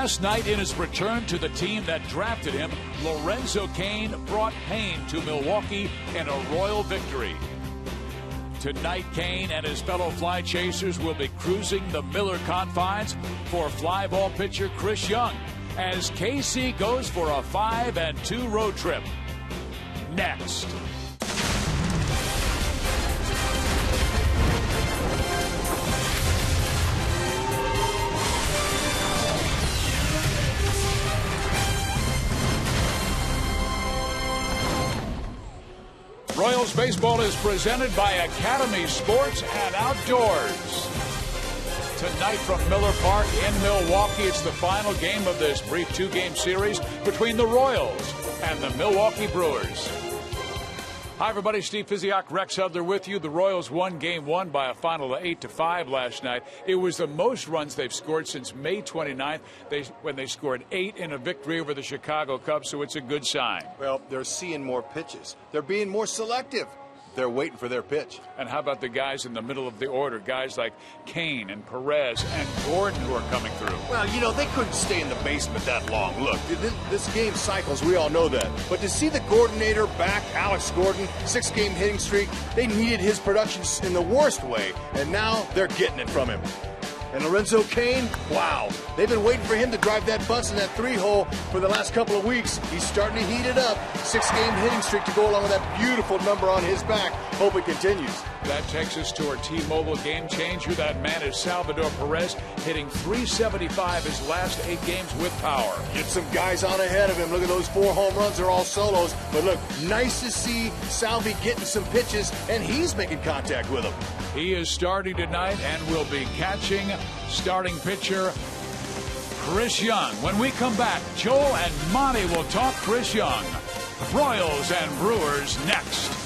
Last night, in his return to the team that drafted him, Lorenzo Cain brought pain to Milwaukee in a royal victory. Tonight, Cain and his fellow fly chasers will be cruising the Miller confines for fly ball pitcher Chris Young as KC goes for a 5-2 road trip. Next. Royals baseball is presented by Academy Sports and Outdoors. Tonight from Miller Park in Milwaukee, it's the final game of this brief two-game series between the Royals and the Milwaukee Brewers. Hi, everybody. Steve Physiak, Rex Hudler with you. The Royals won Game 1 by a final of 8-5 last night. It was the most runs they've scored since May 29th, when they scored 8 in a victory over the Chicago Cubs, so it's a good sign. Well, they're seeing more pitches. They're being more selective. They're waiting for their pitch. And how about the guys in the middle of the order, guys like Cain and Perez and Gordon who are coming through? Well, you know, they couldn't stay in the basement that long. Look, this game cycles, we all know that. But to see the coordinator back, Alex Gordon, 6-game hitting streak, they needed his production in the worst way, and now they're getting it from him. And Lorenzo Cain, wow, they've been waiting for him to drive that bus in that 3-hole for the last couple of weeks. He's starting to heat it up. 6-game hitting streak to go along with that beautiful number on his back. Hope it continues. That takes us to our T-Mobile game changer. That man is Salvador Perez, hitting .375 his last 8 games with power. Get some guys on ahead of him. Look at those 4 home runs. They're all solos. But look, nice to see Salvi getting some pitches, and he's making contact with them. He is starting tonight and will be catching starting pitcher Chris Young. When we come back, Joel and Monty will talk Chris Young. Royals and Brewers next.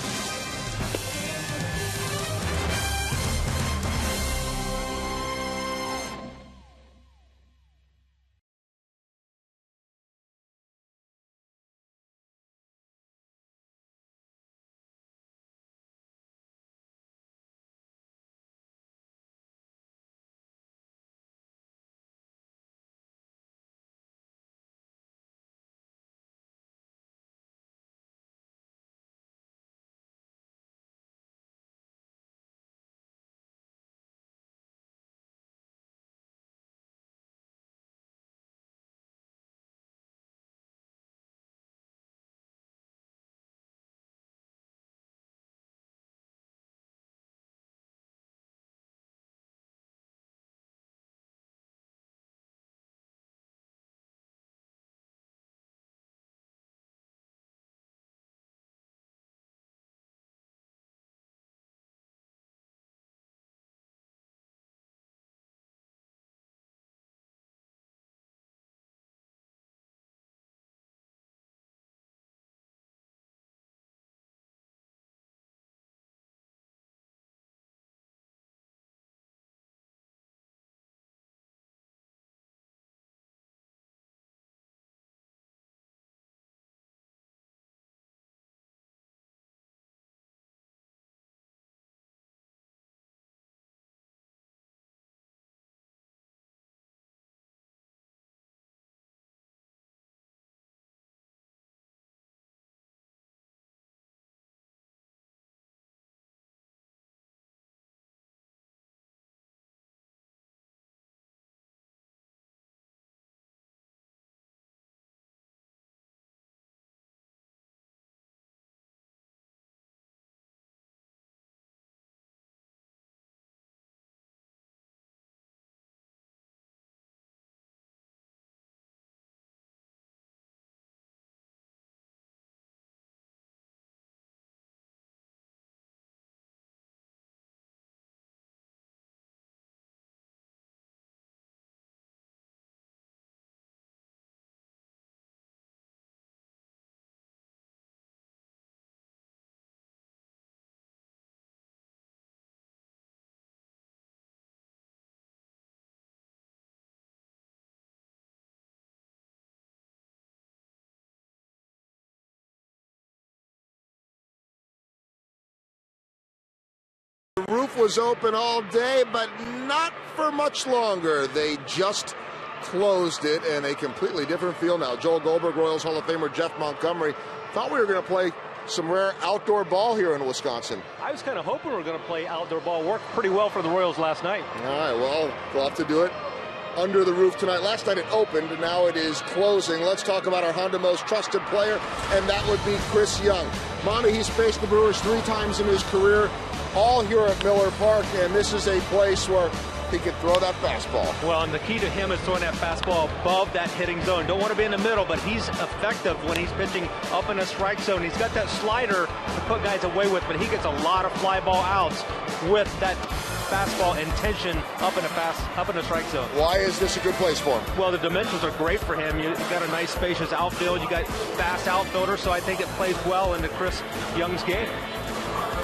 The roof was open all day, but not for much longer. They just closed it in a completely different field now. Joel Goldberg, Royals Hall of Famer Jeff Montgomery. Thought we were going to play some rare outdoor ball here in Wisconsin. I was kind of hoping we were going to play outdoor ball. Worked pretty well for the Royals last night. All right, well, we'll have to do it under the roof tonight. Last night it opened, and now it is closing. Let's talk about our Honda most trusted player, and that would be Chris Young. Monty, he's faced the Brewers 3 times in his career, all here at Miller Park, and this is a place where he can throw that fastball. Well, and the key to him is throwing that fastball above that hitting zone. Don't want to be in the middle, but he's effective when he's pitching up in a strike zone. He's got that slider to put guys away with, but he gets a lot of fly ball outs with that fastball intention up in the strike zone. Why is this a good place for him? Well, the dimensions are great for him. You got a nice spacious outfield. You got fast outfielders, so I think it plays well into Chris Young's game.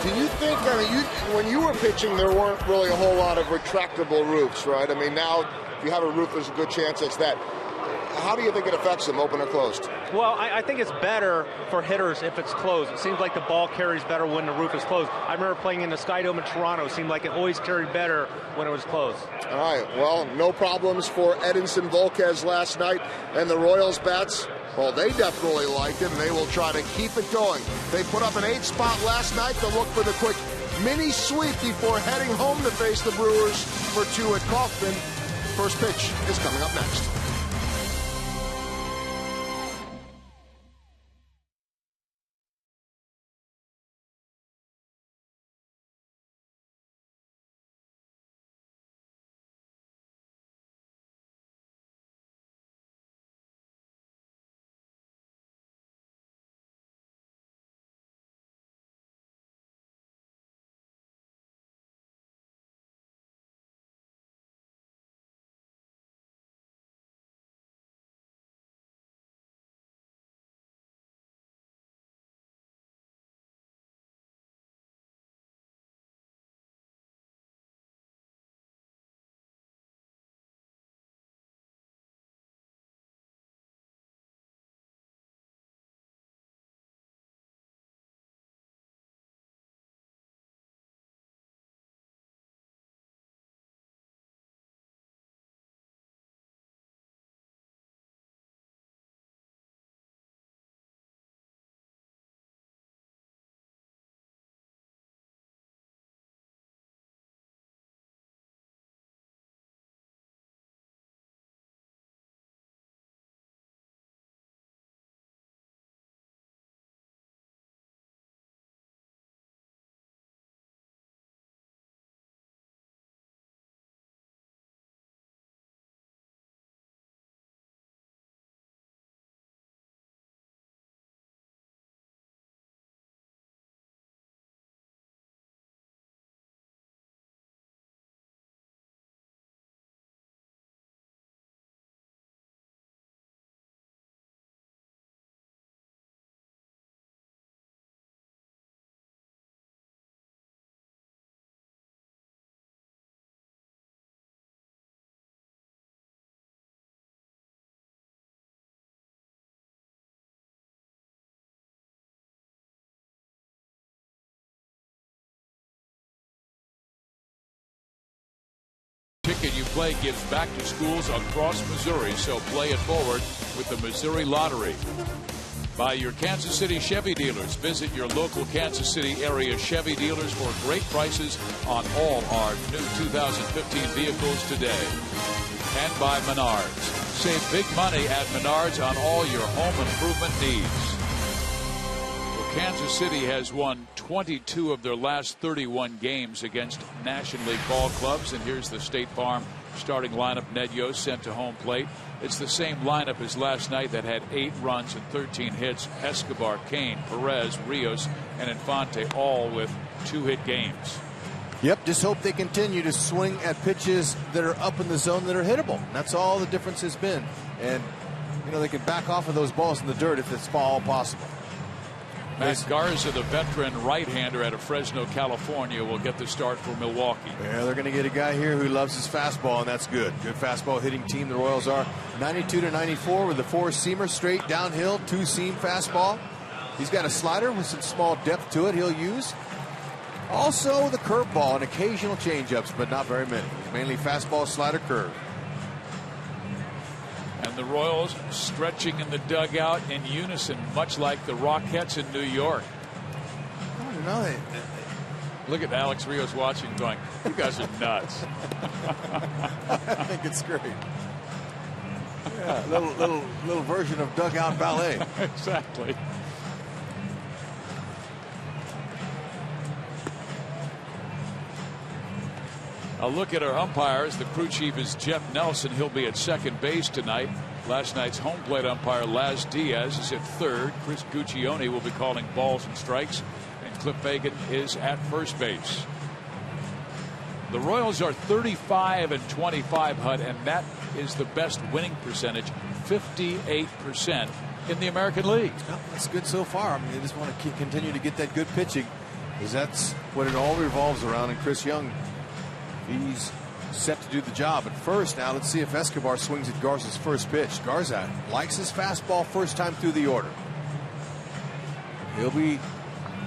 Do you think, when you were pitching, there weren't really a whole lot of retractable roofs, right? I mean, now if you have a roof, there's a good chance it's that. How do you think it affects them, open or closed? Well, I think it's better for hitters if it's closed. It seems like the ball carries better when the roof is closed. I remember playing in the Sky Dome in Toronto. It seemed like it always carried better when it was closed. All right, well, no problems for Edinson Volquez last night. And the Royals bats, well, they definitely liked it, and they will try to keep it going. They put up an 8 spot last night to look for the quick mini sweep before heading home to face the Brewers for 2 at Kauffman. First pitch is coming up next. Ticket you play gives back to schools across Missouri, so play it forward with the Missouri Lottery. By your Kansas City Chevy dealers. Visit your local Kansas City area Chevy dealers for great prices on all our new 2015 vehicles today. And by Menards. Save big money at Menards on all your home improvement needs. Kansas City has won 22 of their last 31 games against National League ball clubs. And here's the State Farm starting lineup. Ned Yost sent to home plate. It's the same lineup as last night that had 8 runs and 13 hits. Escobar, Kane, Perez, Rios, and Infante all with 2-hit games. Yep, just hope they continue to swing at pitches that are up in the zone that are hittable. That's all the difference has been. And, they can back off of those balls in the dirt if it's all possible. Matt Garza, the veteran right-hander out of Fresno, California, will get the start for Milwaukee. Yeah, they're going to get a guy here who loves his fastball, and that's good. Good fastball hitting team the Royals are. 92-94 with the 4-seamer, straight downhill, 2-seam fastball. He's got a slider with some small depth to it he'll use. Also the curveball and occasional changeups, but not very many. Mainly fastball, slider, curve. And the Royals stretching in the dugout in unison, much like the Rockettes in New York. I don't know. Look at Alex Rios watching, going, "You guys are nuts." I think it's great. Yeah, little version of dugout ballet. Exactly. A look at our umpires. The crew chief is Jeff Nelson. He'll be at second base tonight. Last night's home plate umpire Laz Diaz is at third. Chris Guccione will be calling balls and strikes. And Cliff Fagan is at first base. The Royals are 35-25, Hud, and that is the best winning percentage, 58% in the American League. Well, that's good so far. I mean, they just want to continue to get that good pitching, because that's what it all revolves around. And Chris Young, he's set to do the job. At first, now let's see if Escobar swings at Garza's first pitch. Garza likes his fastball first time through the order. He'll be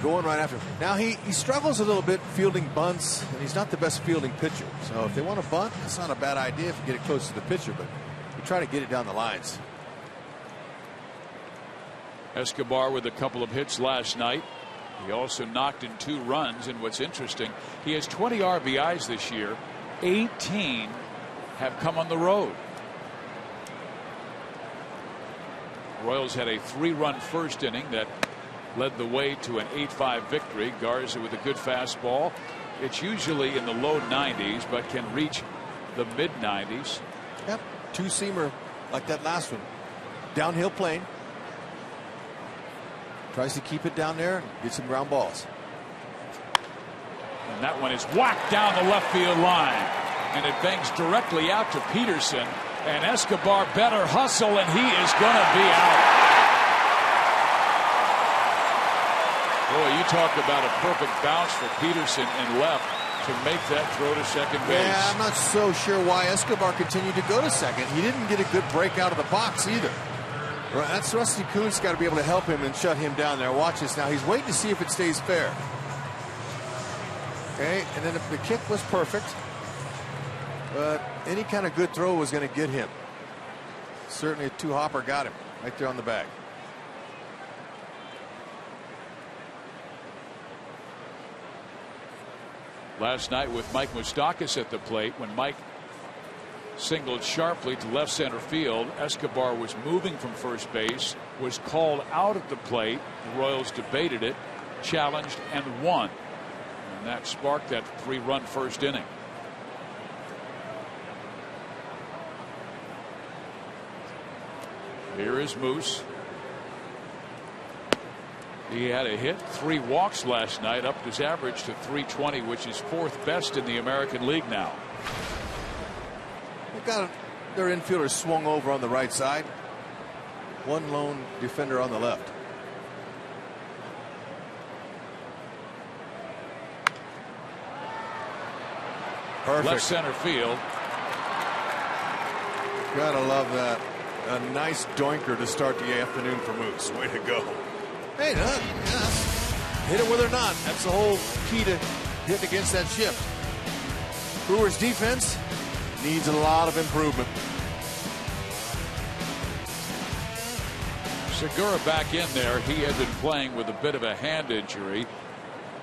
going right after him. Now he struggles a little bit fielding bunts, and he's not the best fielding pitcher. So if they want to bunt, that's not a bad idea if you get it close to the pitcher, but you try to get it down the lines. Escobar with a couple of hits last night. He also knocked in 2 runs, and what's interesting, he has 20 RBIs this year. 18 have come on the road. Royals had a 3-run first inning that led the way to an 8-5 victory. Garza with a good fastball. It's usually in the low 90s, but can reach the mid 90s. Yep, 2-seamer like that last one. Downhill plane. Tries to keep it down there, get some ground balls. And that one is whacked down the left field line. And it bangs directly out to Peterson. And Escobar better hustle, and he is going to be out. Boy, you talk about a perfect bounce for Peterson in left to make that throw to second base. Yeah, I'm not so sure why Escobar continued to go to second. He didn't get a good break out of the box either. That's Rusty Kuhn's got to be able to help him and shut him down there. Watch this now. He's waiting to see if it stays fair. Okay, and then if the kick was perfect, but any kind of good throw was going to get him. Certainly a 2-hopper got him right there on the bag. Last night with Mike Moustakas at the plate, when Mike singled sharply to left center field, Escobar was moving from first base, was called out at the plate. The Royals debated it, challenged, and won. And that sparked that 3-run first inning. Here is Moose. He had a hit, 3 walks last night, upped his average to 320, which is 4th best in the American League now. They got their infielder swung over on the right side. One lone defender on the left. Perfect. Left center field. Gotta love that. A nice doinker to start the afternoon for Moose. Way to go. Hey, hit it with or not. That's the whole key to hitting against that shift. Brewers defense needs a lot of improvement. Segura back in there. He had been playing with a bit of a hand injury.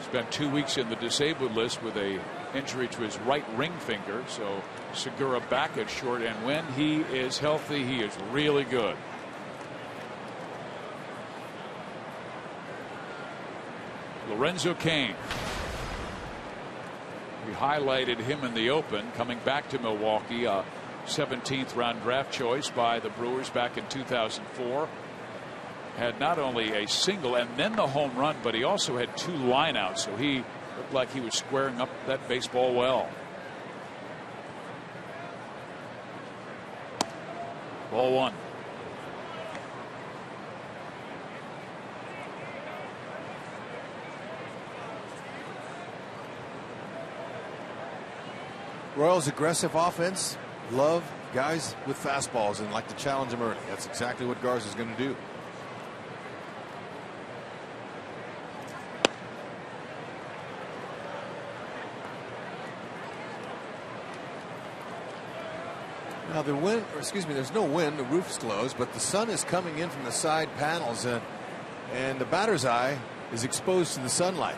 Spent 2 weeks in the disabled list with a injury to his right ring finger. So Segura back at short, and when he is healthy, he is really good. Lorenzo Cain. We highlighted him in the open, coming back to Milwaukee, a 17th round draft choice by the Brewers back in 2004. Had not only a single and then the home run, but he also had 2 lineouts, so he looked like he was squaring up that baseball well. Ball 1. Royals aggressive offense, love guys with fastballs and like to challenge them early. That's exactly what Garza's going to do. Now the wind, or excuse me, there's no wind, the roof's closed, but the sun is coming in from the side panels, and the batter's eye is exposed to the sunlight.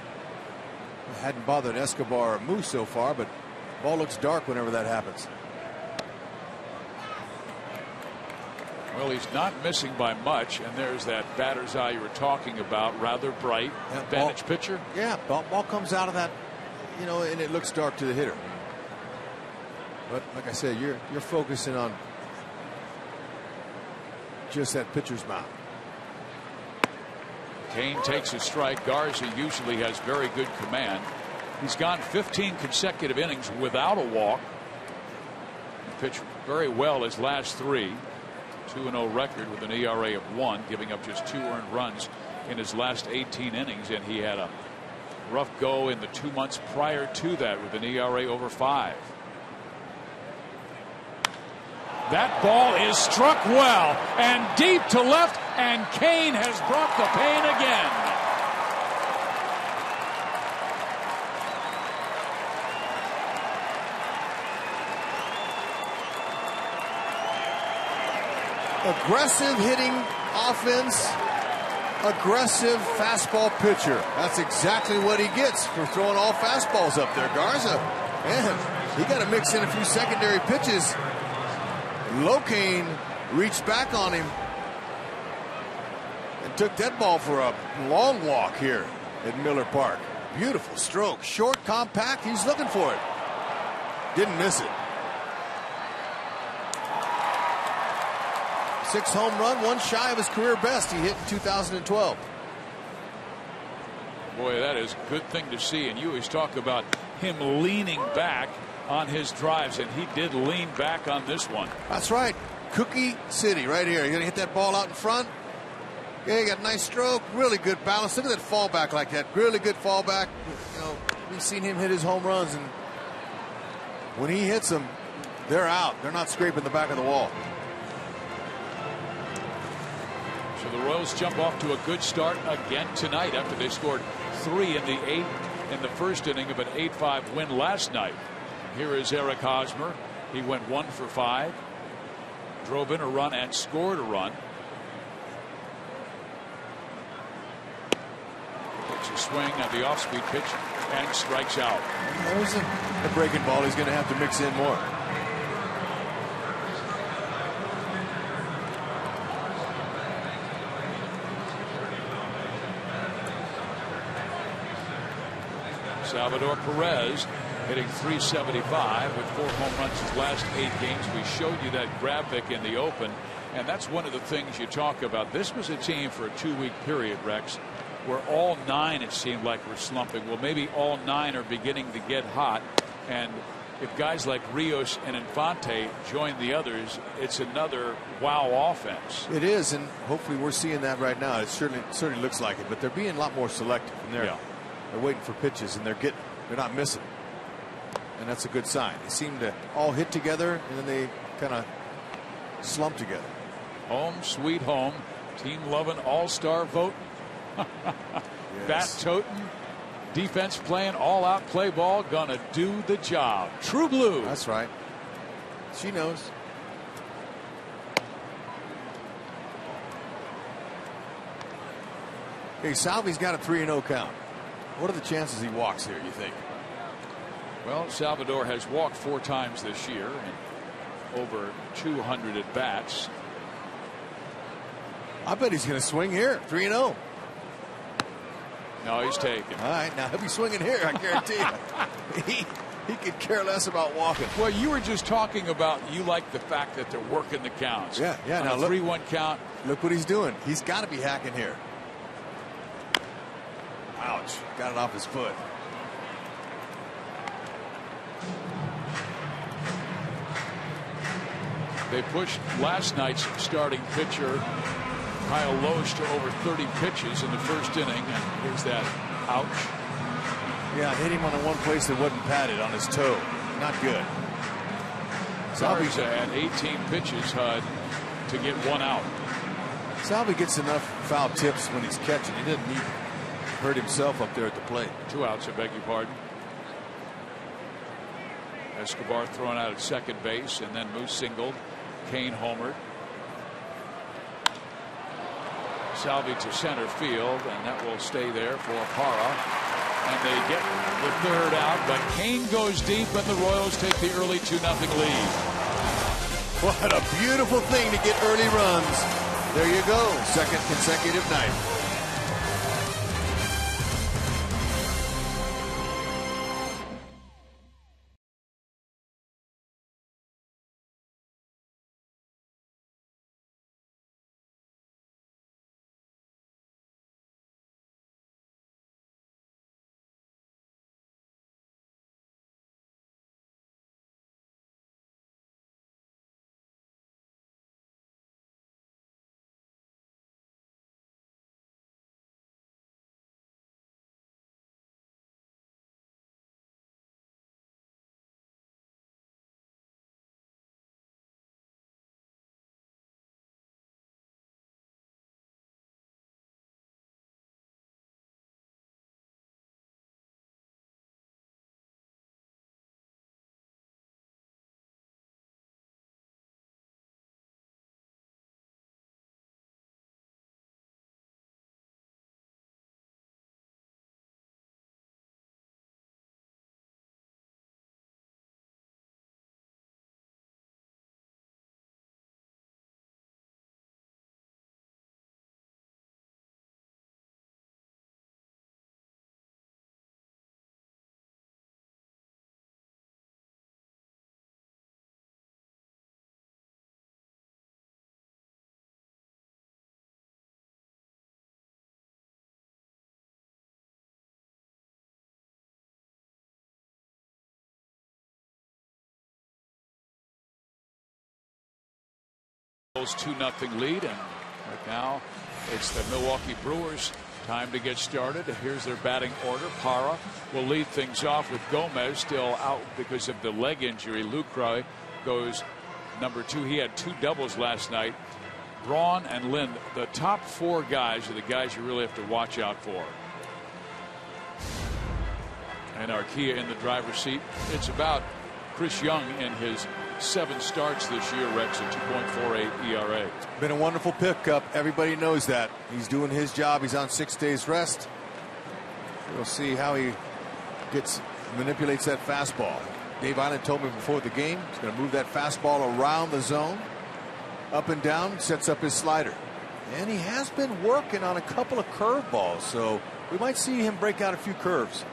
It hadn't bothered Escobar or Moose so far, but the ball looks dark whenever that happens. Well, he's not missing by much, and there's that batter's eye you were talking about, rather bright. Advantage pitcher. Yeah, ball comes out of that, you know, and it looks dark to the hitter. But like I said, you're focusing on just that pitcher's mound. Kane takes a strike. Garza usually has very good command. He's gone 15 consecutive innings without a walk. He pitched very well his last 3. 2-0 record with an ERA of 1, giving up just 2 earned runs in his last 18 innings, and he had a rough go in the 2 months prior to that with an ERA over 5. That ball is struck well and deep to left, and Kane has brought the pain again. Aggressive hitting offense, aggressive fastball pitcher. That's exactly what he gets for throwing all fastballs up there. Garza, man, he got to mix in a few secondary pitches. Locane reached back on him and took that ball for a long walk here at Miller Park. Beautiful stroke, short, compact. He's looking for it. Didn't miss it. 6 home run, 1 shy of his career best he hit in 2012. Boy, that is a good thing to see, and you always talk about him leaning back on his drives, and he did lean back on this one. That's right. Cookie City right here. You're going to hit that ball out in front. Yeah, you got a nice stroke, really good balance. Look at that fallback like that. Really good fallback. You know, we've seen him hit his home runs, and when he hits them, they're out. They're not scraping the back of the wall. So the Royals jump off to a good start again tonight after they scored 3 in the 8th in the first inning of an 8-5 win last night. Here is Eric Hosmer. He went 1 for 5, drove in a run and scored a run. Takes a swing at the off-speed pitch and strikes out. There's a breaking ball he's going to have to mix in more. Salvador Perez hitting .375 with 4 home runs his last 8 games. We showed you that graphic in the open, and that's one of the things you talk about. This was a team for a 2-week period, Rex, where all 9 it seemed like were slumping. Well, maybe all 9 are beginning to get hot, and if guys like Rios and Infante join the others, it's another wow offense. It is, and hopefully we're seeing that right now. It certainly looks like it, but they're being a lot more selective, and they're waiting for pitches, and they're not missing, and that's a good sign. They seem to all hit together, and then they kind of slump together. Home sweet home, team loving, all-star voting, bat toting, defense playing, all-out play ball, gonna do the job. True blue. That's right. She knows. Hey, Salvi's got a 3-0 count. What are the chances he walks here, you think? Well, Salvador has walked 4 times this year and over 200 at bats. I bet he's going to swing here. 3-0. No, he's taken. All right, now he'll be swinging here, I guarantee you. He could care less about walking. Well, you were just talking about you like the fact that they're working the counts. Yeah. On a 3-1 count. Look what he's doing. He's got to be hacking here. Ouch. Got it off his foot. They pushed last night's starting pitcher, Kyle Loesch, to over 30 pitches in the first inning. And here's that. Ouch. Yeah, hit him on the one place that wasn't padded on his toe. Not good. Salvi's had 18 pitches to get 1 out. Salvi gets enough foul tips when he's catching. He doesn't need hurt himself up there at the plate. 2 outs, I beg your pardon. Escobar thrown out at second base, and then Moose singled. Kane homered. Salvi to center field, and that will stay there for Parra. And they get the third out, but Kane goes deep, and the Royals take the early 2-0 lead. What a beautiful thing to get early runs. There you go, second consecutive night. Royals 2-0 lead, and right now it's the Milwaukee Brewers. Time to get started. Here's their batting order. Parra will lead things off with Gomez still out because of the leg injury. Lucroy goes number 2. He had 2 doubles last night. Braun and Lind, the top 4 guys, are the guys you really have to watch out for. And Arcia in the driver's seat. It's about Chris Young in his 7 starts this year, Rex, a 2.48 ERA. Been a wonderful pickup. Everybody knows that. He's doing his job. He's on 6 days rest. We'll see how he manipulates that fastball. Dave Island told me before the game he's going to move that fastball around the zone, up and down, sets up his slider. And he has been working on a couple of curveballs, so we might see him break out a few curves.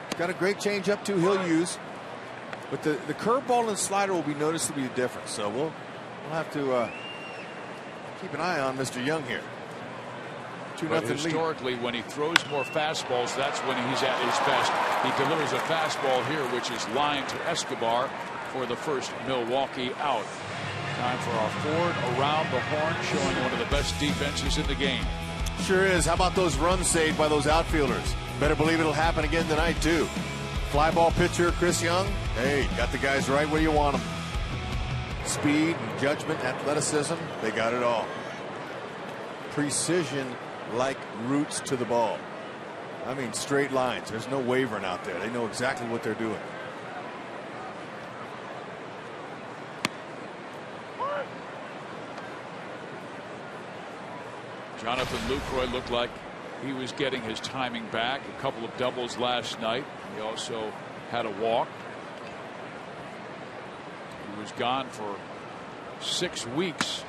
He's got a great changeup too he'll use. But the curveball and slider will be noticeably different. So we'll have to keep an eye on Mr. Young here. 2-0 lead. Historically, when he throws more fastballs, that's when he's at his best. He delivers a fastball here, which is lined to Escobar for the first Milwaukee out. Time for our Ford around the horn, showing one of the best defenses in the game. Sure is. How about those runs saved by those outfielders? Better believe it'll happen again tonight, too. Fly ball pitcher Chris Young. Hey, got the guys right where you want them. Speed, judgment, athleticism, they got it all. Precision like roots to the ball. I mean, straight lines. There's no wavering out there. They know exactly what they're doing. Jonathan Lucroy looked like he was getting his timing back. A couple of doubles last night. He also had a walk. He was gone for 6 weeks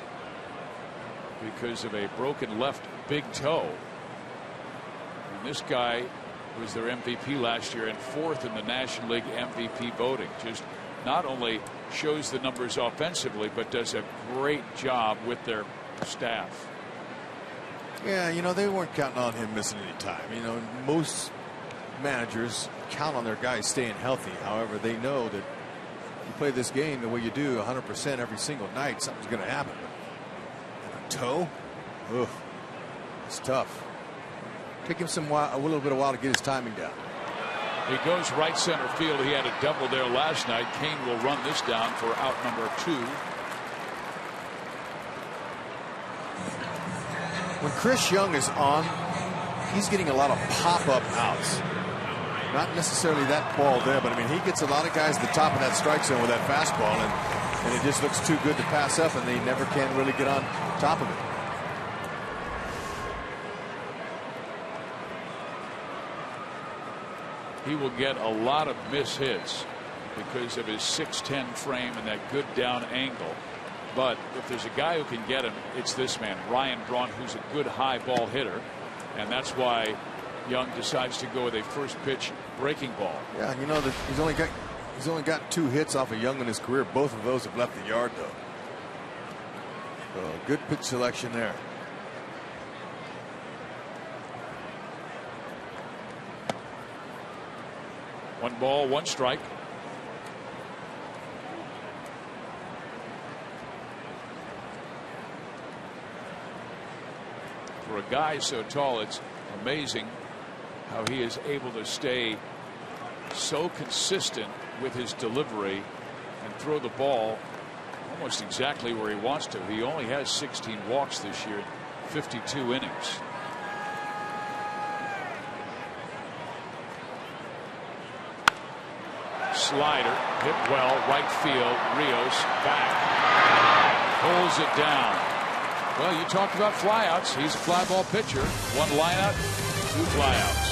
because of a broken left big toe. And this guy was their MVP last year and 4th in the National League MVP voting. Just not only shows the numbers offensively, but does a great job with their staff. Yeah, you know, they weren't counting on him missing any time. You know, most managers count on their guys staying healthy. However, they know that you play this game the way you do 100% every single night, something's going to happen. And a toe? Ugh, it's tough. Take him a little bit of while to get his timing down. He goes right center field. He had a double there last night. Kane will run this down for out number 2. When Chris Young is on, he's getting a lot of pop-up outs. Not necessarily that ball there, but I mean, he gets a lot of guys at the top of that strike zone with that fastball, and it just looks too good to pass up, and they never can really get on top of it. He will get a lot of miss hits because of his 6'10" frame and that good down angle. But if there's a guy who can get him, it's this man, Ryan Braun, who's a good high ball hitter. And that's why Young decides to go with a first pitch breaking ball. Yeah, you know that he's only got 2 hits off of Young in his career. Both of those have left the yard, though. So good pitch selection there. One ball, one strike. For a guy so tall, it's amazing how he is able to stay so consistent with his delivery and throw the ball almost exactly where he wants to. He only has 16 walks this year, 52 innings. Slider hit well, right field. Rios back, pulls it down. Well, you talked about flyouts. He's a fly ball pitcher. 1 lineout, 2 flyouts.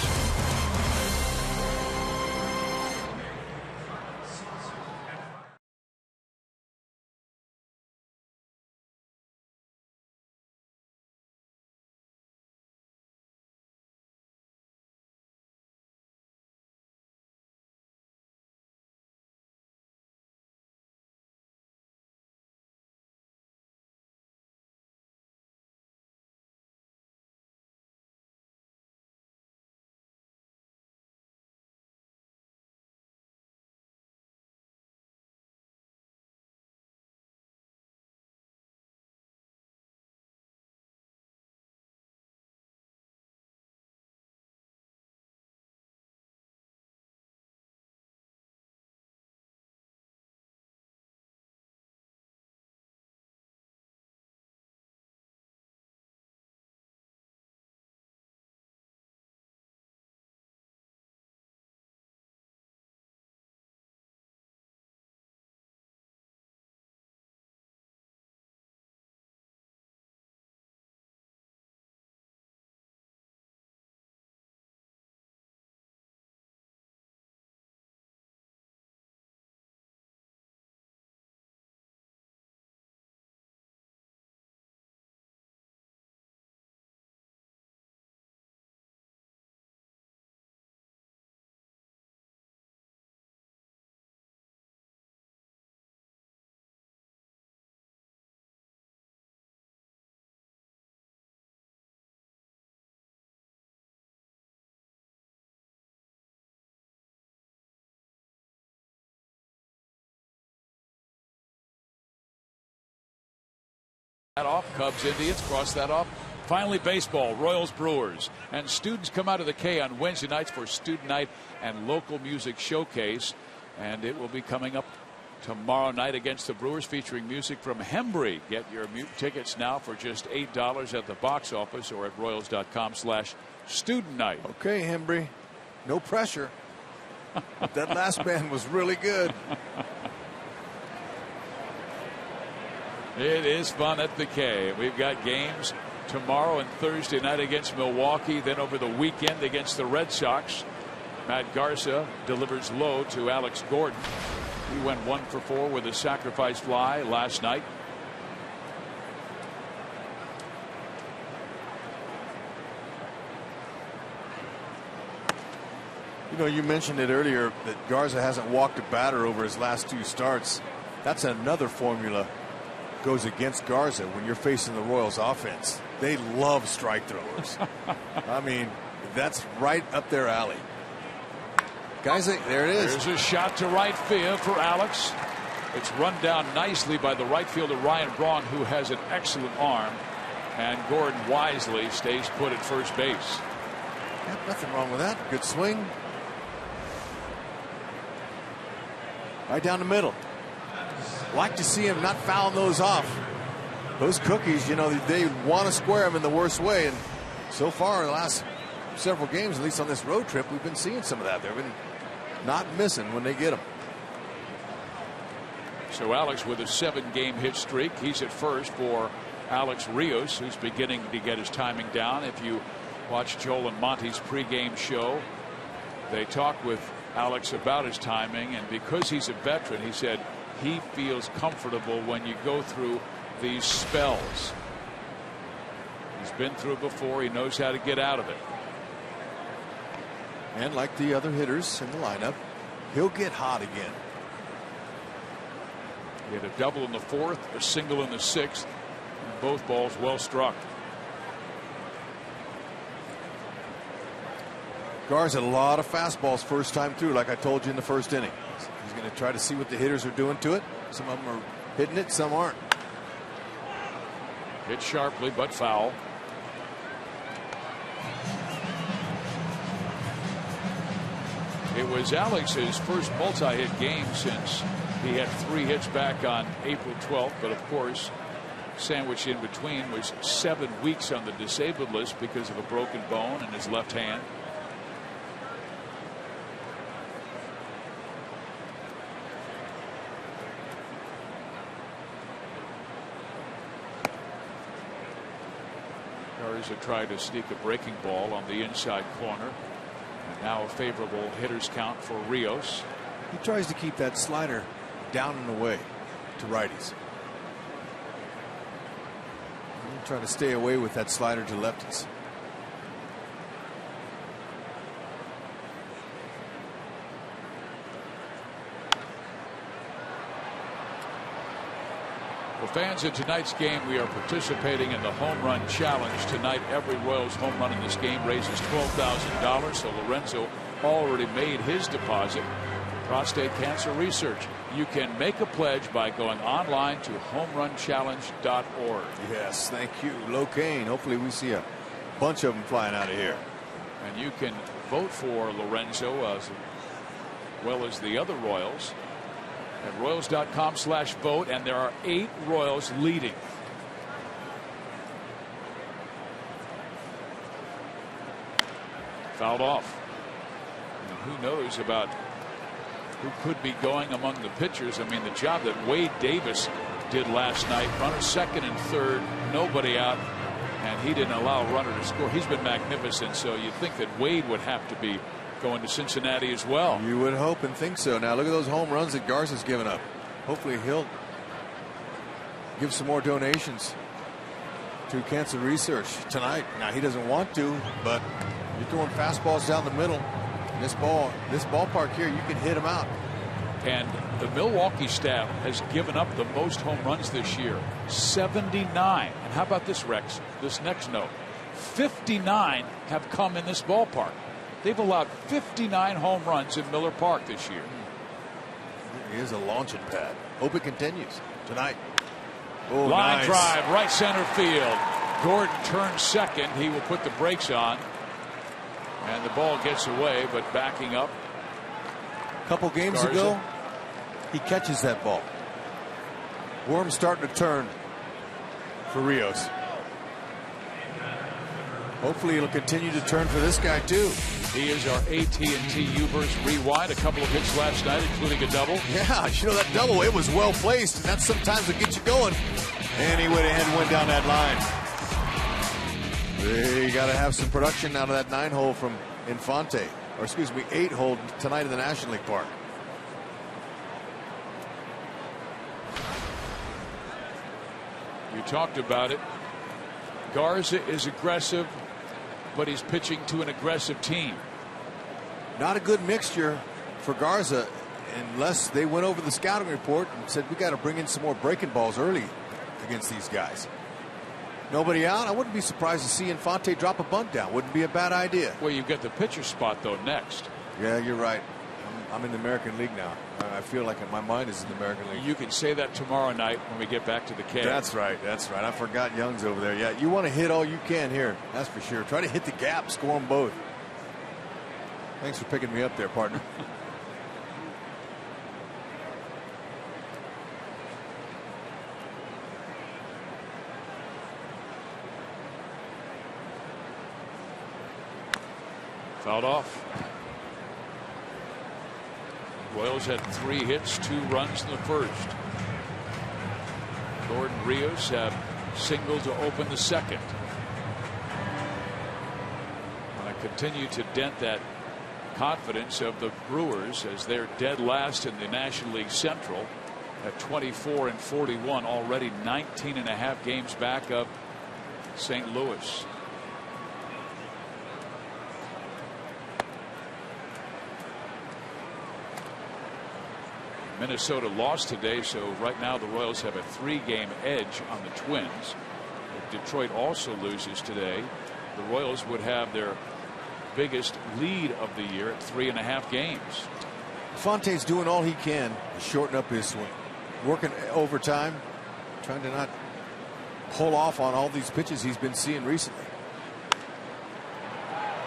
Off. Cubs, Indians, cross that off. Finally, baseball, Royals, Brewers. And students come out of the K on Wednesday nights for Student Night and Local Music Showcase. And it will be coming up tomorrow night against the Brewers, featuring music from Hembry. Get your tickets now for just $8 at the box office or at Royals.com/student night. Okay, Hembry, no pressure. But that last band was really good. It is fun at the K. We've got games tomorrow and Thursday night against Milwaukee, then over the weekend against the Red Sox. Matt Garza delivers low to Alex Gordon. He went 1 for 4 with a sacrifice fly last night. You know, you mentioned it earlier that Garza hasn't walked a batter over his last 2 starts. That's another formula goes against Garza when you're facing the Royals offense. They love strike throwers. I mean, that's right up their alley. Guys, there it is. There's a shot to right field for Alex. It's run down nicely by the right fielder Ryan Braun, who has an excellent arm, and Gordon wisely stays put at first base. Yeah, nothing wrong with that. Good swing. Right down the middle. Like to see him not foul those off. Those cookies, you know, they want to square him in the worst way, and so far the last several games, at least on this road trip, we've been seeing some of that. They've been not missing when they get them. So Alex with a 7-game hit streak. He's at first for Alex Rios, who's beginning to get his timing down. If you watch Joel and Monty's pregame show, they talk with Alex about his timing, and because he's a veteran, he said he feels comfortable when you go through these spells. He's been through it before. He knows how to get out of it. And like the other hitters in the lineup, he'll get hot again. He had a double in the 4th, a single in the 6th, and both balls well struck. Garza, a lot of fastballs first time through, like I told you in the first inning. He's going to try to see what the hitters are doing to it. Some of them are hitting it, some aren't. Hit sharply, but foul. It was Alex's first multi-hit game since he had 3 hits back on April 12th, but of course, sandwiched in between was 7 weeks on the disabled list because of a broken bone in his left hand. Garza tried to sneak a breaking ball on the inside corner. And now a favorable hitter's count for Rios. He tries to keep that slider down and away to righties. He'll try to stay away with that slider to lefties. For fans of tonight's game, we are participating in the Home Run Challenge. Tonight, every Royals home run in this game raises $12,000. So Lorenzo already made his deposit. Prostate cancer research. You can make a pledge by going online to homerunchallenge.org. Yes, thank you, Locaine. Hopefully we see a bunch of them flying out of here. And you can vote for Lorenzo as well as the other Royals at Royals.com/vote, and there are 8 Royals leading. Fouled off. And who knows about who could be going among the pitchers. I mean, the job that Wade Davis did last night, runner second and third, nobody out, and he didn't allow a runner to score. He's been magnificent. So you'd think that Wade would have to be going to Cincinnati as well. You would hope and think so. Now look at those home runs that Garza's given up. Hopefully he'll give some more donations to cancer research tonight. Now he doesn't want to, but you're throwing fastballs down the middle. This ballpark here, you can hit them out. And the Milwaukee staff has given up the most home runs this year, 79. And how about this, Rex? This next note: 59 have come in this ballpark. They've allowed 59 home runs in Miller Park this year. Here's a launching pad. Hope it continues tonight. Oh, line nice drive, right center field. Gordon turns second. He will put the brakes on. And the ball gets away, but backing up. A couple games Garza. ago, he catches that ball. Worm's starting to turn for Rios. Hopefully it'll continue to turn for this guy too. He is our AT&T U-verse rewind. A couple of hits last night, including a double. Yeah, you know, that double, it was well placed, and that sometimes will get you going. And he went ahead and went down that line. They got to have some production out of that 9-hole from Infante, or excuse me, 8-hole tonight in the National League Park. You talked about it. Garza is aggressive, but he's pitching to an aggressive team. Not a good mixture for Garza unless they went over the scouting report and said we got to bring in some more breaking balls early against these guys. Nobody out. I wouldn't be surprised to see Infante drop a bunt down. Wouldn't be a bad idea. Well, you've got the pitcher spot though next. Yeah, you're right. I'm in the American League now. I feel like my mind is in the American League. You can say that tomorrow night when we get back to the K. That's right. That's right. I forgot Young's over there. Yeah, you want to hit all you can here. That's for sure. Try to hit the gap, score them both. Thanks for picking me up there, partner. Fouled off. Royals had 3 hits, 2 runs in the first. Gordon Rios have singled to open the second. And continue to dent that confidence of the Brewers as they're dead last in the National League Central at 24-41, already 19.5 games back of St. Louis. Minnesota lost today, so right now the Royals have a 3-game edge on the Twins. If Detroit also loses today, the Royals would have their biggest lead of the year at 3.5 games. Fonte's doing all he can to shorten up his swing, working overtime, trying to not pull off on all these pitches he's been seeing recently.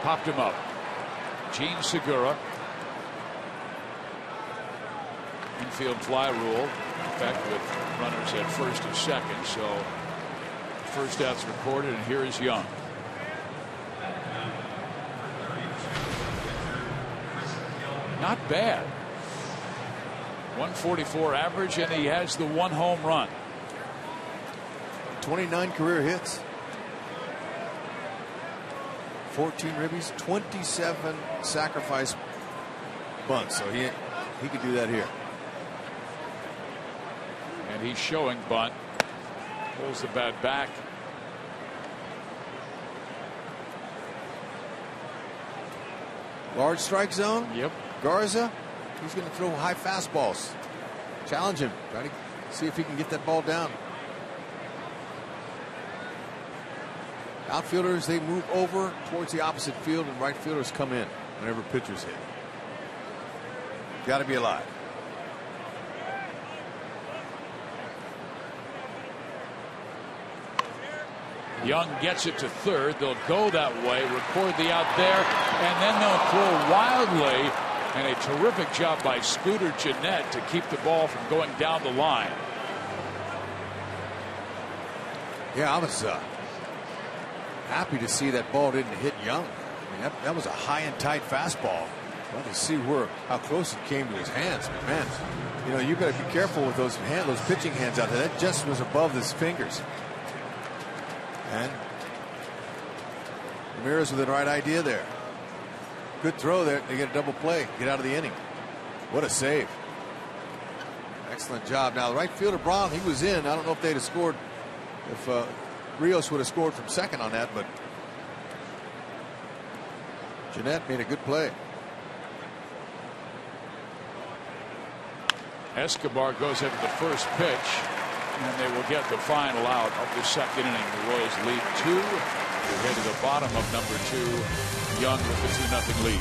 Popped him up. Gene Segura. Infield fly rule, in fact, with runners at first and second, so first out's recorded, and here is Young. Not bad. 144 average, and he has the 1 home run. 29 career hits, 14 ribbies, 27 sacrifice bunts, so he could do that here. And he's showing bunt. Pulls the bat back. Large strike zone. Yep. Garza, he's going to throw high fastballs. Challenge him. Try to see if he can get that ball down. Outfielders, they move over towards the opposite field, and right fielders come in whenever pitchers hit. Got to be alive. Young gets it to third. They'll go that way, record the out there, and then they'll throw wildly. And a terrific job by Scooter Gennett to keep the ball from going down the line. Yeah, I was happy to see that ball didn't hit Young. I mean, that was a high and tight fastball. Well, to see how close it came to his hands. But man, you know, you got to be careful with those pitching hands out there. That just was above his fingers. And Ramirez with the right idea there. Good throw there. They get a double play. Get out of the inning. What a save. Excellent job. Now, the right fielder, Brown, he was in. I don't know if they'd have scored, if Rios would have scored from second on that, but Gennett made a good play. Escobar goes into the first pitch, and they will get the final out of the second inning. The Royals lead 2. They head to the bottom of number 2. Young with the 2-0 lead.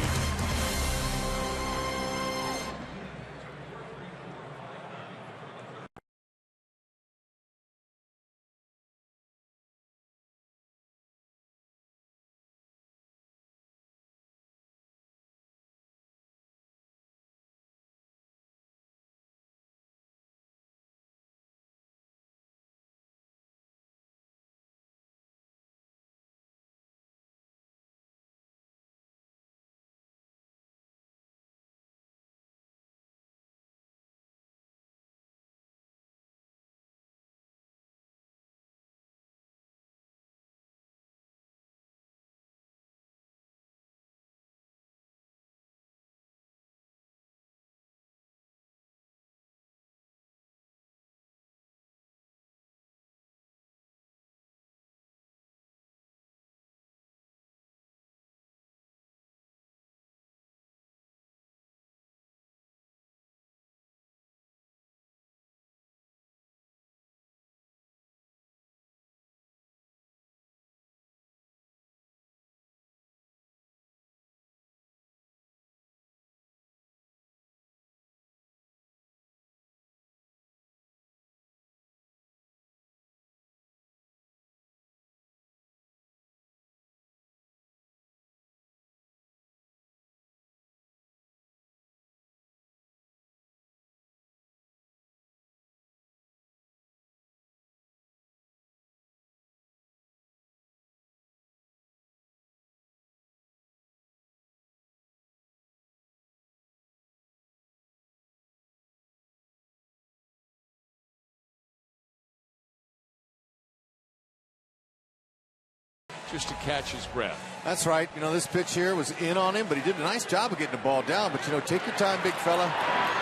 just to catch his breath. That's right. You know, this pitch here was in on him, but he did a nice job of getting the ball down. But, you know, take your time, big fella.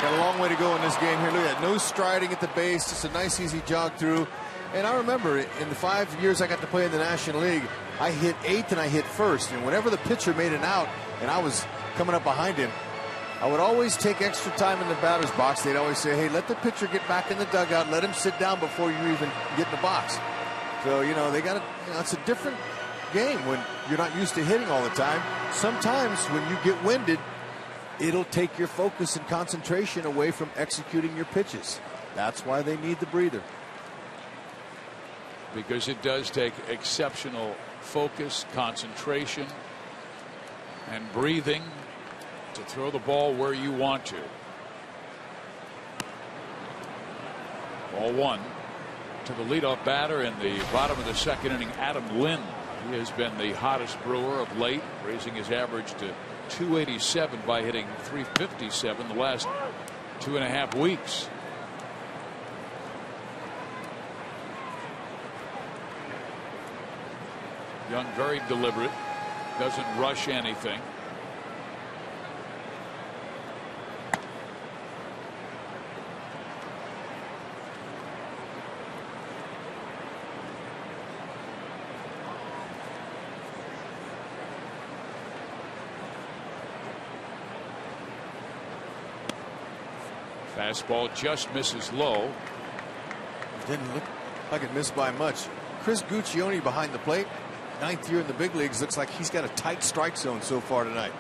Got a long way to go in this game here. Look at that. No striding at the base. Just a nice, easy jog through. And I remember in the 5 years I got to play in the National League, I hit 8th and I hit 1st. And whenever the pitcher made an out and I was coming up behind him, I would always take extra time in the batter's box. They'd always say, hey, let the pitcher get back in the dugout. Let him sit down before you even get in the box. So, you know, they got to, you know, it's a different game when you're not used to hitting all the time. Sometimes when you get winded, it'll take your focus and concentration away from executing your pitches. That's why they need the breather. Because it does take exceptional focus, concentration, and breathing to throw the ball where you want to. Ball one to the leadoff batter in the bottom of the second inning, Adam Lynn. He has been the hottest Brewer of late, raising his average to 287 by hitting 357 the last 2.5 weeks. Young very deliberate, doesn't rush anything. Fastball just misses low. Didn't look like it missed by much. Chris Guccione behind the plate. 9th year in the big leagues. Looks like he's got a tight strike zone so far tonight.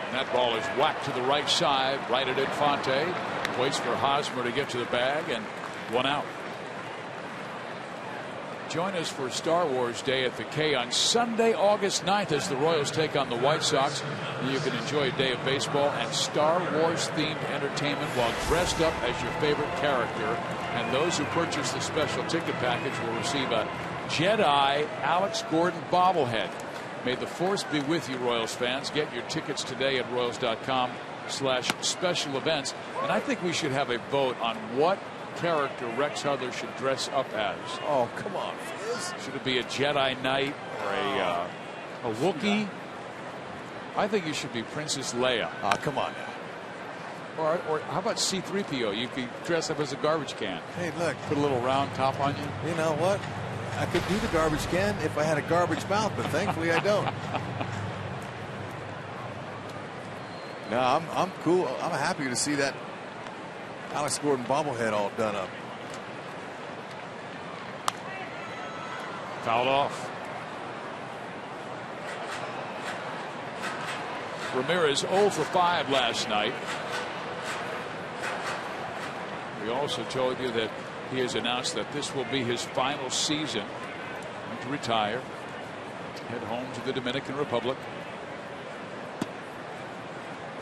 And that ball is whacked to the right side, right at Infante. Waits for Hosmer to get to the bag, and one out. Join us for Star Wars Day at the K on Sunday, August 9th, as the Royals take on the White Sox. You can enjoy a day of baseball and Star Wars themed entertainment while dressed up as your favorite character. And those who purchase the special ticket package will receive a Jedi Alex Gordon bobblehead. May the Force be with you, Royals fans. Get your tickets today at Royals.com/special events. And I think we should have a vote on what character Rex Hudler should dress up as. Oh, come on, Fizz. Should it be a Jedi Knight or a Wookiee? I think you should be Princess Leia. Oh, come on now. Or how about C-3PO? You could dress up as a garbage can. Hey, look. Put a little round top on you. You know what? I could do the garbage can if I had a garbage mouth, but thankfully I don't. No, I'm cool. I'm happy to see that Alex Gordon bobblehead all done up. Fouled off. Ramirez 0 for 5 last night. We also told you that he has announced that this will be his final season to retire. Head home to the Dominican Republic.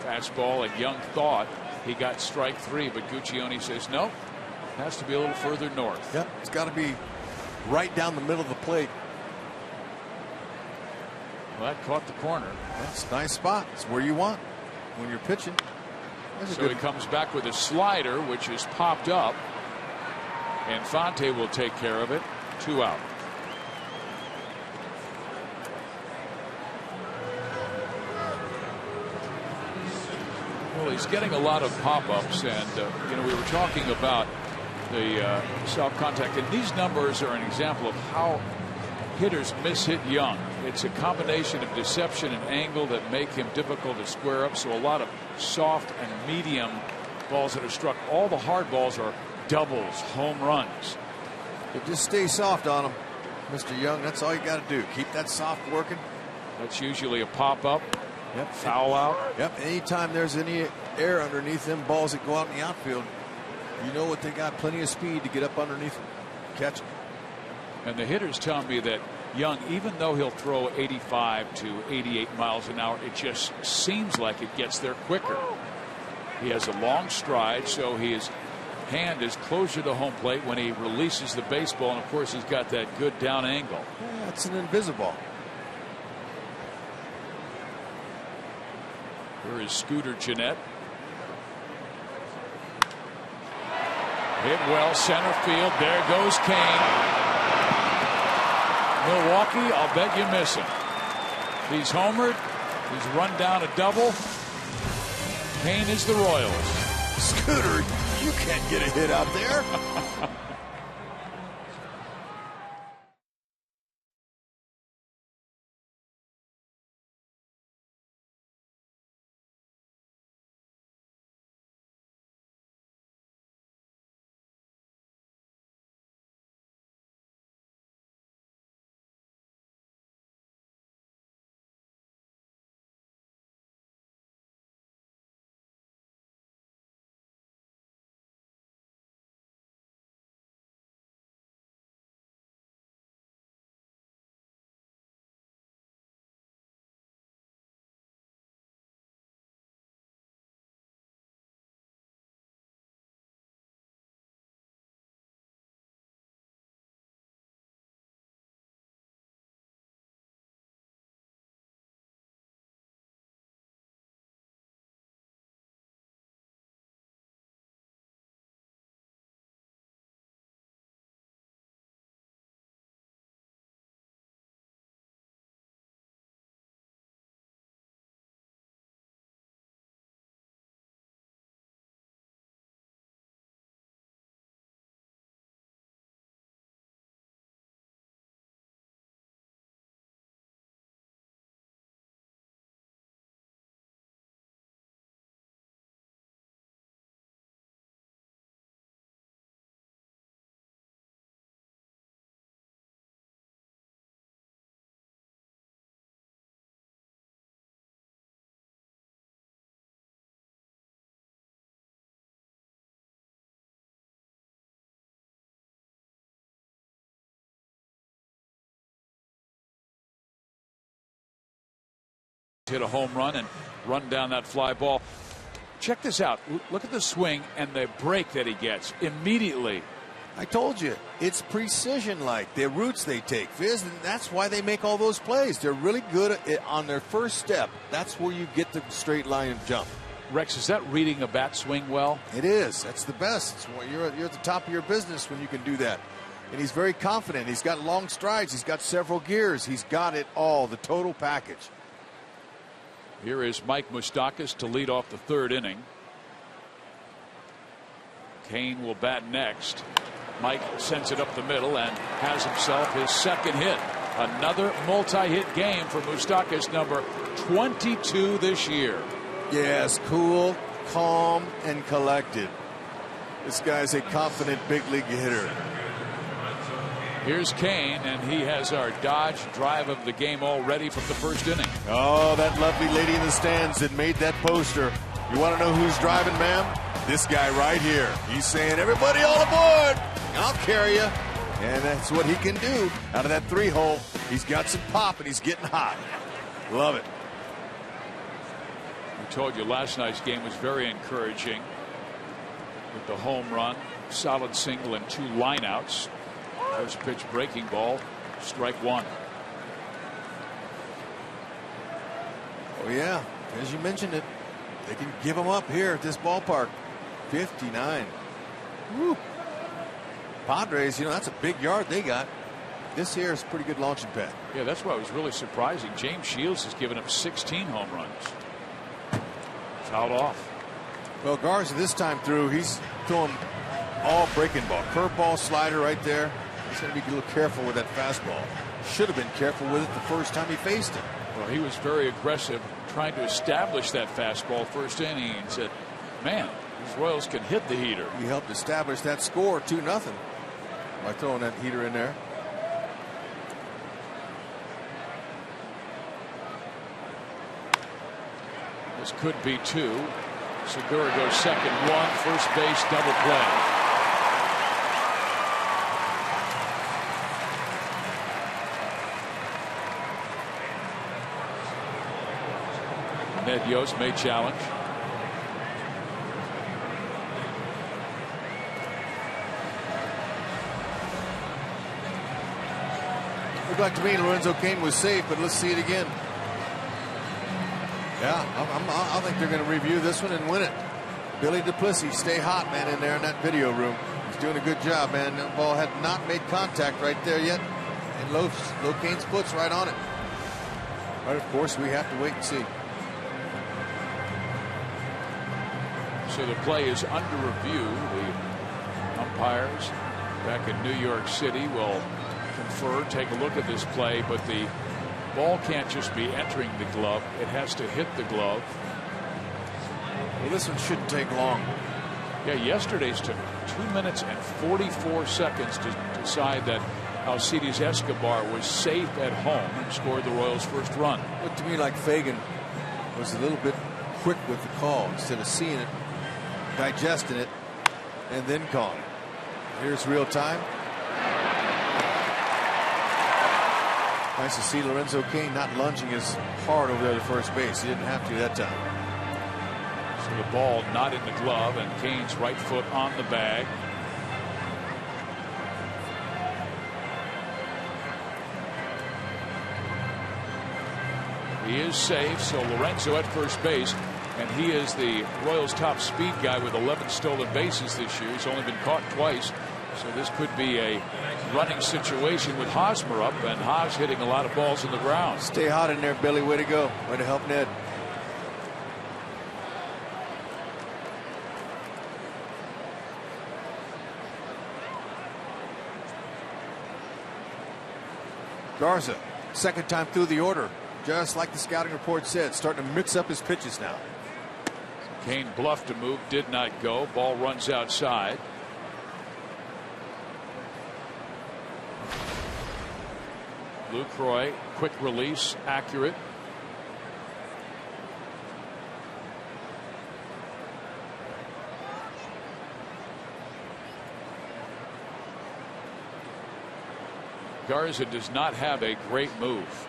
Fastball, and Young thought he got strike 3, but Guccione says no. It has to be a little further north. Yep, it's got to be right down the middle of the plate. Well, that caught the corner. That's a nice spot. It's where you want when you're pitching. So he comes back with a slider, which is popped up. Infante will take care of it. 2 out. Well, he's getting a lot of pop-ups, and you know, we were talking about the soft contact, and these numbers are an example of how hitters miss-hit Young. It's a combination of deception and angle that make him difficult to square up. So a lot of soft and medium balls that are struck. All the hard balls are doubles, home runs. But just stay soft on him, Mr. Young. That's all you got to do. Keep that soft working. That's usually a pop-up. Yep. Foul out. Yep. Anytime there's any air underneath them balls that go out in the outfield, you know what, they got plenty of speed to get up underneath them, catch them. And the hitters tell me that Young, even though he'll throw 85 to 88 miles an hour, it just seems like it gets there quicker. He has a long stride, so his hand is closer to home plate when he releases the baseball, and of course he's got that good down angle. Yeah, that's an invisible. Here is Scooter Gennett. Hit well, center field. There goes Kane. Milwaukee, I'll bet you miss him. He's homered. He's run down a double. Kane is the Royals. Scooter, you can't get a hit out there. Hit a home run and run down that fly ball. Check this out. Look at the swing and the break that he gets immediately. I told you, it's precision-like. The routes they take, Fizz, and that's why they make all those plays. They're really good at it on their first step. That's where you get the straight line jump. Rex, is that reading a bat swing well? It is. That's the best. You're at the top of your business when you can do that. And he's very confident. He's got long strides. He's got several gears. He's got it all, the total package. Here is Mike Moustakas to lead off the third inning. Kane will bat next. Mike sends it up the middle and has himself his second hit. Another multi-hit game for Moustakas, number 22 this year. Yes, cool, calm, and collected. This guy's a confident big league hitter. Here's Kane, and he has our Dodge drive of the game already from the first inning. Oh, that lovely lady in the stands that made that poster. You want to know who's driving, ma'am? This guy right here. He's saying, everybody all aboard. I'll carry you. And that's what he can do out of that 3-hole. He's got some pop, and he's getting hot. Love it. I told you last night's game was very encouraging with the home run, solid single, and 2 lineouts. First pitch breaking ball, strike 1. Oh, yeah. As you mentioned it, they can give them up here at this ballpark. 59. Woo. Padres, that's a big yard they got. This here is a pretty good launching pad. Yeah, that's why it was really surprising. James Shields has given up 16 home runs. Fouled off. Well, Garza this time through, he's throwing all breaking ball. Curveball, slider right there. He's going to be a little careful with that fastball. Should have been careful with it the first time he faced it. Well, he was very aggressive trying to establish that fastball first inning and said, man, these Royals can hit the heater. He helped establish that score 2-0 by throwing that heater in there. This could be 2. Segura goes second, 1, first base, double play. Ned Yost may challenge. Looked like to me Lorenzo Cain was safe, but let's see it again. Yeah, I think they're going to review this one and win it. Billy Duplessis, stay hot, man, in there in that video room. He's doing a good job, man. That ball had not made contact right there yet. And that Locaine splits right on it. But of course, we have to wait and see. So the play is under review. The umpires back in New York City will confer, take a look at this play, but the ball can't just be entering the glove. It has to hit the glove. Well, this one shouldn't take long. Yeah, yesterday's took 2 minutes and 44 seconds to decide that Alcides Escobar was safe at home and scored the Royals' first run. Looked to me like Fagan was a little bit quick with the call instead of seeing it, digesting it, and then calling it. Here's real time. Nice to see Lorenzo Cain not lunging as hard over there to first base. He didn't have to that time. So the ball not in the glove, and Cain's right foot on the bag. He is safe, so Lorenzo at first base, and he is the Royals' top speed guy with 11 stolen bases this year. He's only been caught twice, so this could be a running situation with Hosmer up, and Haas hitting a lot of balls in the ground. Stay hot in there, Billy. Way to go. Way to help Ned. Garza, second time through the order, just like the scouting report said, starting to mix up his pitches now. Cain bluffed a move, did not go. Ball runs outside. Lucroy, quick release, accurate. Garza does not have a great move.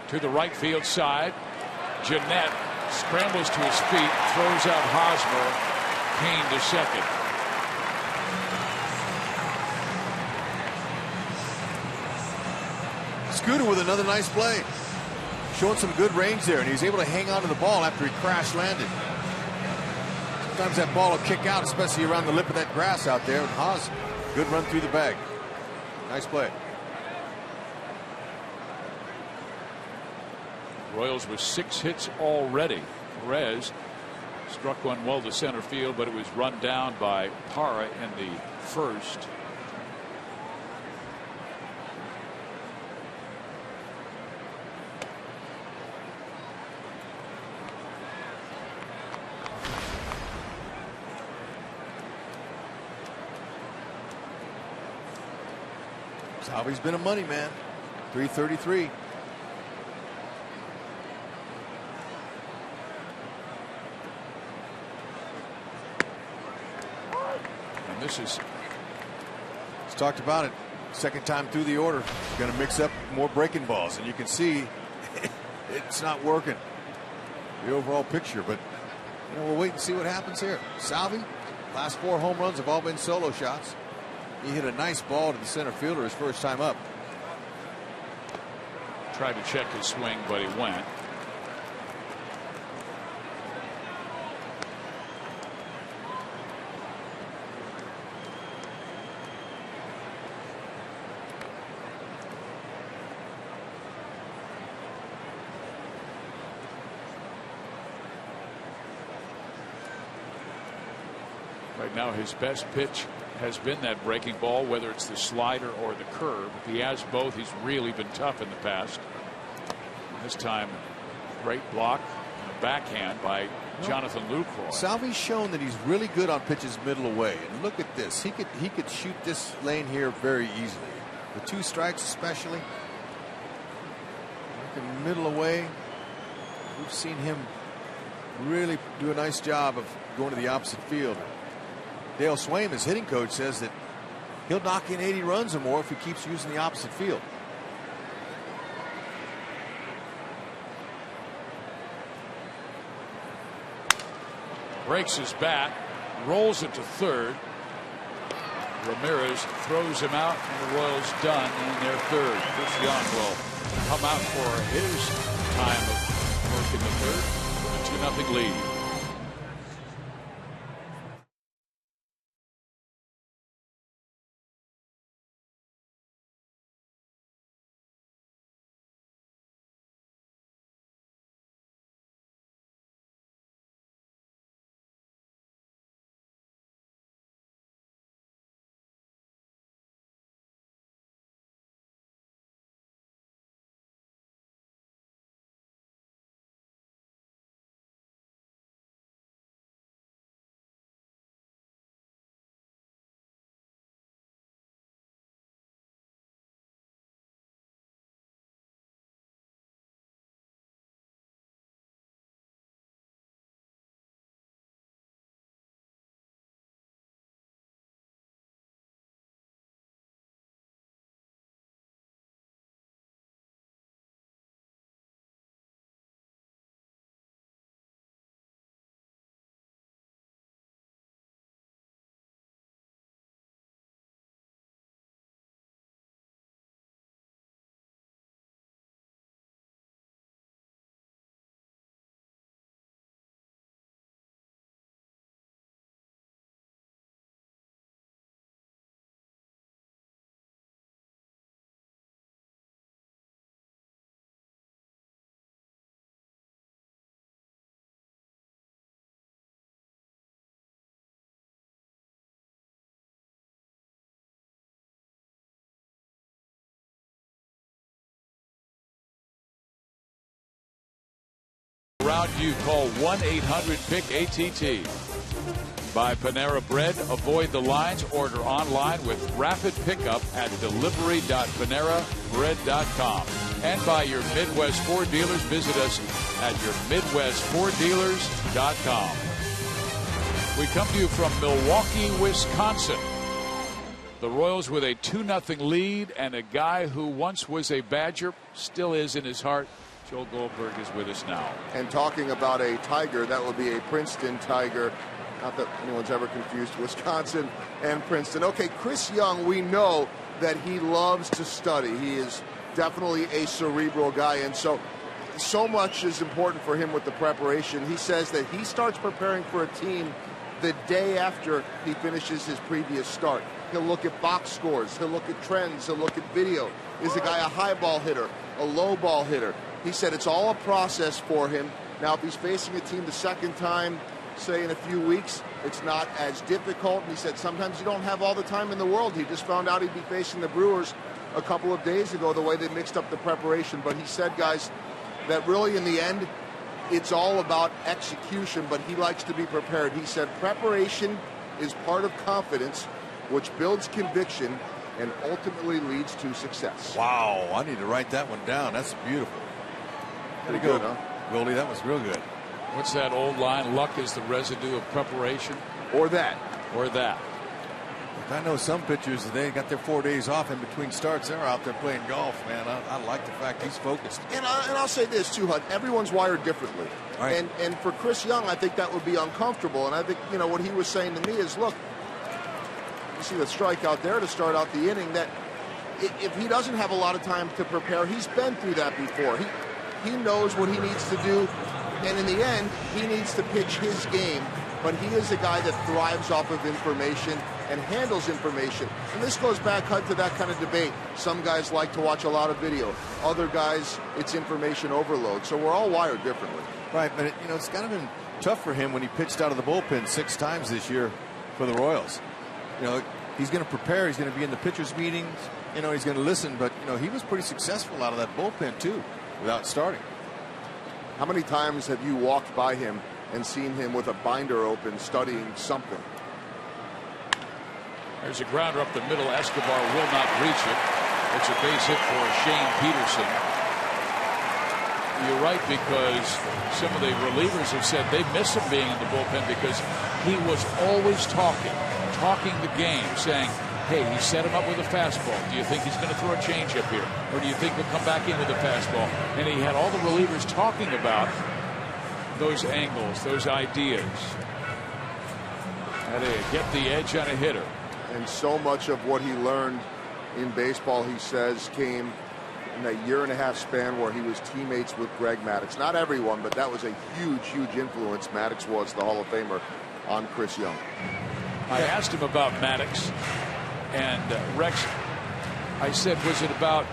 To the right field side. Jeanette scrambles to his feet, throws out Hosmer. Cain to second. Scooter with another nice play. Showing some good range there, and he was able to hang on to the ball after he crash landed. Sometimes that ball will kick out, especially around the lip of that grass out there. And Haas, good run through the bag. Nice play. Royals with 6 hits already. Perez struck one well to center field, but it was run down by Parra in the first. Salvi's been a money man. 333. And this is. He's talked about it. Second time through the order. He's going to mix up more breaking balls, and you can see it's not working. The overall picture, but you know, we'll wait and see what happens here. Salvi, last 4 home runs have all been solo shots. He hit a nice ball to the center fielder his first time up. Tried to check his swing, but he went. Right now, his best pitch has been that breaking ball, whether it's the slider or the curve. If he has both, he's really been tough in the past. This time, great block and a backhand by Jonathan Lucroy. Salvi's shown that he's really good on pitches middle away. And look at this. He could shoot this lane here very easily. The 2 strikes especially. Looking middle away. We've seen him really do a nice job of going to the opposite field. Dale Swaim, his hitting coach, says that he'll knock in 80 runs or more if he keeps using the opposite field. Breaks his bat, rolls it to third. Ramirez throws him out, and the Royals done in their third. Chris Young will come out for his time of in the third with a 2-0 lead. Around you, call 1-800-PICK-ATT. Buy Panera Bread, avoid the lines, order online with rapid pickup at delivery.panerabread.com. And by your Midwest Ford dealers, visit us at your MidwestFordDealers.com. We come to you from Milwaukee, Wisconsin. The Royals with a 2-0 lead, and a guy who once was a Badger, still is in his heart. Joe Goldberg is with us now. And talking about a Tiger, that would be a Princeton Tiger. Not that anyone's ever confused Wisconsin and Princeton. Okay, Chris Young, we know that he loves to study. He is definitely a cerebral guy, and so much is important for him with the preparation. He says that he starts preparing for a team the day after he finishes his previous start. He'll look at box scores. He'll look at trends. He'll look at video. Is the guy a high ball hitter, a low ball hitter? He said it's all a process for him. Now, if he's facing a team the second time, say in a few weeks, it's not as difficult. And he said sometimes you don't have all the time in the world. He just found out he'd be facing the Brewers a couple of days ago, the way they mixed up the preparation. But he said, guys, that really in the end, it's all about execution, but he likes to be prepared. He said preparation is part of confidence, which builds conviction and ultimately leads to success. Wow, I need to write that one down. That's beautiful. Pretty good, huh? Goldie, that was real good. What's that old line? Luck is the residue of preparation. Or that. Or that. I know some pitchers, they got their 4 days off in between starts. They're out there playing golf, man. I like the fact he's focused. And I'll say this, too, Hud. Everyone's wired differently. Right. And for Chris Young, I think that would be uncomfortable. And I think, what he was saying to me is, look, you see the strikeout there to start out the inning, that if he doesn't have a lot of time to prepare, he's been through that before. He knows what he needs to do, and in the end, he needs to pitch his game. But he is a guy that thrives off of information and handles information. And this goes back, Hud, to that kind of debate. Some guys like to watch a lot of video. Other guys, it's information overload. So we're all wired differently. Right, but it's kind of been tough for him when he pitched out of the bullpen 6 times this year for the Royals. He's going to prepare. He's going to be in the pitchers' meetings. He's going to listen. But, he was pretty successful out of that bullpen, too, without starting. How many times have you walked by him and seen him with a binder open studying something? There's a grounder up the middle. Escobar will not reach it. It's a base hit for Shane Peterson. You're right, because some of the relievers have said they miss him being in the bullpen because he was always talking the game, saying, hey, he set him up with a fastball. Do you think he's going to throw a changeup here? Or do you think he'll come back in with a fastball? And he had all the relievers talking about those angles, those ideas. How to get the edge on a hitter. And so much of what he learned in baseball, he says, came in that year-and-a-half span where he was teammates with Greg Maddux. Not everyone, but that was a huge, huge influence. Maddux was the Hall of Famer on Chris Young. I asked him about Maddux, and Rex, I said, was it about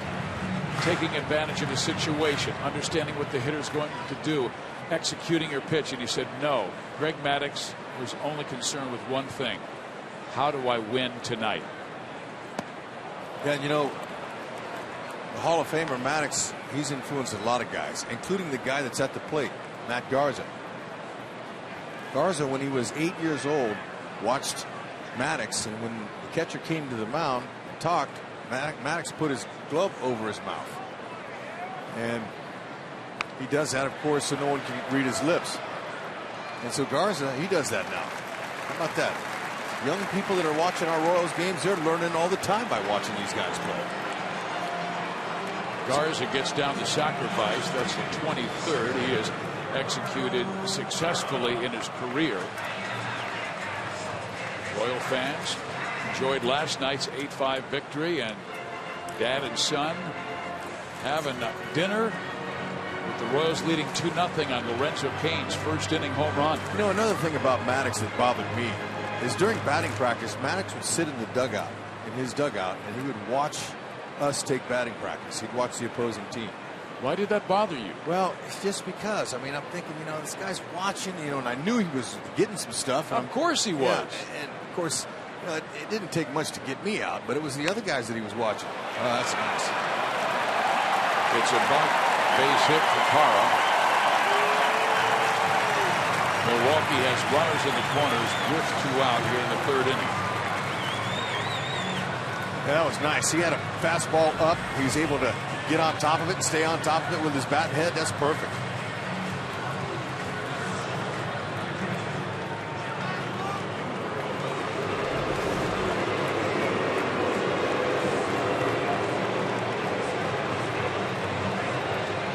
taking advantage of a situation, understanding what the hitter's going to do, executing your pitch? And he said, no. Greg Maddux was only concerned with one thing. How do I win tonight? Yeah, and you know, the Hall of Famer Maddux, he's influenced a lot of guys, including the guy that's at the plate, Matt Garza. Garza, when he was 8 years old, watched Maddux, and when the catcher came to the mound and talked, Maddux put his glove over his mouth. And he does that, of course, so no one can read his lips. And so Garza, he does that now. How about that? Young people that are watching our Royals games, they're learning all the time by watching these guys play. Garza gets down to sacrifice. That's the 23rd he has executed successfully in his career. Royal fans enjoyed last night's 8-5 victory, and dad and son having dinner with the Royals leading 2-0 on Lorenzo Cain's first inning home run. You know, another thing about Maddux that bothered me is during batting practice, Maddux would sit in the dugout, in his dugout, and he would watch us take batting practice. He'd watch the opposing team. Why did that bother you? Well, it's just because, I mean, I'm thinking, you know, this guy's watching, you know, and I knew he was getting some stuff. Of course he was. Yeah, and of course, you know, it didn't take much to get me out, but it was the other guys that he was watching. Oh, that's nice. It's a bunt base hit for Parra. Milwaukee has runners in the corners with 2 out here in the 3rd inning. Yeah, that was nice. He had a fastball up. He was able to get on top of it and stay on top of it with his bat and head. That's perfect.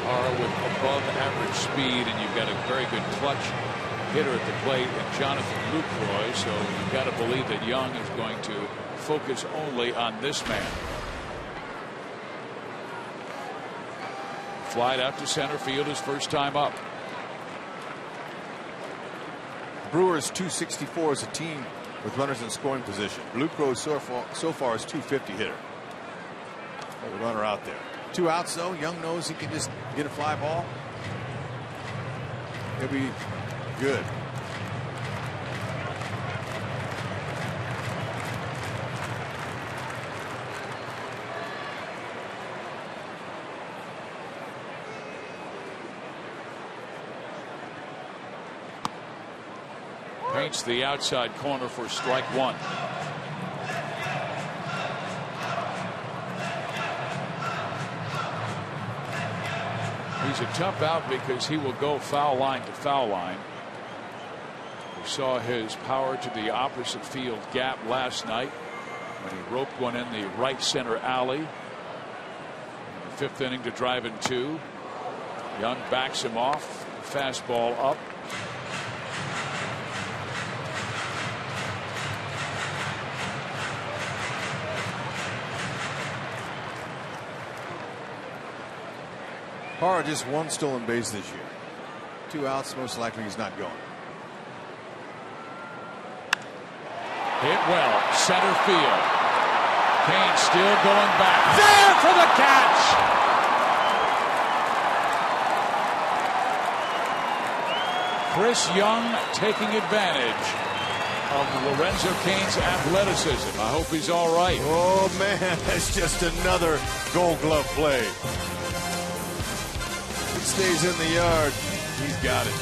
Parra with above average speed, and you've got a very good clutch hitter at the plate and Jonathan Lucroy, so you've got to believe that Young is going to focus only on this man. Flied out to center field his first time up. Brewers 264 as a team with runners in scoring position. Lucroy so far is 250 hitter. The runner out there. 2 outs though. Young knows he can just get a fly ball. He'll be good. Paints the outside corner for strike 1. He's a tough out because he will go foul line to foul line. We saw his power to the opposite field gap last night when he roped one in the right center alley. In the 5th inning to drive in 2. Young backs him off. Fastball up. Parra just 1 stolen base this year. 2 outs, most likely he's not going. Hit well, center field. Cain still going back. There for the catch. Chris Young taking advantage of Lorenzo Cain's athleticism. I hope he's all right. Oh man, that's just another Gold Glove play. He stays in the yard. He's got it.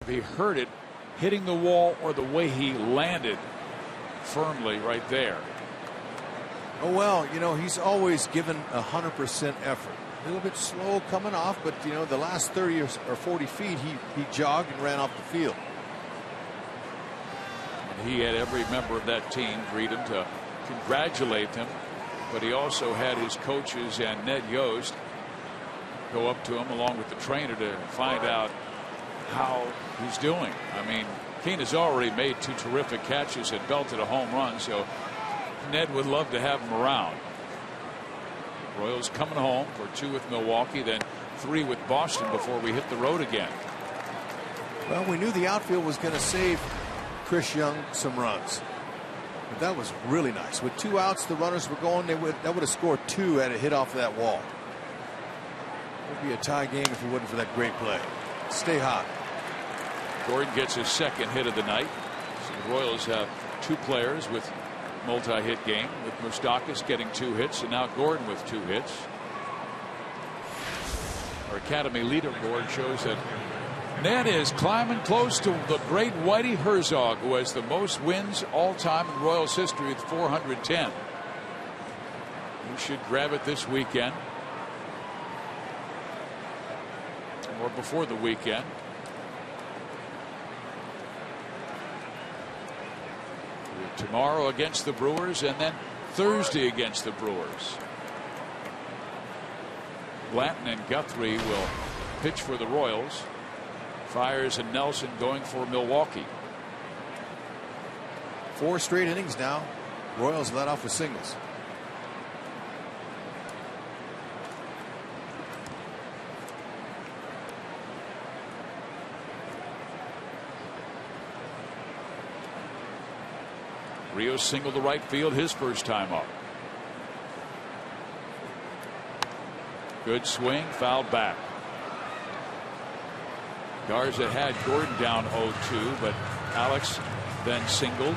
He heard it hitting the wall or the way he landed firmly right there. Oh, well, you know, he's always given 100% effort. A little bit slow coming off, but, you know, the last 30 or 40 feet, he jogged and ran off the field. And he had every member of that team greet him to congratulate him, but he also had his coaches and Ned Yost go up to him along with the trainer to find out how he's doing. I mean, Keane has already made 2 terrific catches and belted a home run, so Ned would love to have him around. Royals coming home for 2 with Milwaukee, then 3 with Boston before we hit the road again. Well, we knew the outfield was going to save Chris Young some runs. But that was really nice. With 2 outs, the runners were going. That would have scored 2 had it hit off of that wall. It would be a tie game if it wasn't for that great play. Stay hot. Gordon gets his 2nd hit of the night. So the Royals have 2 players with multi-hit game, with Moustakas getting 2 hits and now Gordon with 2 hits. Our Academy leaderboard shows that Ned is climbing close to the great Whitey Herzog, who has the most wins all time in Royals history with 410. He should grab it this weekend or before the weekend. Tomorrow against the Brewers and then Thursday against the Brewers. Blanton and Guthrie will pitch for the Royals. Fiers and Nelson going for Milwaukee. 4 straight innings now. Royals let off with singles. Rios singled to right field his first time up. Good swing, fouled back. Garza had Gordon down 0-2, but Alex then singled.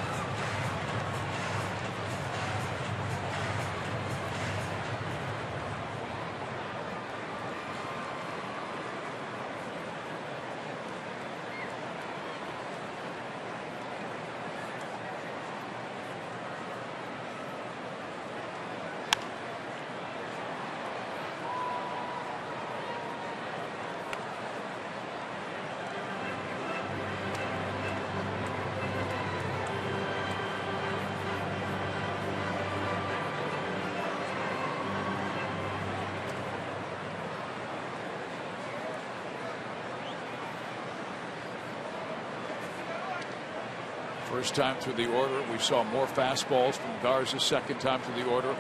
First time through the order, we saw more fastballs from Garza. Second time through the order,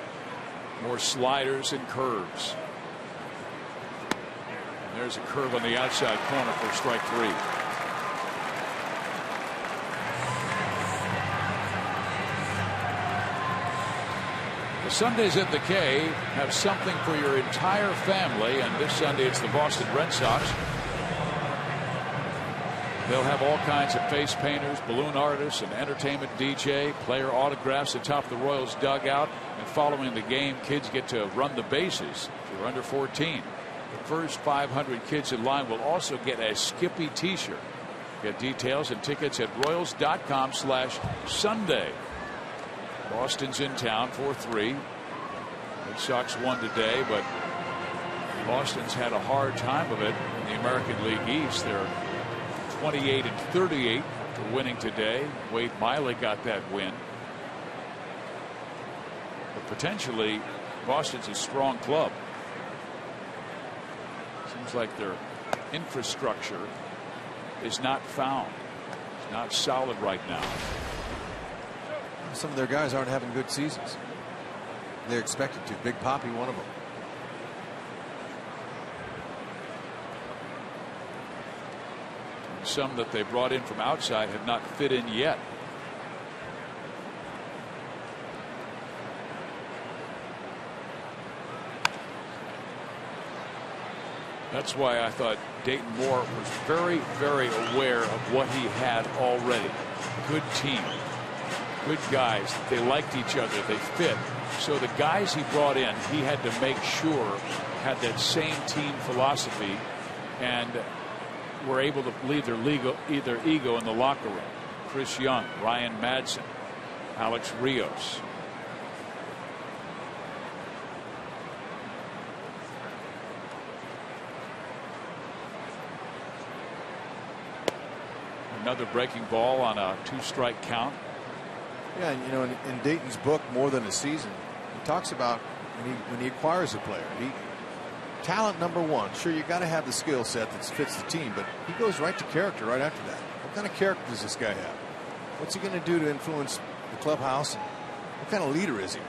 more sliders and curves. And there's a curve on the outside corner for strike 3. The Sundays at the K have something for your entire family, and this Sunday it's the Boston Red Sox. They'll have all kinds of face painters, balloon artists, an entertainment DJ, player autographs atop the Royals dugout. And following the game, kids get to run the bases if you're under 14. The first 500 kids in line will also get a Skippy t-shirt. Get details and tickets at Royals.com/Sunday. Boston's in town 4-3. Red Sox won today, but Boston's had a hard time of it in the American League East. They're 28-38 after winning today. Wade Miley got that win. But potentially Boston's a strong club. Seems like their infrastructure is not found. It's not solid right now. Some of their guys aren't having good seasons. They're expected to. Big Papi, one of them. Some that they brought in from outside have not fit in yet. That's why I thought Dayton Moore was very, very aware of what he had already. Good team, good guys. They liked each other. They fit. So the guys he brought in, he had to make sure had that same team philosophy. And were able to leave their ego in the locker room. Chris Young, Ryan Madsen, Alex Rios. Another breaking ball on a 2-strike count. Yeah, and you know, in Dayton's book, More Than a Season, he talks about when he acquires a player, talent number one. Sure, you got to have the skill set that fits the team, but he goes right to character right after that. What kind of character does this guy have? What's he going to do to influence the clubhouse? What kind of leader is he?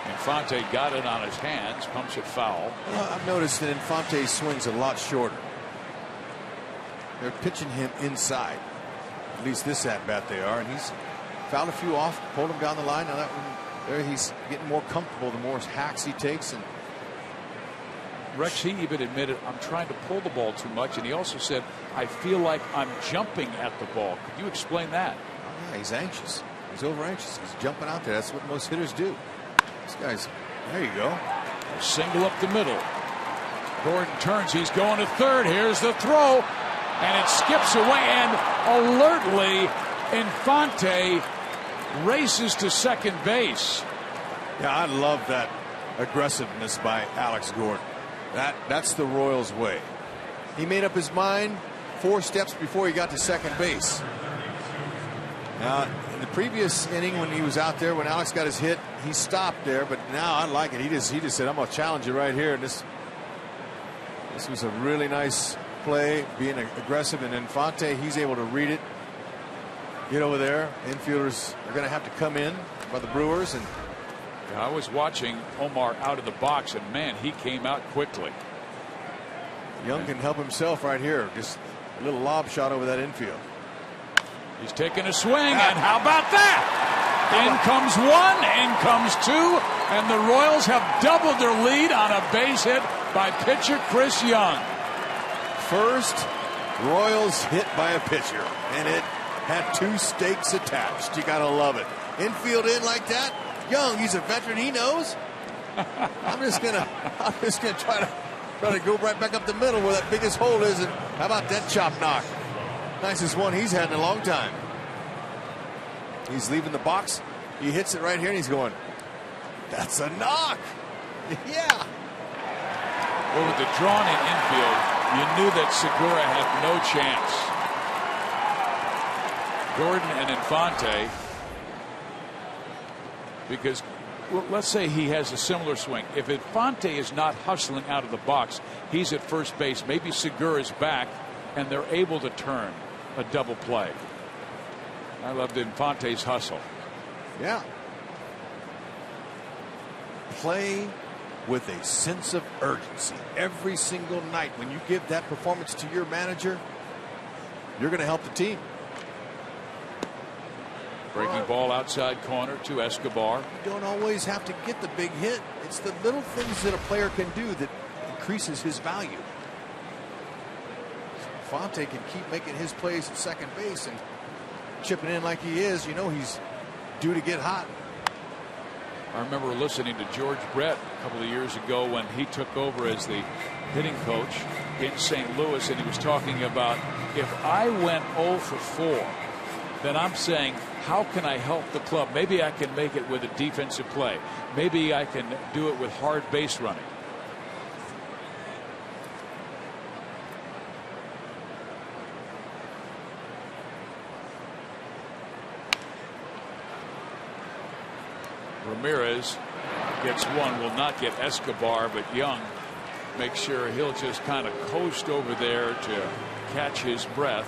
Infante got it on his hands, pumps it foul. Well, I've noticed that Infante's swing's a lot shorter. They're pitching him inside. At least this at bat they are, and he's fouled a few off, pulled him down the line. Now that one there, he's getting more comfortable the more hacks he takes. And Rex, he even admitted, I'm trying to pull the ball too much, and he also said, I feel like I'm jumping at the ball. Could you explain that? Oh, yeah, he's anxious. He's over anxious. He's jumping out there. That's what most hitters do. This guy's, there you go. Single up the middle. Gordon turns. He's going to third. Here's the throw. And it skips away. And alertly, Infante races to second base. Yeah, I love that aggressiveness by Alex Gordon. That's the Royals' way. He made up his mind 4 steps before he got to second base. Now, in the previous inning when he was out there, when Alex got his hit, he stopped there. But now I like it. He just said, I'm going to challenge you right here. And this was a really nice play, being aggressive. And Infante, he's able to read it. Get over there. Infielders are going to have to come in by the Brewers. And I was watching Omar out of the box, and man, he came out quickly. Young can help himself right here. Just a little lob shot over that infield. He's taking a swing, and how about that? In comes one, in comes two, and the Royals have doubled their lead on a base hit by pitcher Chris Young. First Royals hit by a pitcher, and it had 2 stakes attached. You gotta love it. Infield in like that. Young, he's a veteran. He knows. I'm just gonna try to go right back up the middle where that biggest hole is. And how about that chop knock? Nicest one he's had in a long time. He's leaving the box. He hits it right here, and he's going, that's a knock. Yeah. Well, with the drawn in infield, you knew that Segura had no chance. Gordon and Infante, because well, let's say he has a similar swing. If Infante is not hustling out of the box, he's at first base. Maybe Segura is back, and they're able to turn a double play. I loved Infante's hustle. Yeah. Play with a sense of urgency every single night. When you give that performance to your manager, you're going to help the team. Breaking ball outside corner to Escobar. You don't always have to get the big hit. It's the little things that a player can do that increases his value. Infante can keep making his plays at second base and chipping in like he is. You know he's due to get hot. I remember listening to George Brett a couple of years ago when he took over as the hitting coach in St. Louis, and he was talking about, if I went 0 for 4, then I'm saying, how can I help the club? Maybe I can make it with a defensive play. Maybe I can do it with hard base running. Ramirez gets one, will not get Escobar, but Young makes sure he'll just kind of coast over there to catch his breath.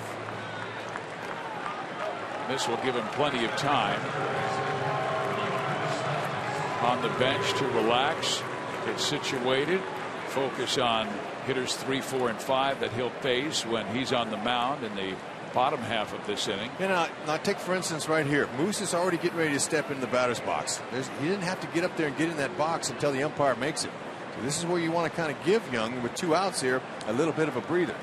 This will give him plenty of time on the bench to relax, get situated, focus on hitters 3, 4, and 5 that he'll face when he's on the mound in the bottom half of this inning. You know, now take for instance right here. Moose is already getting ready to step in the batter's box. He didn't have to get up there and get in that box until the umpire makes it. So this is where you want to kind of give Young, with 2 outs here, a little bit of a breather.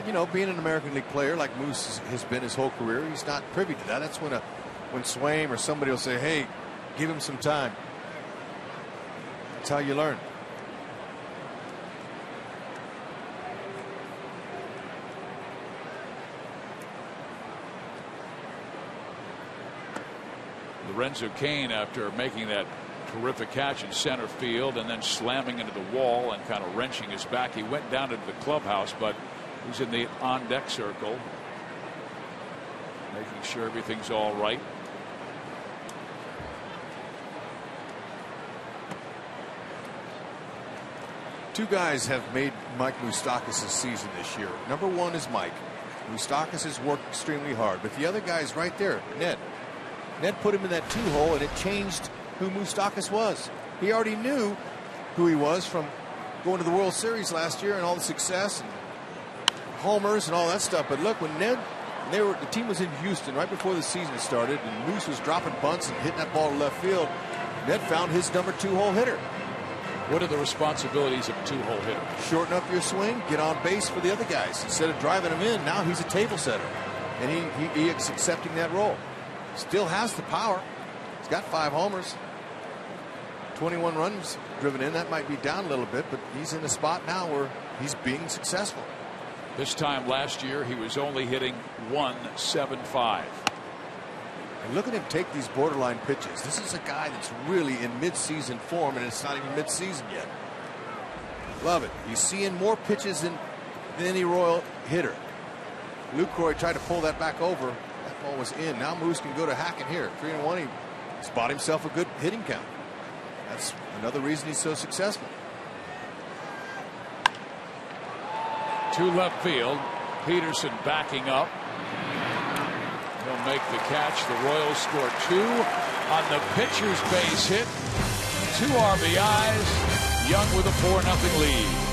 you know, being an American League player like Moose has been his whole career, he's not privy to that. That's when Swaim or somebody will say, hey, give him some time. That's how you learn. Lorenzo Cain, after making that terrific catch in center field and then slamming into the wall and kind of wrenching his back, he went down into the clubhouse, but he's in the on deck circle, making sure everything's all right. Two guys have made Mike Moustakas' season this year. Number one is Mike. Moustakas has worked extremely hard, but the other guy is right there, Ned. Ned put him in that 2-hole, and it changed who Moustakas was. He already knew who he was from going to the World Series last year and all the success and homers and all that stuff. But look, when Ned, the team was in Houston right before the season started, and Moose was dropping bunts and hitting that ball to left field, Ned found his number 2-hole hitter. What are the responsibilities of a 2-hole hitter? Shorten up your swing, get on base for the other guys. Instead of driving them in, now he's a table setter. And he is accepting that role. Still has the power. He's got 5 homers. 21 runs driven in. That might be down a little bit, but he's in a spot now where he's being successful. This time last year, he was only hitting .175. And look at him take these borderline pitches. This is a guy that's really in mid-season form, and it's not even mid-season yet. Love it. He's seeing more pitches than any Royal hitter. Lucroy tried to pull that back over. That ball was in. Now Moose can go to Hackett here. 3-1. He's bought himself a good hitting count. That's another reason he's so successful. To left field. Peterson backing up. He'll make the catch. The Royals score 2 on the pitcher's base hit. 2 RBIs. Young with a 4-0 lead.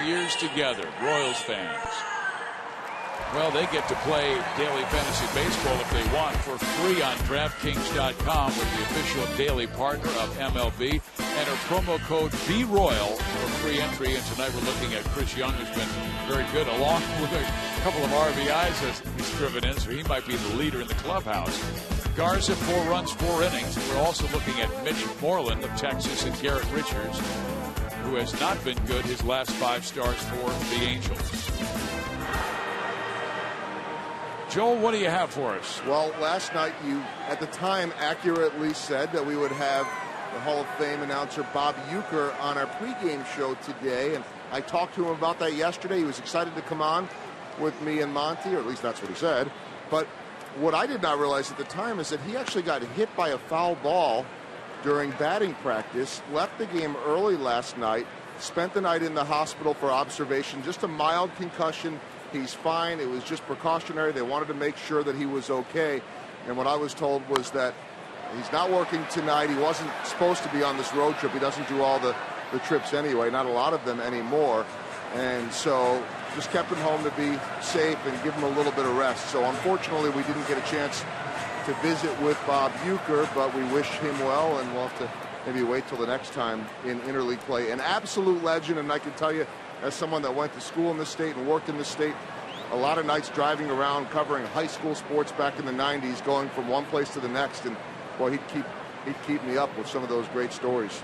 Years together, Royals fans. Well, they get to play daily fantasy baseball if they want for free on DraftKings.com with the official daily partner of MLB. Enter promo code BROYAL for free entry. And tonight we're looking at Chris Young, who's been very good, along with a couple of RBIs as he's driven in, so he might be the leader in the clubhouse. Garza, 4 runs, 4 innings. We're also looking at Mitch Moreland of Texas and Garrett Richards, who has not been good his last 5 starts for the Angels. Joel, what do you have for us? Well, last night you, at the time, accurately said that we would have the Hall of Fame announcer Bob Uecker on our pregame show today, and I talked to him about that yesterday. He was excited to come on with me and Monty, or at least that's what he said. But what I did not realize at the time is that he actually got hit by a foul ball during batting practice, left the game early last night, spent the night in the hospital for observation, just a mild concussion, He's fine. It was just precautionary. They wanted to make sure that he was okay. And what I was told was that he's not working tonight. He wasn't supposed to be on this road trip. He doesn't do all the trips anyway, not a lot of them anymore. And so just kept him home to be safe and give him a little bit of rest. So unfortunately, we didn't get a chance to visit with Bob Uecker, but we wish him well, and we'll have to maybe wait till the next time in interleague play. An absolute legend, and I can tell you, as someone that went to school in this state and worked in this state, a lot of nights driving around covering high school sports back in the 90s, going from one place to the next, and boy, he'd keep me up with some of those great stories.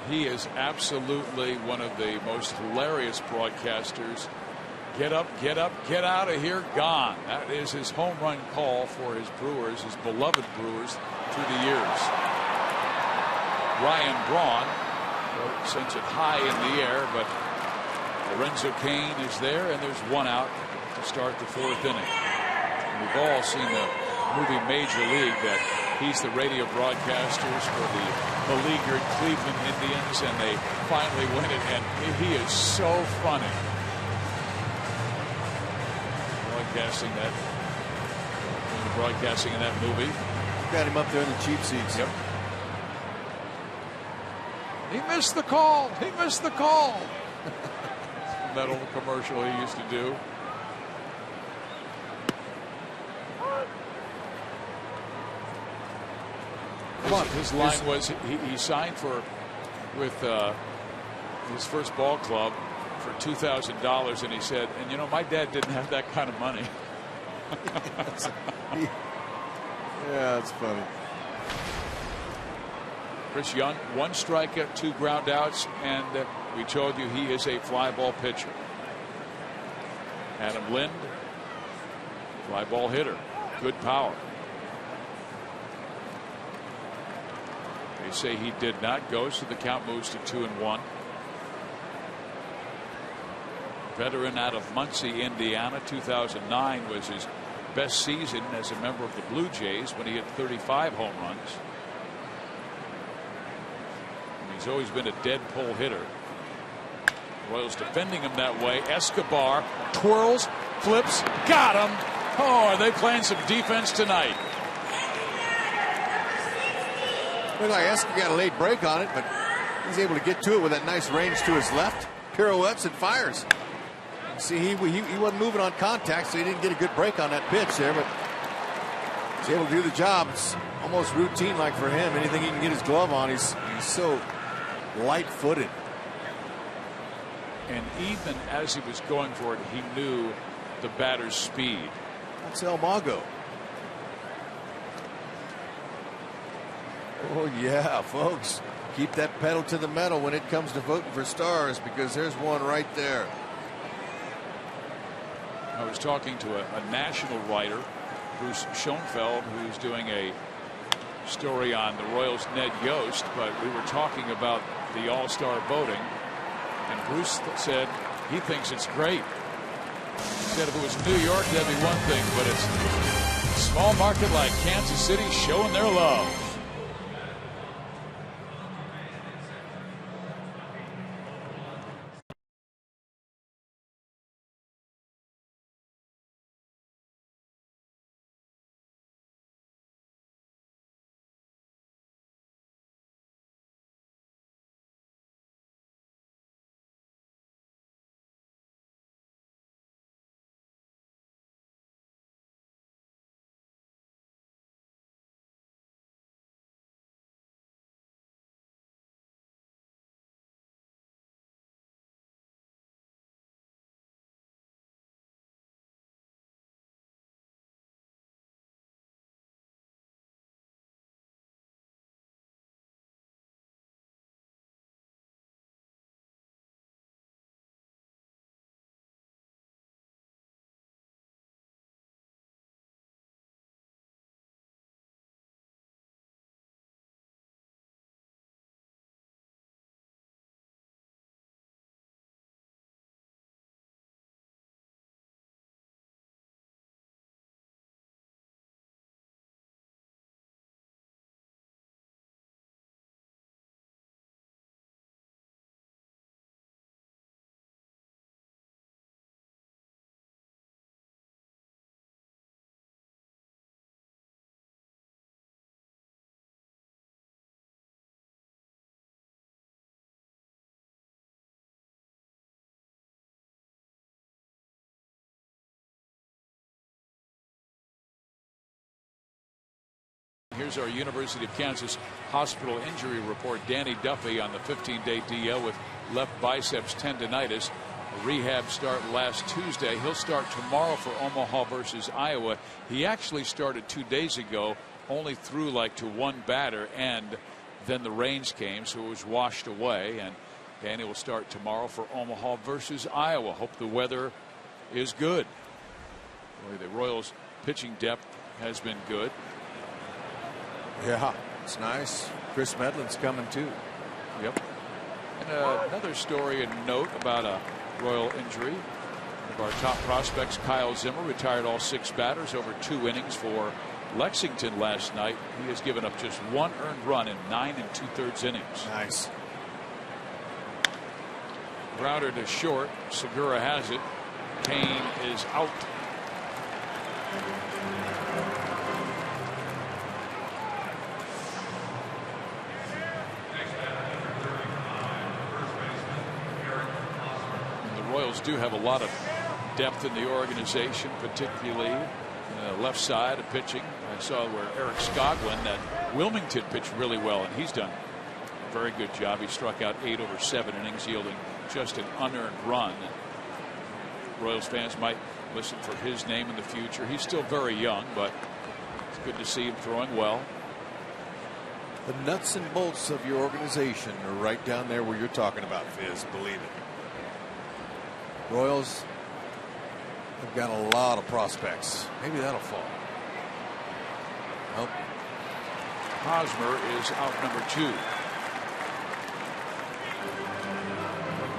He is absolutely one of the most hilarious broadcasters. Get up, get out of here, gone. That is his home run call for his Brewers, his beloved Brewers, through the years. Ryan Braun sends it high in the air, but Lorenzo Cain is there, and there's one out to start the fourth inning. We've all seen the movie Major League, that he's the radio broadcasters for the beleaguered Cleveland Indians, and they finally win it, and he is so funny. Broadcasting in that movie. Got him up there in the cheap seats. Yep. He missed the call. He missed the call. That old commercial he used to do. Come on. His line was he signed with his first ball club for $2,000, and he said, and you know, my dad didn't have that kind of money. Yeah, it's funny. Chris Young, 1 strikeout, 2 ground outs, and we told you he is a fly ball pitcher. Adam Lind, fly ball hitter, good power. They say he did not go, so the count moves to 2-1. Veteran out of Muncie, Indiana. 2009 was his best season as a member of the Blue Jays when he hit 35 home runs. And he's always been a dead pull hitter. Royals defending him that way. Escobar twirls, flips, got him. Oh, are they playing some defense tonight? Looked like Escobar got a late break on it, but he's able to get to it with that nice range to his left. Pirouettes and fires. See, he wasn't moving on contact, so he didn't get a good break on that pitch there, but he's able to do the job. It's almost routine like for him. Anything he can get his glove on, he's so light-footed. And even as he was going for it, he knew the batter's speed. That's El Mago. Oh, yeah, folks. Keep that pedal to the metal when it comes to voting for stars, because there's one right there. I was talking to a national writer, Bruce Schoenfeld, who's doing a story on the Royals' Ned Yost, but we were talking about the All-Star voting, and Bruce said he thinks it's great. He said if it was New York, that'd be one thing, but it's a small market like Kansas City showing their love. Here's our University of Kansas hospital injury report. Danny Duffy on the 15-day DL with left biceps tendonitis. A rehab start last Tuesday. He'll start tomorrow for Omaha versus Iowa. He actually started 2 days ago, only threw like to one batter, and then the rains came, so it was washed away. And Danny will start tomorrow for Omaha versus Iowa. Hope the weather is good. Boy, the Royals pitching depth has been good. Yeah, it's nice. Chris Medlin's coming too. Yep. And another story and note about a Royal injury. One of our top prospects, Kyle Zimmer, retired all 6 batters over 2 innings for Lexington last night. He has given up just 1 earned run in 9 2/3 innings. Nice. Grounder to short. Segura has it. Kane is out. Royals do have a lot of depth in the organization, particularly the left side of pitching. I saw where Eric Skoglund at Wilmington pitched really well, and he's done a very good job. He struck out 8 over 7 innings, yielding just an unearned run. Royals fans might listen for his name in the future. He's still very young, but it's good to see him throwing well. The nuts and bolts of your organization are right down there where you're talking about, Fizz. Believe it. Royals have got a lot of prospects. Maybe that'll fall. Nope. Hosmer is out number 2.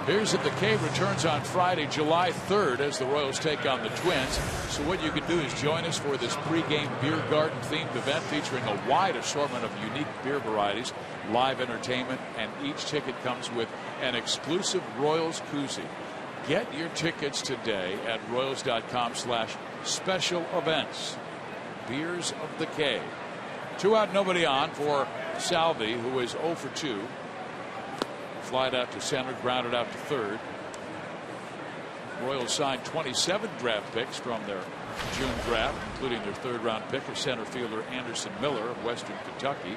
Here's at the Cave returns on Friday, July 3rd, as the Royals take on the Twins. So what you can do is join us for this pregame beer garden themed event featuring a wide assortment of unique beer varieties, live entertainment, and each ticket comes with an exclusive Royals koozie. Get your tickets today at Royals.com/special events. Beers of the Cave. 2 out, nobody on for Salvi, who is 0 for 2. Flied out to center, grounded out to third. Royals signed 27 draft picks from their June draft, including their 3rd round pick of center fielder Anderson Miller of Western Kentucky.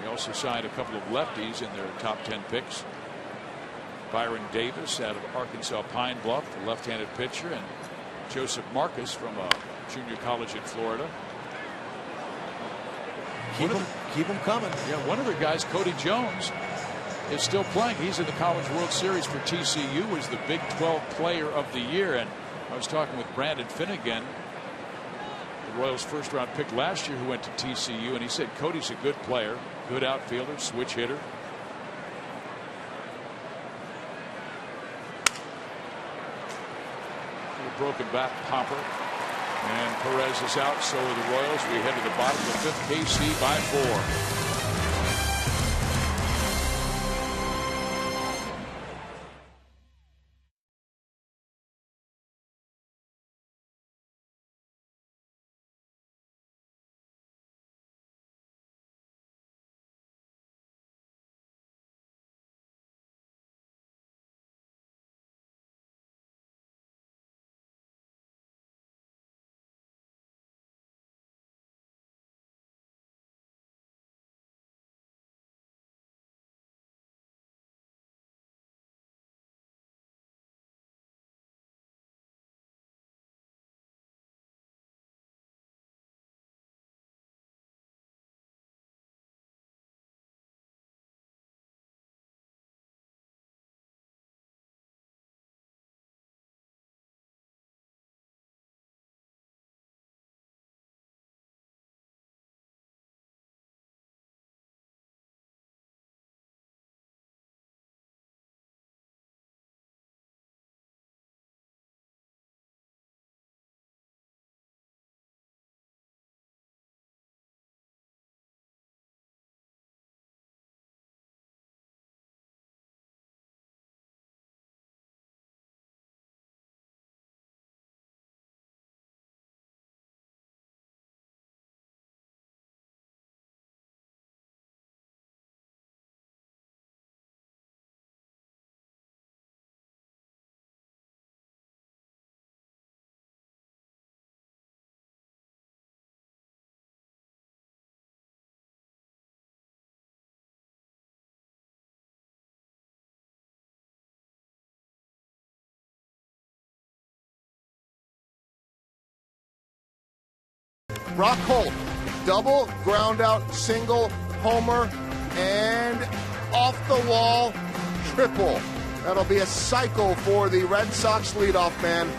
They also signed a couple of lefties in their top 10 picks. Byron Davis out of Arkansas Pine Bluff, the left-handed pitcher, and Joseph Marcus from a junior college in Florida. Keep them coming. Yeah, one of the guys, Cody Jones, is still playing. He's in the College World Series for TCU, was the Big 12 Player of the Year. And I was talking with Brandon Finnegan, the Royals' 1st round pick last year, who went to TCU, and he said Cody's a good player, good outfielder, switch hitter. Broken back Hopper, and Perez is out. So are the Royals. We head to the bottom of the 5th. KC by 4. Brock Holt, double, ground out, single, homer, and off the wall, triple. That'll be a cycle for the Red Sox leadoff man.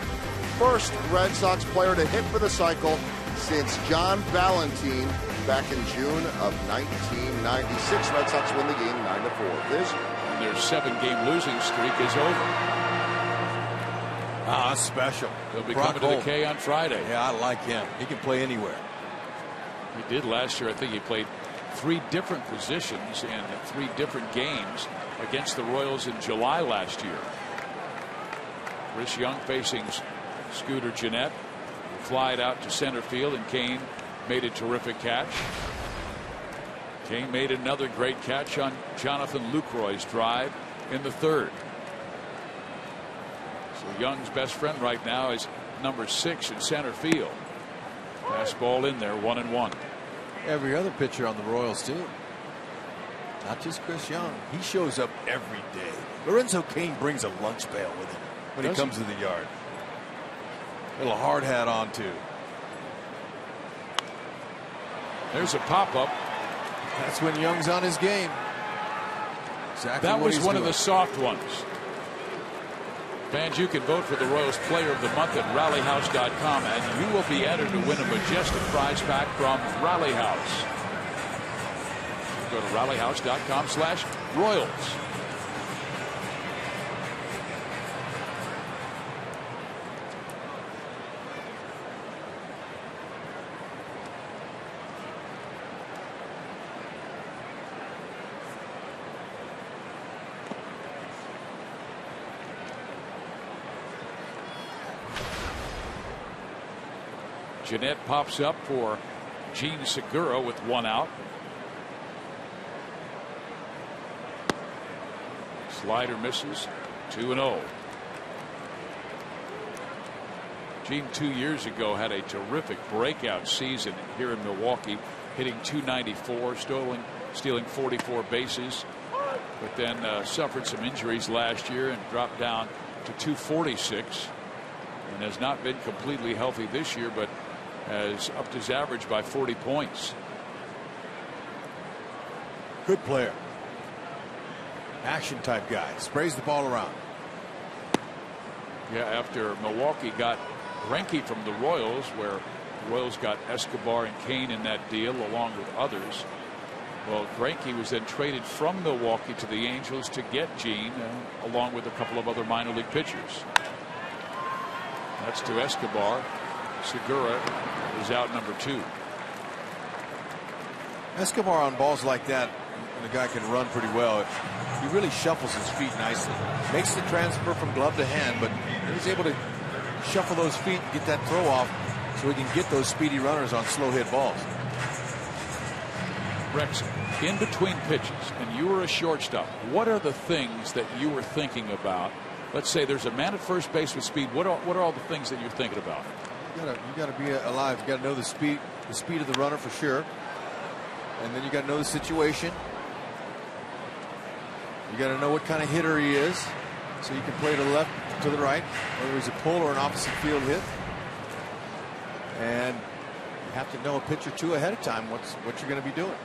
First Red Sox player to hit for the cycle since John Valentine back in June of 1996. Red Sox win the game 9-4. This Their 7-game losing streak is over. Ah, special. He'll be Brock coming to Holt. the K on Friday. Yeah, I like him. He can play anywhere. He did last year. I think he played 3 different positions in 3 different games against the Royals in July last year. Chris Young facing Scooter Gennett. Flied out to center field, and Kane made a terrific catch. Kane made another great catch on Jonathan Lucroy's drive in the 3rd. So Young's best friend right now is number 6 in center field. Fastball in there, 1-1. Every other pitcher on the Royals too. Not just Chris Young. He shows up every day. Lorenzo Cain brings a lunch pail with him when he comes to the yard. Little hard hat on too. There's a pop-up. That's when Young's on his game. Exactly. That was one of doing. the soft ones. Fans, you can vote for the Royals Player of the Month at rallyhouse.com, and you will be entered to win a majestic prize pack from Rally House. Go to rallyhouse.com/Royals. Gennett pops up for Gene Segura with 1 out. Slider misses. 2-0. Gene 2 years ago had a terrific breakout season here in Milwaukee, hitting .294, stealing 44 bases, but then suffered some injuries last year and dropped down to .246, and has not been completely healthy this year, but has upped his average by 40 points. Good player. Action type guy. Sprays the ball around. Yeah, after Milwaukee got Greinke from the Royals, where the Royals got Escobar and Kane in that deal along with others. Well, Greinke was then traded from Milwaukee to the Angels to get Gene, along with a couple of other minor league pitchers. That's to Escobar. Segura is out number 2. Escobar on balls like that, when the guy can run pretty well, he really shuffles his feet nicely. Makes the transfer from glove to hand, but he's able to shuffle those feet and get that throw off so he can get those speedy runners on slow hit balls. Rex, in between pitches, and you were a shortstop, what are the things that you were thinking about? Let's say there's a man at first base with speed. What are all the things that you're thinking about? You got to be alive. You got to know the speed of the runner for sure, and then you got to know the situation. You got to know what kind of hitter he is, so you can play to the left, to the right, whether he's a pull or an opposite field hit. And you have to know a pitch or two ahead of time what you're going to be doing.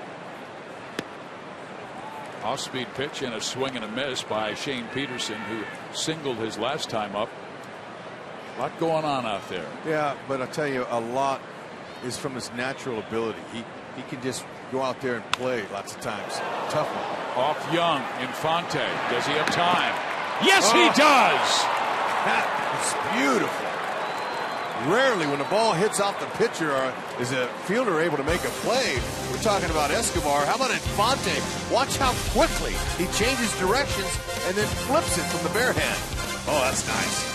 Off-speed pitch and a swing and a miss by Shane Peterson, who singled his last time up. A lot going on out there. Yeah, but I'll tell you, a lot is from his natural ability. He can just go out there and play lots of times. Tough one. Off Young. Infante. Does he have time? Yes, he does. That is beautiful. Rarely when the ball hits off the pitcher is a fielder able to make a play. We're talking about Escobar. How about Infante? Watch how quickly he changes directions and then flips it from the bare hand. Oh, that's nice.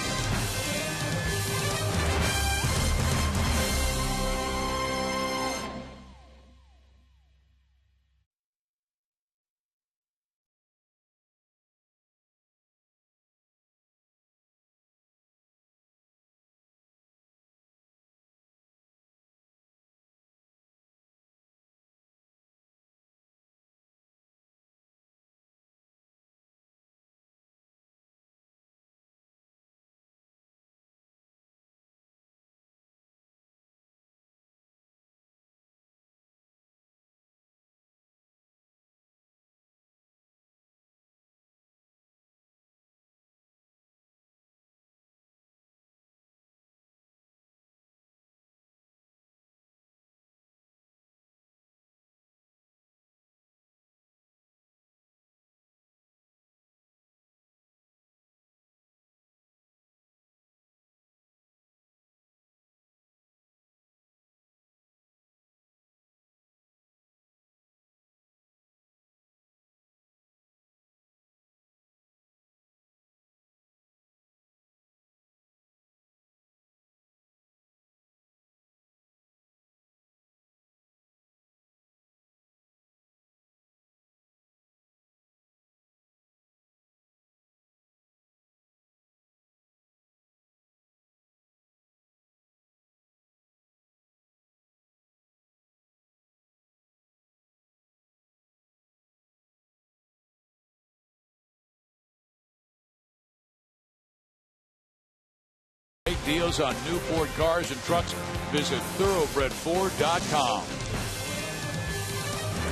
deals on new Ford cars and trucks. Visit thoroughbredford.com.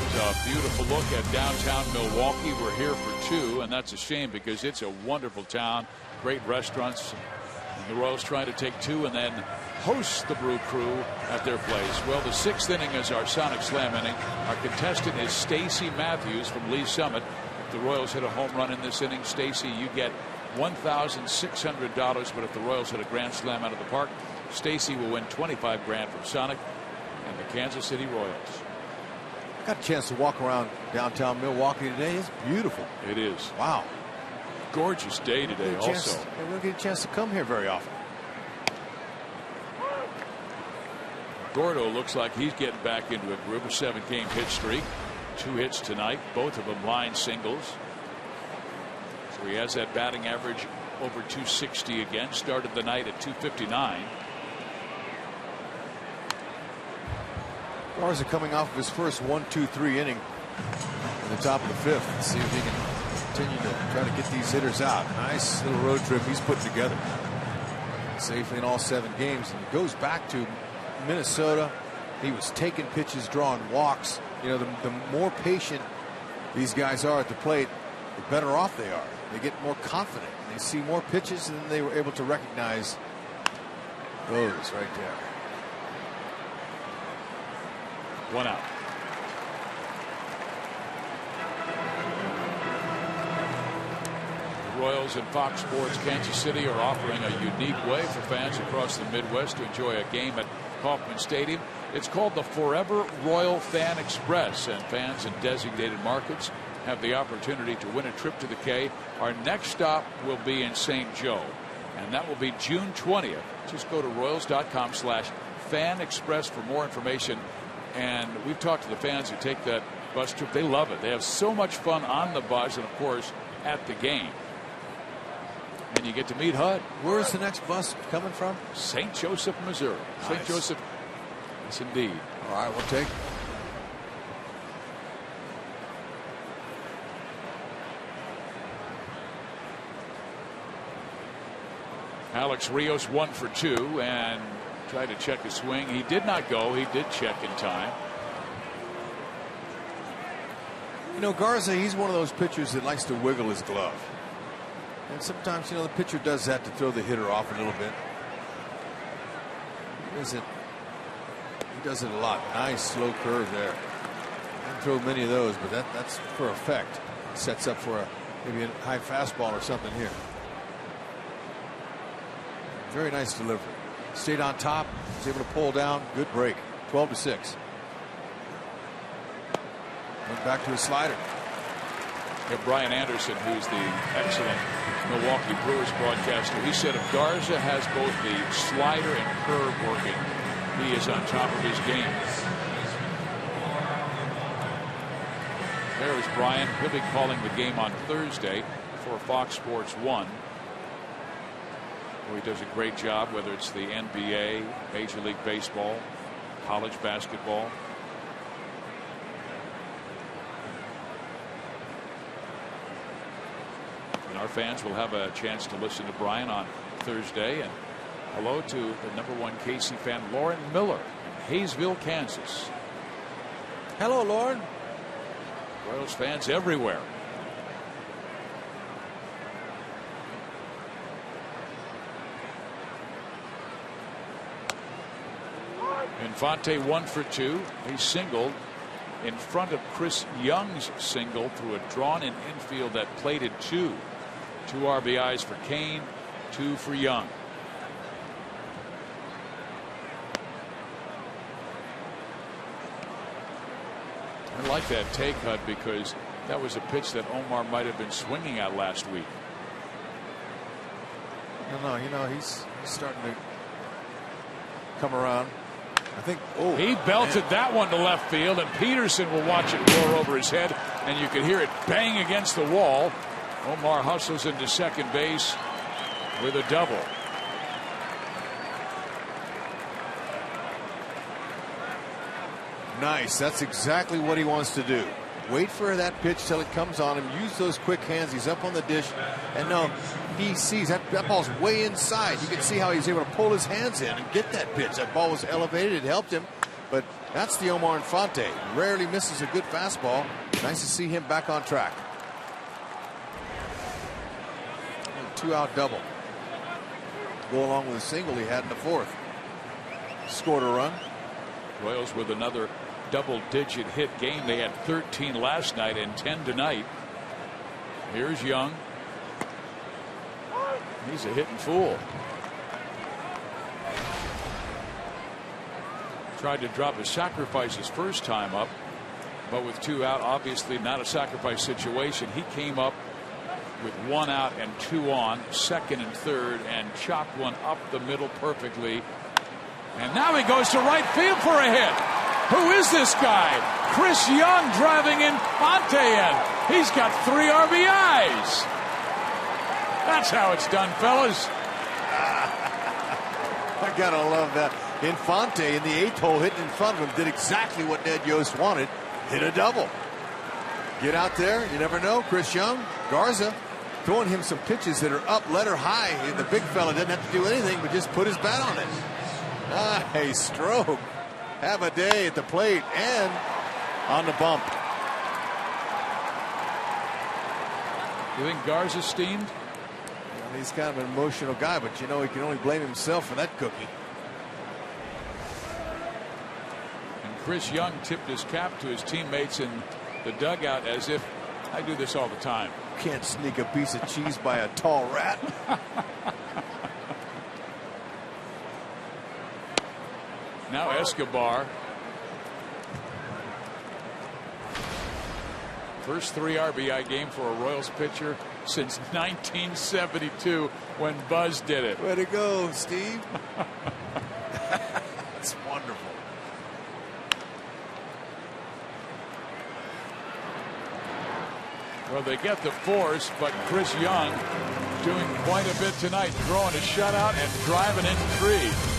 It's a beautiful look at downtown Milwaukee. We're here for 2, and that's a shame because it's a wonderful town. Great restaurants. And the Royals trying to take 2 and then host the Brew Crew at their place. Well, the 6th inning is our Sonic Slam inning. Our contestant is Stacy Matthews from Lee Summit. If the Royals hit a home run in this inning, Stacy, you get $1,600. But if the Royals hit a grand slam out of the park, Stacy will win $25 grand from Sonic and the Kansas City Royals. I got a chance to walk around downtown Milwaukee today. It's beautiful. It is. Wow. Gorgeous day today also. We don't get a chance to come here very often. Gordo looks like he's getting back into a groove. A 7-game hit streak. 2 hits tonight. Both of them line singles. So he has that batting average over 260 again. Started the night at 259. Garza coming off of his first 1-2-3 inning in the top of the 5th. Let's see if he can continue to try to get these hitters out. Nice little road trip he's putting together. Safely in all 7 games. And goes back to Minnesota. He was taking pitches, drawing walks. You know, the more patient these guys are at the plate, the better off they are. They get more confident. They see more pitches, and they were able to recognize those right there. 1 out. The Royals and Fox Sports Kansas City are offering a unique way for fans across the Midwest to enjoy a game at Kauffman Stadium. It's called the Forever Royal Fan Express, and fans in designated markets have the opportunity to win a trip to the K. Our next stop will be in St. Joe, and that will be June 20th. Just go to Royals.com/Fan Express for more information. And we've talked to the fans who take that bus trip. They love it. They have so much fun on the bus and, of course, at the game. And you get to meet HUD. Where's the next bus coming from? St. Joseph, Missouri. Nice. St. Joseph. Yes, indeed. All right, we'll take it. Alex Rios 1 for 2 and tried to check his swing. He did not go. He did check in time. You know, Garza, he's one of those pitchers that likes to wiggle his glove. And sometimes, you know, the pitcher does that to throw the hitter off a little bit. He does it a lot. Nice slow curve there. Didn't throw many of those, but that's for effect. Sets up for maybe a high fastball or something here. Very nice delivery. Stayed on top. Was able to pull down. Good break. 12-6. Went back to his slider. Yeah, Brian Anderson, who's the excellent Milwaukee Brewers broadcaster, he said if Garza has both the slider and curve working, he is on top of his game. There is Brian. He'll be calling the game on Thursday for Fox Sports 1. He does a great job, whether it's the NBA, Major League Baseball, college basketball. And our fans will have a chance to listen to Brian on Thursday. And hello to the #1 KC fan, Lauren Miller in Hayesville, Kansas. Hello, Lauren. Royals fans everywhere. Infante 1 for 2. He singled in front of Chris Young's single through a drawn-in infield that plated 2. 2 RBIs for Kane, 2 for Young. I like that take, HUD, because that was a pitch that Omar might have been swinging at last week. No, you know, he's starting to come around. I think. Oh, he belted that one to left field, and Peterson will watch it roar over his head, and you can hear it bang against the wall. Omar hustles into second base with a double. Nice. That's exactly what he wants to do. Wait for that pitch till it comes on him. Use those quick hands. He's up on the dish. And no, he sees that ball's way inside. You can see how he's able to pull his hands in and get that pitch. That ball was elevated. It helped him. But that's the Omar Infante. Rarely misses a good fastball. Nice to see him back on track. 2-out double. Go along with a single he had in the fourth. Scored a run. Royals with another double-digit hit game. They had 13 last night and 10 tonight. Here's Young. He's a hitting fool. Tried to drop a sacrifice his first time up, but with 2 out, obviously not a sacrifice situation. He came up with 1 out and 2 on, second and third, and chopped one up the middle perfectly. And now he goes to right field for a hit. Who is this guy? Chris Young driving Infante in. He's got 3 RBIs. That's how it's done, fellas. I gotta love that. Infante in the 8th hole hitting in front of him did exactly what Ned Yost wanted. Hit a double. Get out there. You never know. Chris Young, Garza throwing him some pitches that are up, letter high. And the big fella doesn't have to do anything but just put his bat on it. Nice stroke. Have a day at the plate and on the bump. You think Garza's steamed? Well, he's kind of an emotional guy, but you know he can only blame himself for that cookie. And Chris Young tipped his cap to his teammates in the dugout as if I do this all the time. Can't sneak a piece of cheese by a tall rat. Now Escobar. First 3 RBI game for a Royals pitcher since 1972 when Buzz did it. Way to go, Steve. It's wonderful. Well, they get the force, but Chris Young doing quite a bit tonight, throwing a shutout and driving in 3.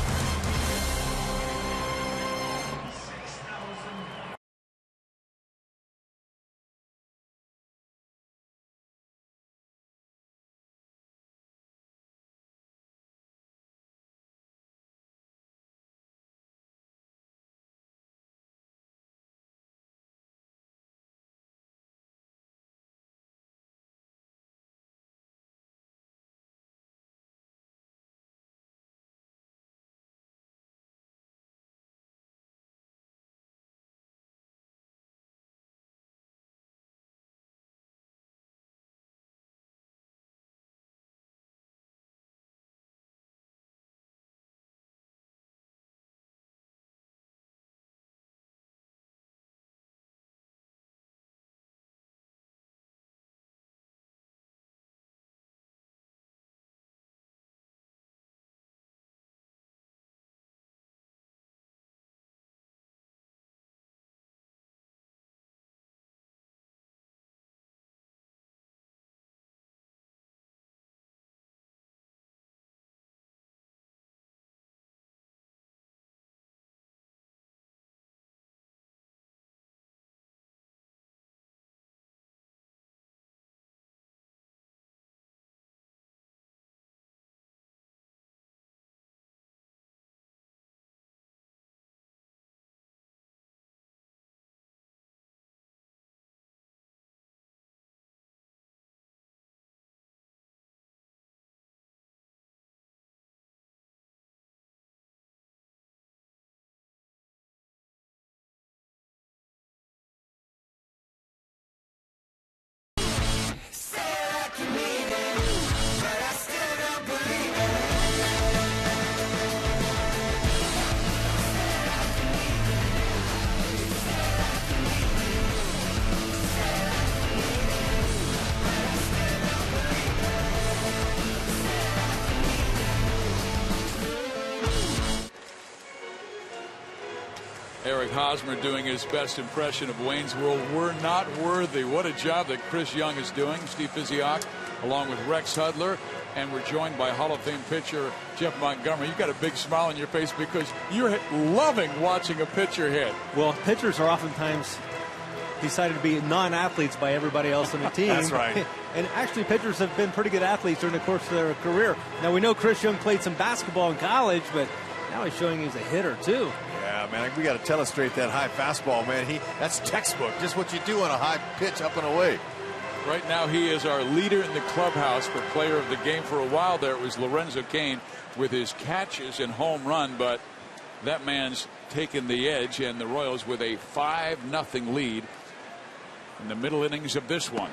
Eric Hosmer doing his best impression of Wayne's World. We're not worthy. What a job that Chris Young is doing. Steve Physioc along with Rex Hudler. And we're joined by Hall of Fame pitcher Jeff Montgomery. You've got a big smile on your face because you're loving watching a pitcher hit. Well, pitchers are oftentimes decided to be non-athletes by everybody else on the team. That's right. And actually, pitchers have been pretty good athletes during the course of their career. Now, we know Chris Young played some basketball in college, but now he's showing he's a hitter, too. Yeah, man, we got to telestrate that high fastball, man. That's textbook, just what you do on a high pitch up and away. Right now, he is our leader in the clubhouse for player of the game. For a while there, it was Lorenzo Cain with his catches and home run, but that man's taken the edge, and the Royals with a 5-0 lead in the middle innings of this one.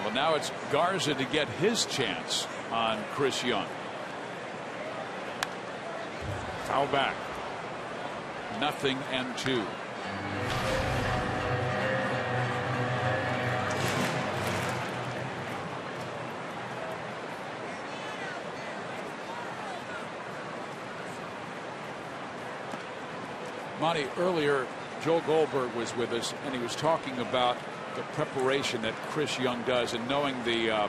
Well, now it's Garza to get his chance on Chris Young. Foul back. 0-2. Monty, earlier Joel Goldberg was with us, and he was talking about the preparation that Chris Young does, and knowing the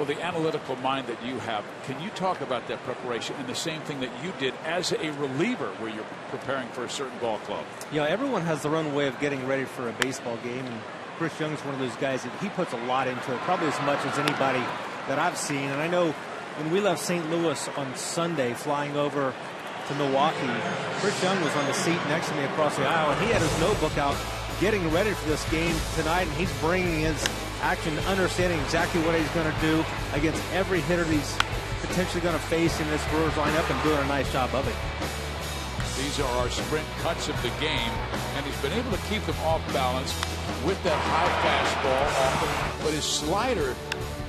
the analytical mind that you have. Can you talk about that preparation and the same thing that you did as a reliever where you're preparing for a certain ball club? Yeah, everyone has their own way of getting ready for a baseball game, and Chris Young's one of those guys that he puts a lot into it, probably as much as anybody that I've seen. And I know when we left St. Louis on Sunday flying over to Milwaukee, Chris Young was on the seat next to me across the aisle, and he had his notebook out getting ready for this game tonight, and he's bringing his action, understanding exactly what he's going to do against every hitter that he's potentially going to face in this Brewers lineup, and doing a nice job of it. These are our sprint cuts of the game, and he's been able to keep them off balance with that high fastball often, but his slider,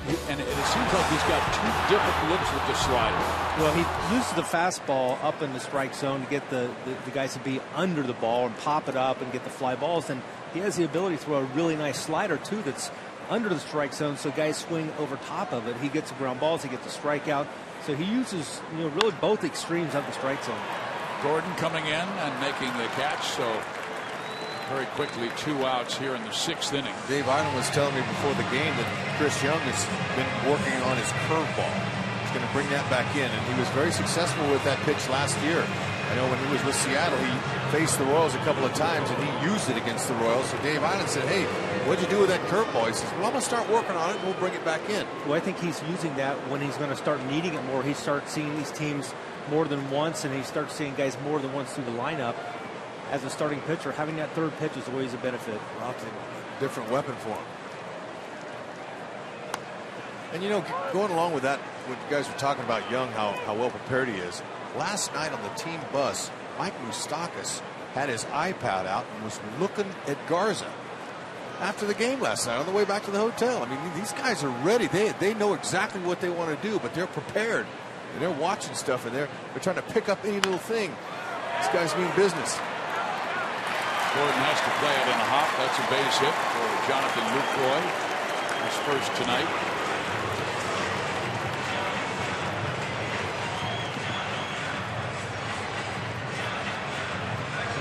and it seems like he's got two different looks with the slider. Well, he uses the fastball up in the strike zone to get the guys to be under the ball and pop it up and get the fly balls. And he has the ability to throw a really nice slider, too, that's under the strike zone, so guys swing over top of it. He gets the ground balls, he gets the strikeout. So he uses, really both extremes of the strike zone. Gordon coming in and making the catch, so very quickly 2 outs here in the 6th inning. Dave Island was telling me before the game that Chris Young has been working on his curveball. He's going to bring that back in, and he was very successful with that pitch last year. I know when he was with Seattle, he faced the Royals a couple of times, and he used it against the Royals. So Dave Island said, hey, what'd you do with that curveball? He says, well, I'm going to start working on it, and we'll bring it back in. Well, I think he's using that when he's going to start needing it more. He starts seeing these teams more than once, and he starts seeing guys more than once through the lineup. As a starting pitcher, having that third pitch is always a benefit. Different weapon for him. And going along with that, what you guys were talking about Young, how well prepared he is. Last night on the team bus, Mike Moustakas had his iPad out and was looking at Garza after the game last night on the way back to the hotel. I mean, these guys are ready. They know exactly what they want to do, but they're prepared. And they're watching stuff, and they're trying to pick up any little thing. These guys mean business. Gordon has to play it in a hop. That's a base hit for Jonathan Lucroy. His first tonight.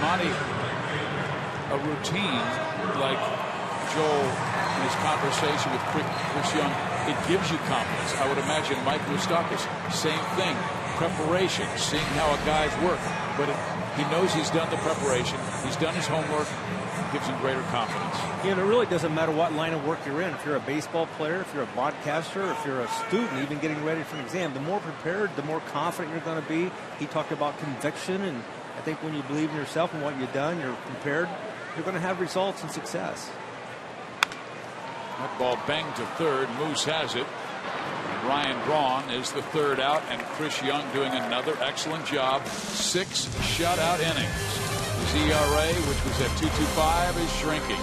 Monty, a routine like Joel in his conversation with Chris Young, it gives you confidence. I would imagine Mike Moustakas, same thing. Preparation, seeing how a guy's work. But he knows he's done the preparation. He's done his homework. Gives him greater confidence. And it really doesn't matter what line of work you're in. If you're a baseball player, if you're a broadcaster, if you're a student, even getting ready for an exam, the more prepared, the more confident you're going to be. He talked about conviction, and I think when you believe in yourself and what you've done, you're prepared, you're going to have results and success. That ball banged to third. Moose has it. Ryan Braun is the third out, and Chris Young doing another excellent job. 6 shutout innings. His ERA, which was at 2.25, is shrinking.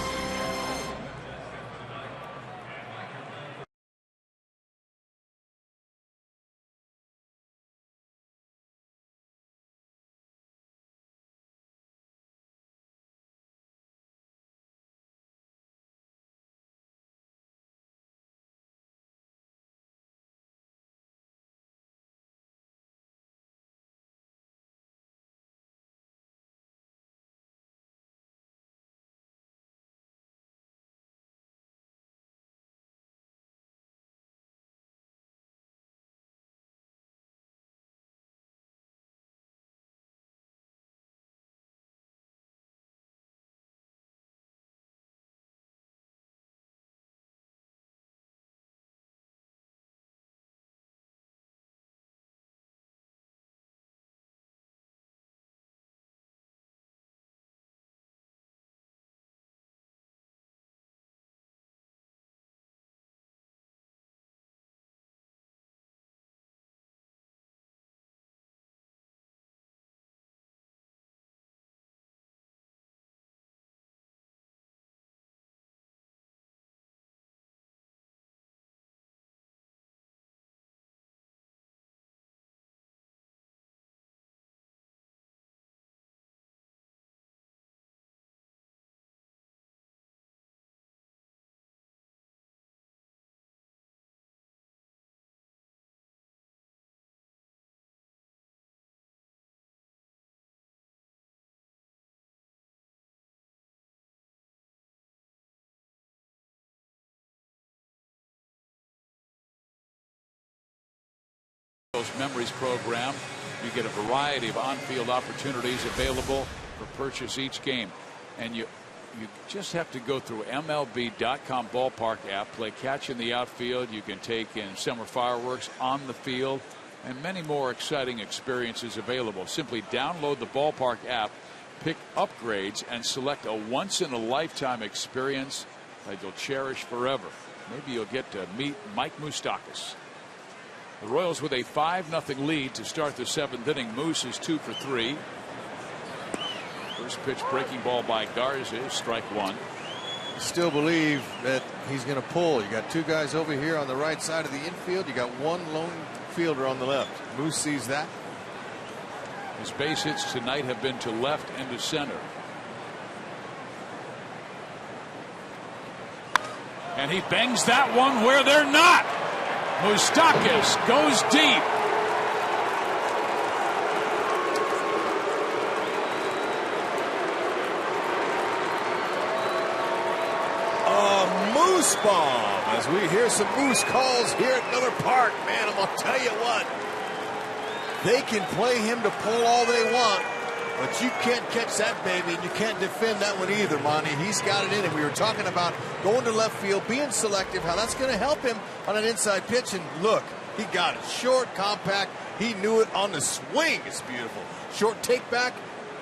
Royals Memories program. You get a variety of on-field opportunities available for purchase each game. And you just have to go through MLB.com ballpark app, play catch in the outfield. You can take in summer fireworks on the field, and many more exciting experiences available. Simply download the ballpark app, pick upgrades, and select a once-in-a-lifetime experience that you'll cherish forever. Maybe you'll get to meet Mike Moustakas. The Royals with a 5-0 lead to start the 7th inning. Moose is 2 for 3. First pitch breaking ball by Garza, strike one. Still believe that he's going to pull. You got two guys over here on the right side of the infield. You got one lone fielder on the left. Moose sees that. His base hits tonight have been to left and to center. And he bangs that one where they're not. Moustakas goes deep. Moose bomb as we hear some Moose calls here at Miller Park. Man, I'm gonna tell you what, they can play him to pull all they want, but you can't catch that baby, and you can't defend that one either, Monty. He's got it in him. We were talking about going to left field, being selective, how that's going to help him on an inside pitch, and look, he got it. Short, compact, he knew it on the swing. It's beautiful. Short take back,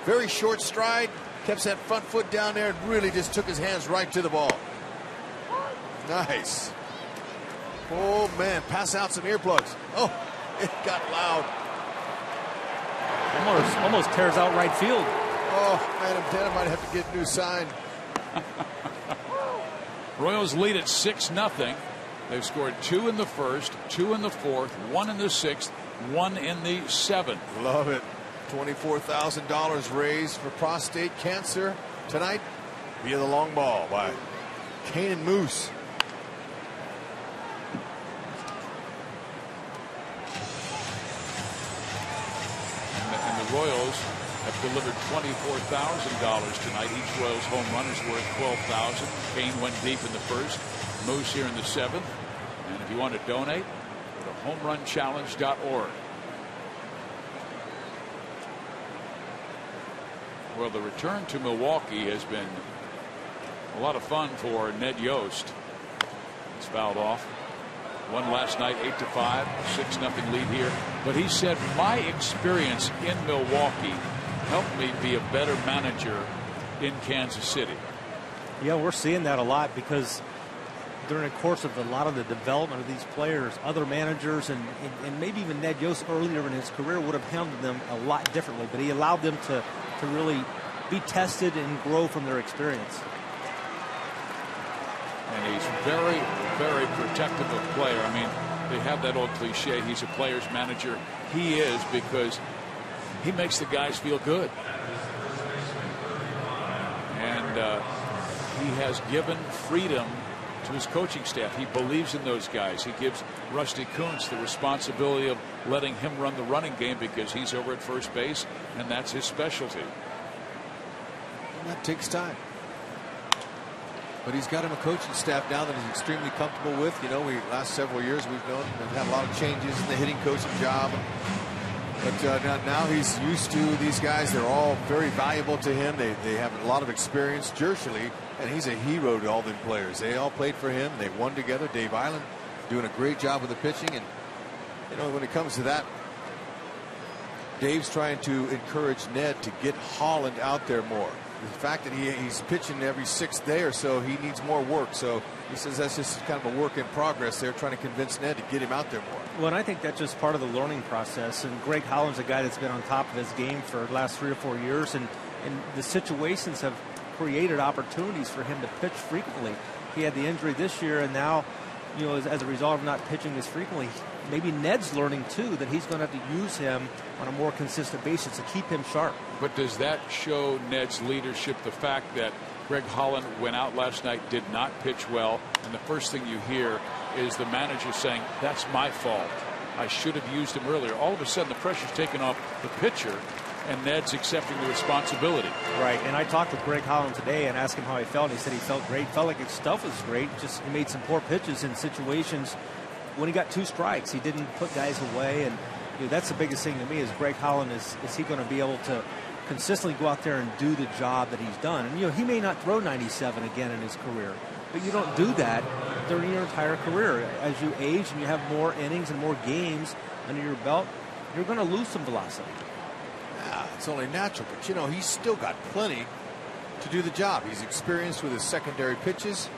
very short stride, kept that front foot down there, and really just took his hands right to the ball. Nice. Oh, man, pass out some earplugs. Oh, it got loud. Almost tears out right field. Oh, man, I might have to get a new sign. Royals lead at 6-0. They've scored 2 in the first, 2 in the fourth, 1 in the sixth, 1 in the seventh. Love it. $24,000 raised for prostate cancer tonight via the long ball by Kane and Moose. And the Royals have delivered $24,000 tonight. Each Royals home run is worth $12,000. Kane went deep in the first. Moose here in the seventh. And if you want to donate, go to homerunchallenge.org. Well, the return to Milwaukee has been a lot of fun for Ned Yost. He's fouled off. Won last night 8-5, 6-0 lead here. But he said, my experience in Milwaukee helped me be a better manager in Kansas City. Yeah, we're seeing that a lot because during the course of a lot of the development of these players, other managers and maybe even Ned Yost earlier in his career would have handled them a lot differently. But he allowed them to really be tested and grow from their experience. And he's very, very protective of player. I mean, they have that old cliche, he's a player's manager. He is, because he makes the guys feel good. And he has given freedom to his coaching staff. He believes in those guys. He gives Rusty Kuntz the responsibility of letting him run the running game because he's over at first base, and that's his specialty. And that takes time. But he's got him a coaching staff now that he's extremely comfortable with. You know, last several years we've known they've had a lot of changes in the hitting coaching job. But now he's used to these guys. They're all very valuable to him. They have a lot of experience. Jershely, and he's a hero to all them players. They all played for him. They won together. Dave Island doing a great job with the pitching. And, you know, when it comes to that, Dave's trying to encourage Ned to get Holland out there more. The fact that he's pitching every 6th day or so, he needs more work. So he says that's just kind of a work in progress. They're trying to convince Ned to get him out there more. Well, and I think that's just part of the learning process. And Greg Holland's a guy that's been on top of his game for the last 3 or 4 years. And the situations have created opportunities for him to pitch frequently. He had the injury this year, and now, you know, as a result of not pitching as frequently, maybe Ned's learning too that he's going to have to use him on a more consistent basis to keep him sharp. But does that show Ned's leadership, the fact that Greg Holland went out last night, did not pitch well, and the first thing you hear is the manager saying, that's my fault, I should have used him earlier. All of a sudden the pressure's taken off the pitcher, and Ned's accepting the responsibility. Right, and I talked with Greg Holland today and asked him how he felt. He said he felt great, felt like his stuff was great, just he made some poor pitches in situations when he got 2 strikes. He didn't put guys away, and That's the biggest thing to me is Greg Holland. Is he going to be able to consistently go out there and do the job that he's done? And he may not throw 97 again in his career, but you don't do that during your entire career. As you age and you have more innings and more games under your belt, you're going to lose some velocity. Yeah, it's only natural, but he's still got plenty to do the job. He's experienced with his secondary pitches.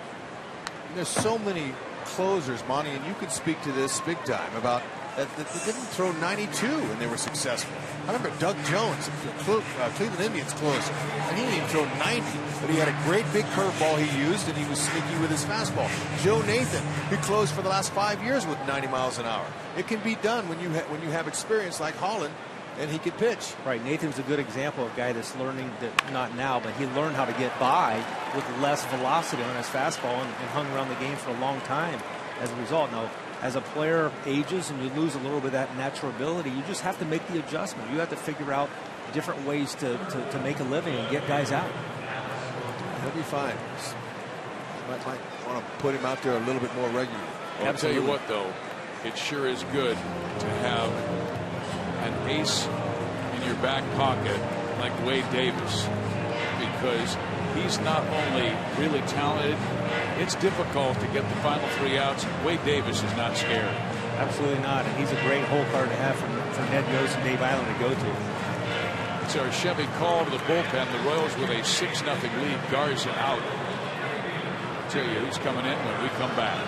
And there's so many closers, Monty, and you could speak to this big time about that they didn't throw 92 and they were successful. I remember Doug Jones, Cleveland Indians closer, and he didn't even throw 90, but he had a great big curveball he used, and he was sneaky with his fastball. Joe Nathan, who closed for the last 5 years with 90 miles an hour. It can be done when you have experience like Holland, and he can pitch. Right, Nathan's a good example of a guy that's learning that, not now, but he learned how to get by with less velocity on his fastball and hung around the game for a long time as a result. Now, as a player ages and you lose a little bit of that natural ability, you just have to make the adjustment. You have to figure out different ways to make a living and get guys out. He'll be fine. Might want to put him out there a little bit more regularly. Well, I'll tell you what, though, it sure is good to have an ace in your back pocket like Wade Davis, because he's not only really talented, it's difficult to get the final 3 outs. Wade Davis is not scared. Absolutely not. And he's a great hole card to have from Ned Yost and Dave Island to go to. It's our Chevy call to the bullpen. The Royals with a 6-0 lead. Garza out. I'll tell you who's coming in when we come back.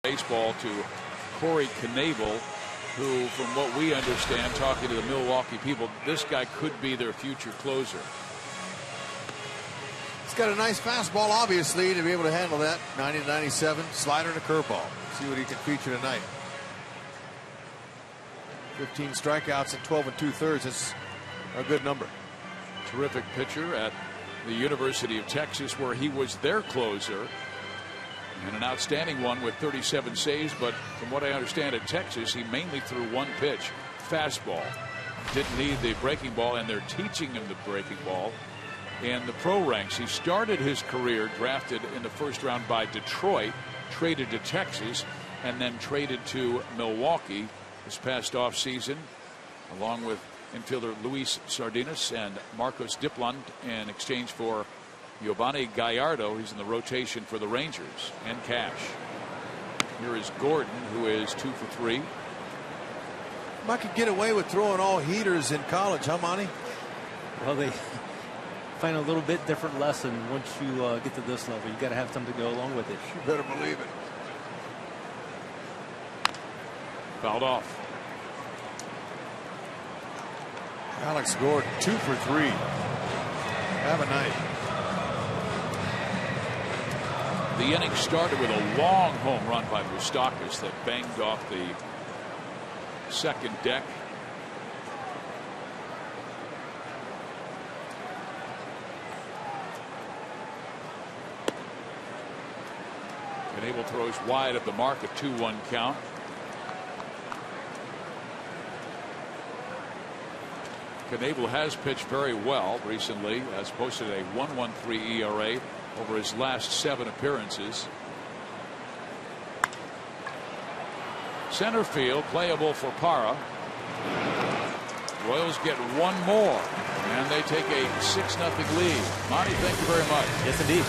Baseball to Corey Knebel, who, from what we understand, talking to the Milwaukee people, this guy could be their future closer. He's got a nice fastball, obviously, to be able to handle that. 90 to 97, slider and a curveball. See what he can feature tonight. 15 strikeouts and 12 2/3. That's a good number. Terrific pitcher at the University of Texas, where he was their closer. And an outstanding one with 37 saves, but from what I understand at Texas, he mainly threw one pitch, fastball. Didn't need the breaking ball, and they're teaching him the breaking ball in the pro ranks. He started his career drafted in the first round by Detroit, traded to Texas, and then traded to Milwaukee this past offseason, along with infielder Luis Sardinas and Marcos Diplan in exchange for Giovanni Gallardo. He's in the rotation for the Rangers, and cash. Here is Gordon, who is 2 for 3. I could get away with throwing all heaters in college, huh, Monty? Well, they find a little bit different lesson once you get to this level. You got to have something to go along with it. You better believe it. Fouled off. Alex Gordon, 2 for 3. Have a night. The inning started with a long home run by Moustakas that banged off the second deck Knebel throws wide of the mark, a 2-1 count. Knebel has pitched very well recently, has posted a 1.13 ERA over his last 7 appearances. Center field, playable for Parra. Royals get one more, and they take a 6-0 lead. Monty, thank you very much. Yes, indeed.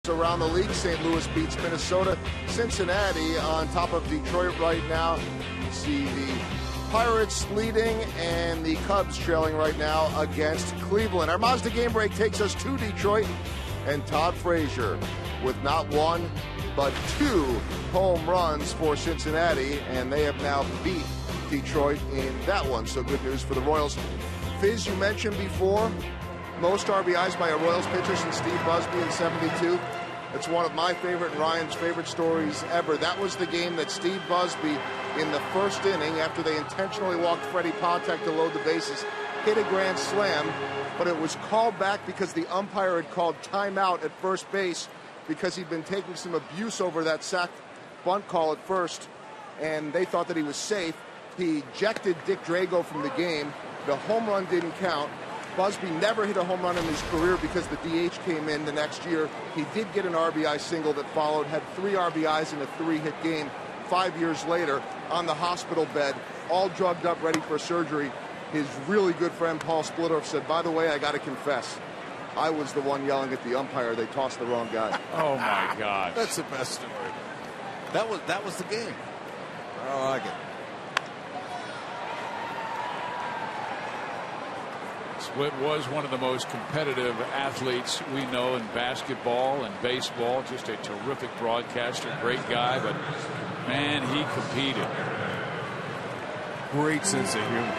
Around the league, St. Louis beats Minnesota. Cincinnati on top of Detroit right now. You see the Pirates leading and the Cubs trailing right now against Cleveland. Our Mazda game break takes us to Detroit, and Todd Frazier with not 1 but 2 home runs for Cincinnati, and they have now beat Detroit in that one. So good news for the Royals. Fizz, you mentioned before, most RBIs by a Royals pitcher since Steve Busby in '72. It's one of my favorite and Ryan's favorite stories ever. That was the game that Steve Busby, in the first inning, after they intentionally walked Freddie Patek to load the bases, hit a grand slam, but it was called back because the umpire had called timeout at first base because he'd been taking some abuse over that sack bunt call at first, and they thought that he was safe. He ejected Dick Drago from the game. The home run didn't count. Busby never hit a home run in his career because the DH came in the next year. He did get an RBI single that followed, had 3 RBIs in a 3-hit game. 5 years later, on the hospital bed, all drugged up, ready for surgery, his really good friend Paul Splittorff said, "By the way, I got to confess, I was the one yelling at the umpire. They tossed the wrong guy." Oh my God, that's the best story. That was the game. I like it. Split was one of the most competitive athletes we know in basketball and baseball. Just a terrific broadcaster, great guy, but man, he competed. Great sense of humor.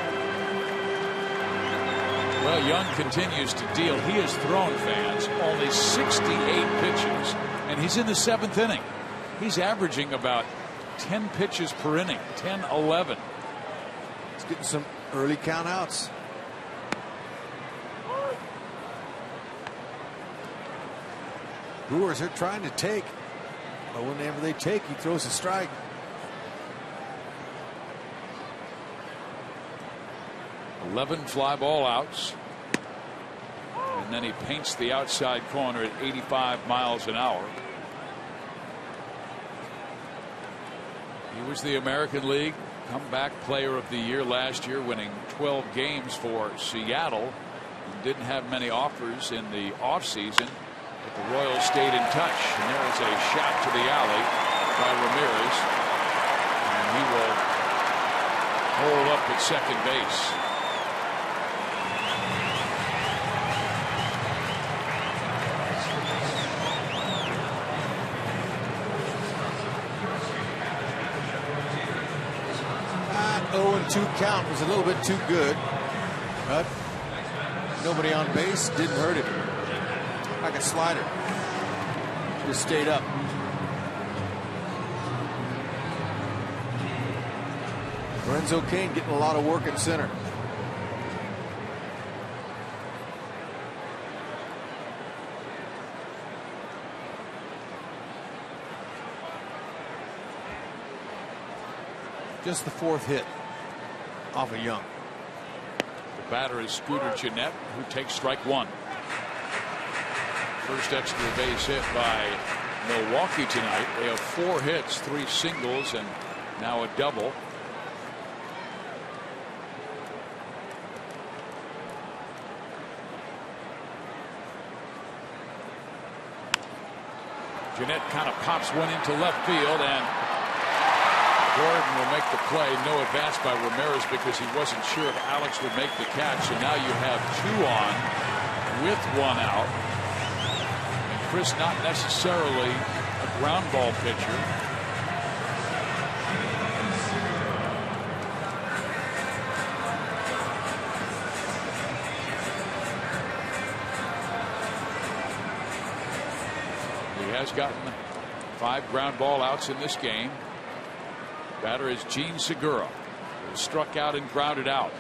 Well, Young continues to deal. He has thrown, fans, only 68 pitches, and he's in the 7th inning. He's averaging about 10 pitches per inning, 10, 11. He's getting some early count outs. Brewers are trying to take, but whenever they take, he throws a strike. $11 fly ball outs, and then he paints the outside corner at 85 miles an hour. He was the American League Comeback Player of the Year last year, winning 12 games for Seattle. He didn't have many offers in the offseason. But the Royals stayed in touch, and there is a shot to the alley by Ramirez, and he will hold up at second base. 0-2 count was a little bit too good, but nobody on base, didn't hurt him. Like a slider. Just stayed up. Lorenzo Cain getting a lot of work in center. Just the 4th hit off of Young. The batter is Scooter Gennett, who takes strike 1. First extra base hit by Milwaukee tonight. They have 4 hits, 3 singles, and now a double. Gennett kind of pops one into left field, and Gordon will make the play. No advance by Ramirez because he wasn't sure if Alex would make the catch. So now you have 2 on with 1 out. And Chris not necessarily a ground ball pitcher. He has gotten 5 ground ball outs in this game. Batter is Gene Segura, who struck out and grounded out.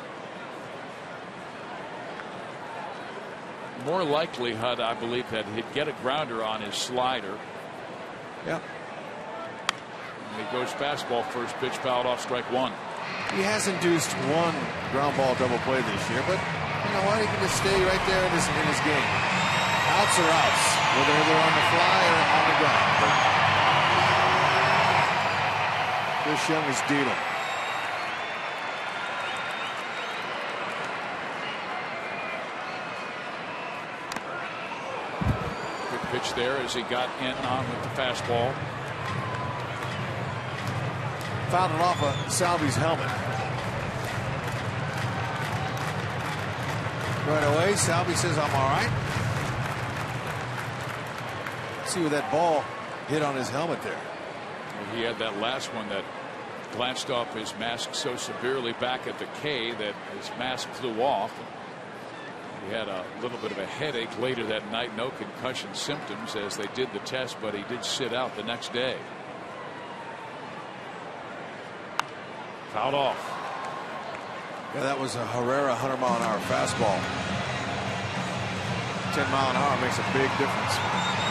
More likely, Hud, I believe, that he'd get a grounder on his slider. Yeah. And he goes fastball first pitch, fouled off, strike 1. He has induced 1 ground ball double play this year, but you know what? He can just stay right there in his game. Outs are outs, whether they're on the fly or on the ground. Chris Young is dealing. Good pitch there as he got in on with the fastball. Fouled it off of Salvi's helmet. Right away, Salvi says, "I'm all right." See where that ball hit on his helmet there. He had that last one that glanced off his mask so severely back at the K that his mask flew off. He had a little bit of a headache later that night. No concussion symptoms as they did the test, but he did sit out the next day. Fouled off. Yeah, that was a Herrera 100-mile-an-hour fastball. 10 mile an hour makes a big difference.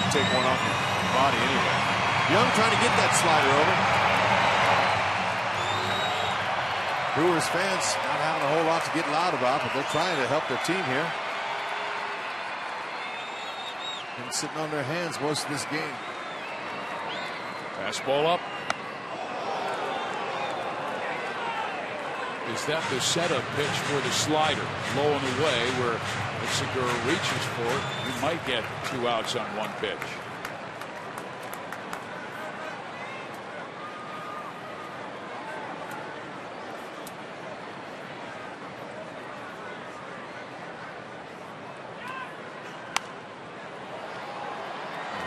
You take one off your body anyway. Young trying to get that slider over. Brewers fans not having a whole lot to get loud about, but they're trying to help their team here. Been sitting on their hands most of this game. Fastball up. Is that the setup pitch for the slider? Low and away, where if Segura reaches for it, he might get 2 outs on 1 pitch.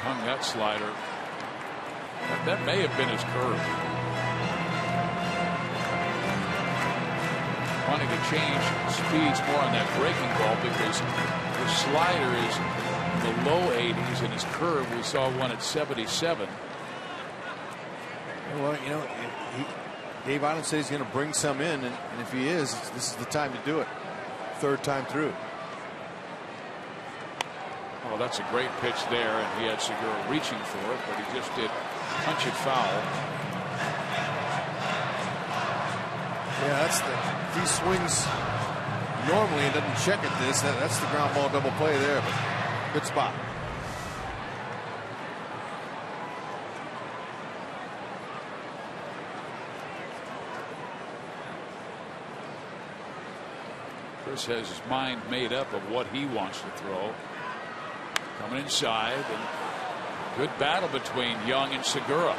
Hung that slider. That may have been his curve. Wanting to change speeds more on that breaking ball because the slider is in the low 80s and his curve, we saw one at 77. Well, you know, Dave Island said he's going to bring some in, and if he is, this is the time to do it. 3rd time through. Oh, that's a great pitch there, and he had Segura reaching for it, but he just did punch it foul. Yeah, that's if he swings normally and doesn't check at this, that's the ground ball double play there, but good spot. Chris has his mind made up of what he wants to throw. Coming inside, and good battle between Young and Segura.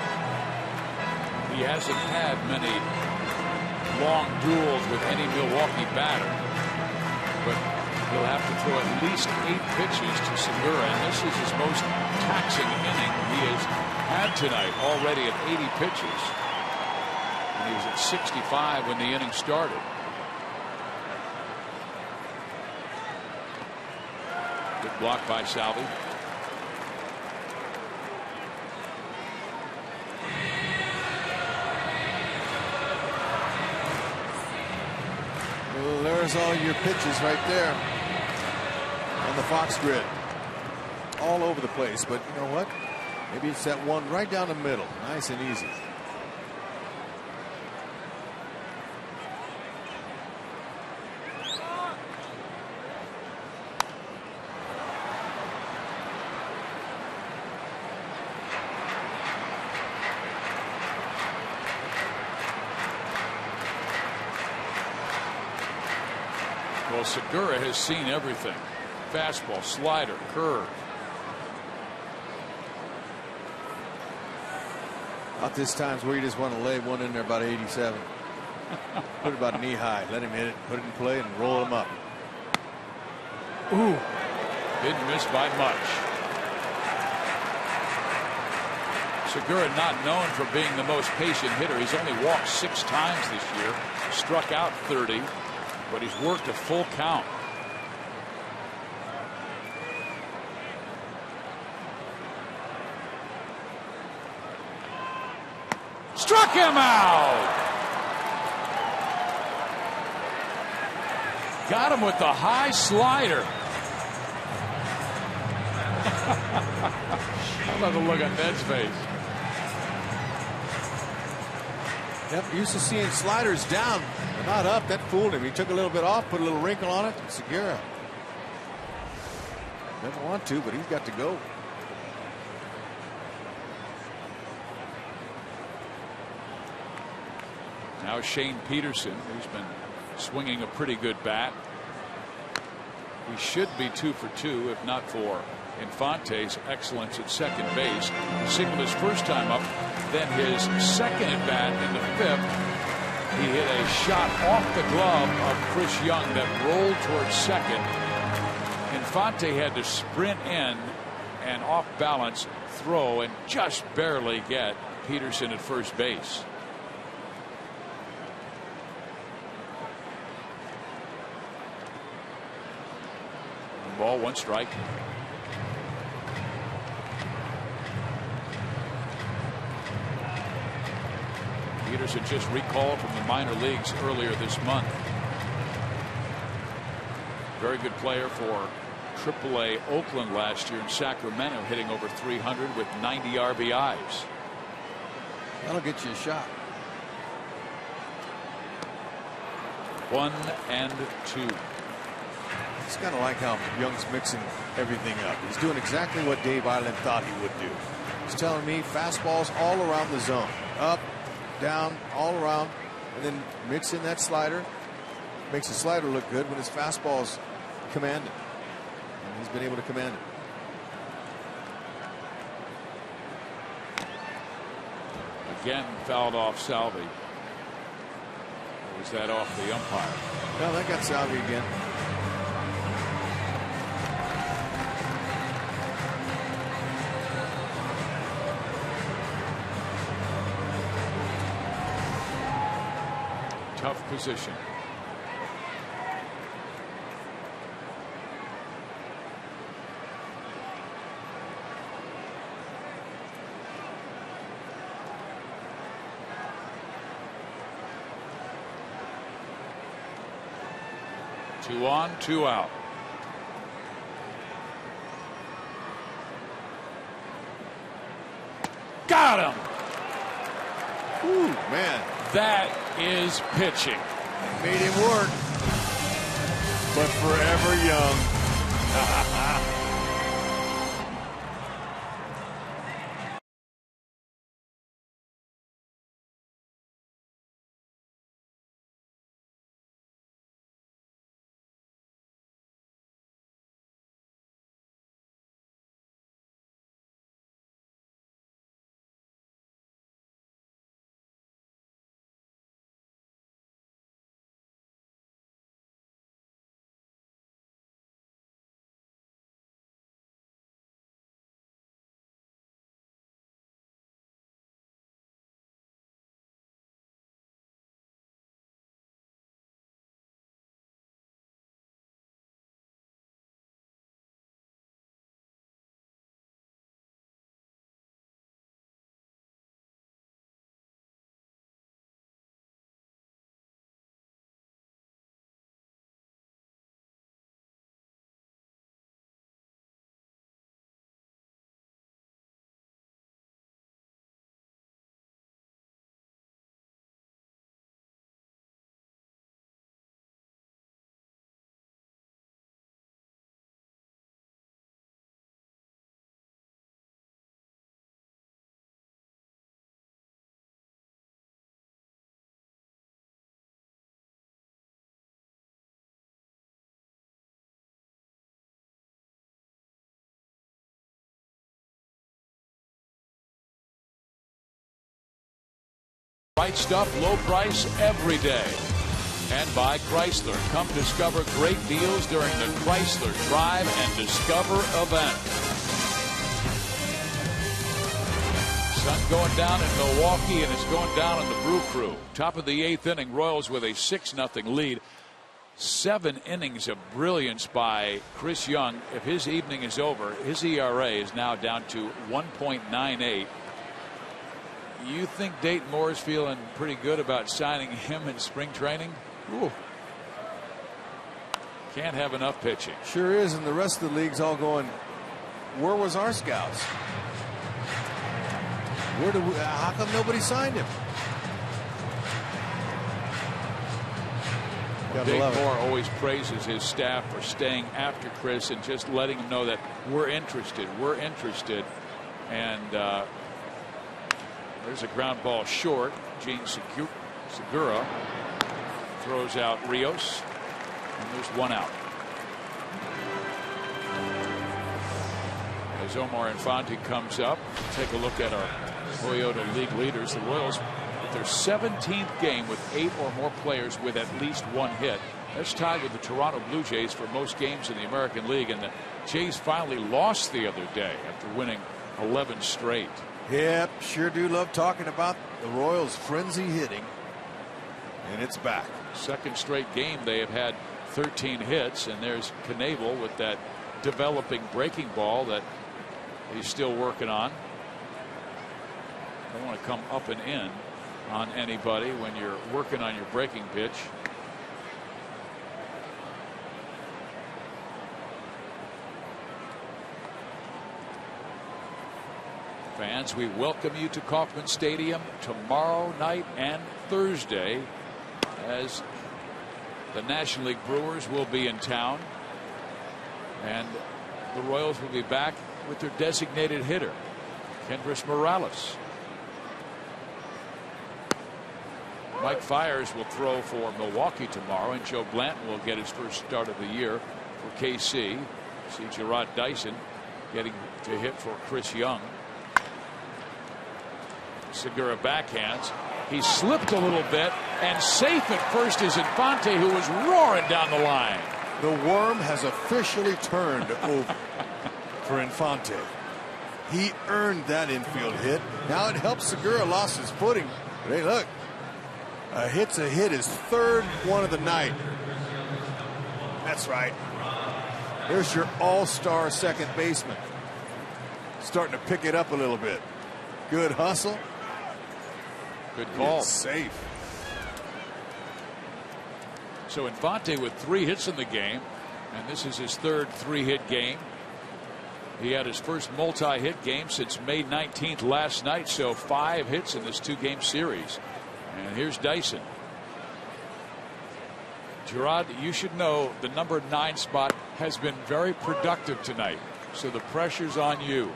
He hasn't had many long duels with any Milwaukee batter, but he'll have to throw at least 8 pitches to Segura, and this is his most taxing inning he has had tonight, already at 80 pitches. And he was at 65 when the inning started. Good block by Salvi. Well, there's all your pitches right there on the Fox grid. All over the place, but you know what? Maybe it's that one right down the middle. Nice and easy. Well, Segura has seen everything. Fastball, slider, curve. About this time's where you just want to lay one in there about 87. Put it about knee high. Let him hit it, put it in play, and roll him up. Ooh. Didn't miss by much. Segura not known for being the most patient hitter. He's only walked 6 times this year. Struck out 30. But he's worked a full count. Struck him out. Got him with the high slider. I love the look on Ned's face. Yep, used to seeing sliders down, but not up. That fooled him. He took a little bit off, put a little wrinkle on it. Segura doesn't want to, but he's got to go. Now Shane Peterson, who's been swinging a pretty good bat. He should be 2 for 2 if not for Infante's excellence at second base. He singled his first time up, then his second at bat in the 5th. He hit a shot off the glove of Chris Young that rolled towards second. Infante had to sprint in and off balance throw and just barely get Peterson at first base. Ball, 1 strike. Peterson just recalled from the minor leagues earlier this month. Very good player for AAA Oakland last year in Sacramento, hitting over 300 with 90 RBIs. That'll get you a shot. 1-2. It's kind of like how Young's mixing everything up. He's doing exactly what Dave Island thought he would do. He's telling me fastballs all around the zone. Up, down, all around, and then mix in that slider. Makes the slider look good when his fastball's commanded. And he's been able to command it. Again fouled off Salvi. Or was that off the umpire? No, that got Salvi again. Tough position. Two on, 2 out. Got him. Ooh, man. That is pitching. Made him work. But forever young. Right stuff, low price every day. And by Chrysler. Come discover great deals during the Chrysler Drive and Discover event. Sun going down in Milwaukee, and it's going down in the Brew Crew. Top of the 8th inning, Royals with a 6-0 lead. 7 innings of brilliance by Chris Young. If his evening is over, his ERA is now down to 1.98. You think Dayton Moore is feeling pretty good about signing him in spring training? Ooh. Can't have enough pitching. Sure is, and the rest of the league's all going, where was our scouts? How come nobody signed him? Dayton Moore always praises his staff for staying after Chris and just letting him know that we're interested. We're interested. And there's a ground ball short. Gene Segura throws out Rios, and there's one out. As Omar Infante comes up, take a look at our Toyota League leaders. The Royals, with their 17th game with 8 or more players with at least 1 hit. That's tied with the Toronto Blue Jays for most games in the American League, and the Jays finally lost the other day after winning 11 straight. Yep, sure do love talking about the Royals' frenzy hitting, and it's back. Second straight game they have had 13 hits, and there's Knebel with that developing breaking ball that he's still working on. Don't want to come up and in on anybody when you're working on your breaking pitch. Fans, we welcome you to Kauffman Stadium tomorrow night and Thursday, as the National League Brewers will be in town, and the Royals will be back with their designated hitter, Kendrys Morales. Mike Fiers will throw for Milwaukee tomorrow, and Joe Blanton will get his first start of the year for KC. See Gerard Dyson getting to hit for Chris Young. Segura backhands. He slipped a little bit, and safe at first is Infante, who was roaring down the line. The worm has officially turned over for Infante. He earned that infield hit. Now it helps Segura lost his footing. But hey, look, a hit's a hit, his 3rd one of the night. That's right. There's your all-star second baseman. Starting to pick it up a little bit. Good hustle. Good call. It's safe. So Infante with 3 hits in the game, and this is his 3rd 3-hit game. He had his first multi-hit game since May 19th last night, so 5 hits in this 2-game series. And here's Dyson. Gerard, you should know the number 9 spot has been very productive tonight, so the pressure's on you.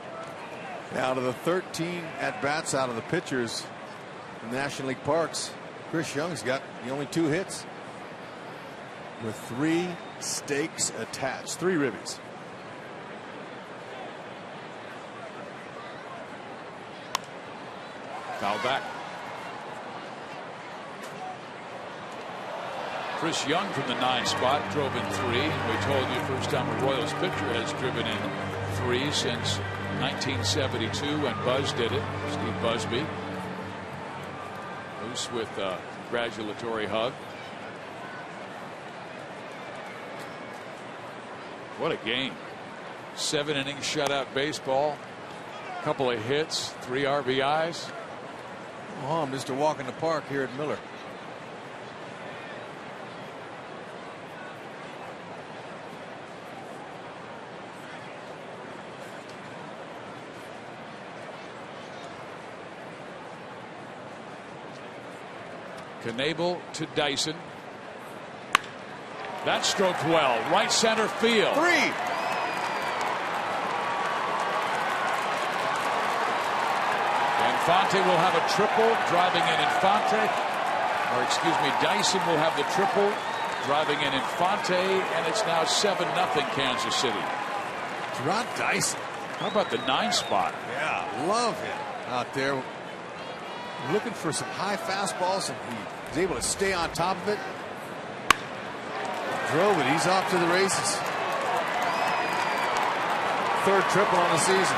Out of the 13 at-bats out of the pitchers in the National League Parks, Chris Young's got the only 2 hits with 3 stakes attached, 3 ribbies. Foul back. Chris Young from the 9 spot drove in 3. We told you first time a Royals pitcher has driven in 3 since 1972 when Buzz did it. Steve Busby. Moose with a congratulatory hug. What a game. 7 innings shutout baseball. Couple of hits, 3 RBIs. Oh, Mr. Walk in the Park here at Miller. Knebel to Dyson. That stroked well. Right center field. 3. Infante will have a triple, driving in Infante. Or excuse me, Dyson will have the triple, driving in Infante, and it's now 7-0 Kansas City. Gerard Dyson. How about the 9 spot? Yeah, love him out there. looking for some high fastballs, and he was able to stay on top of it. Drove it. He's off to the races. Third triple on the season.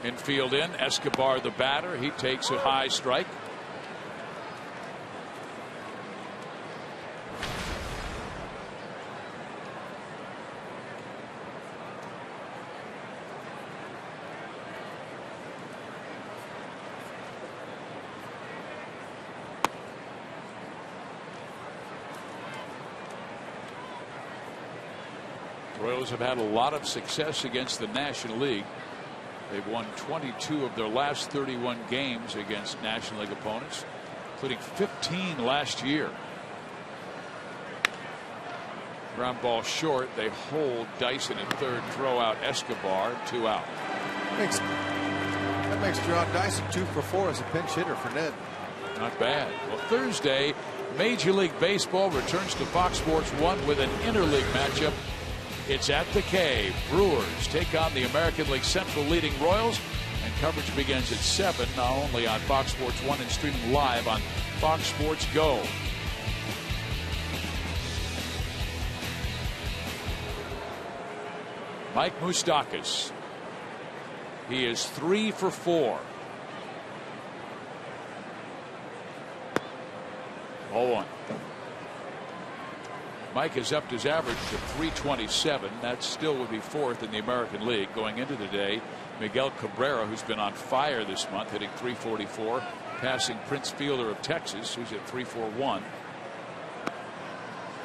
Infield in, Escobar the batter. He takes a high strike. Royals have had a lot of success against the National League. They've won 22 of their last 31 games against National League opponents, including 15 last year. Ground ball short. They hold Dyson at third, throw out Escobar, 2 out. That makes Gerard Dyson 2 for 4 as a pinch hitter for Ned. Not bad. Well, Thursday, Major League Baseball returns to Fox Sports 1 with an interleague matchup. It's at the K. Brewers take on the American League Central leading Royals, and coverage begins at 7, not only on Fox Sports 1 and streaming live on Fox Sports Go. Mike Moustakas. He is 3 for 4. 0-1. Mike has upped his average to 327. That still would be 4th in the American League. Going into the day, Miguel Cabrera, who's been on fire this month, hitting 344, passing Prince Fielder of Texas, who's at 341.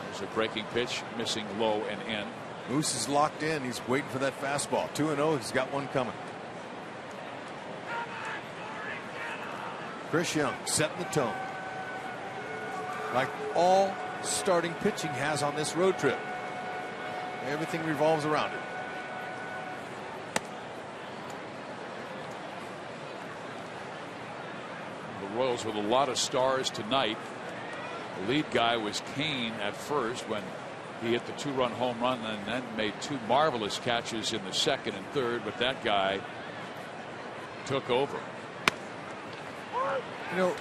There's a breaking pitch, missing low and in. Moose is locked in. He's waiting for that fastball. 2-0. He's got one coming. Chris Young setting the tone. Like all starting pitching has on this road trip. Everything revolves around it. The Royals with a lot of stars tonight. The lead guy was Kane at first when he hit the 2-run home run and then made 2 marvelous catches in the second and third, but that guy took over. You know,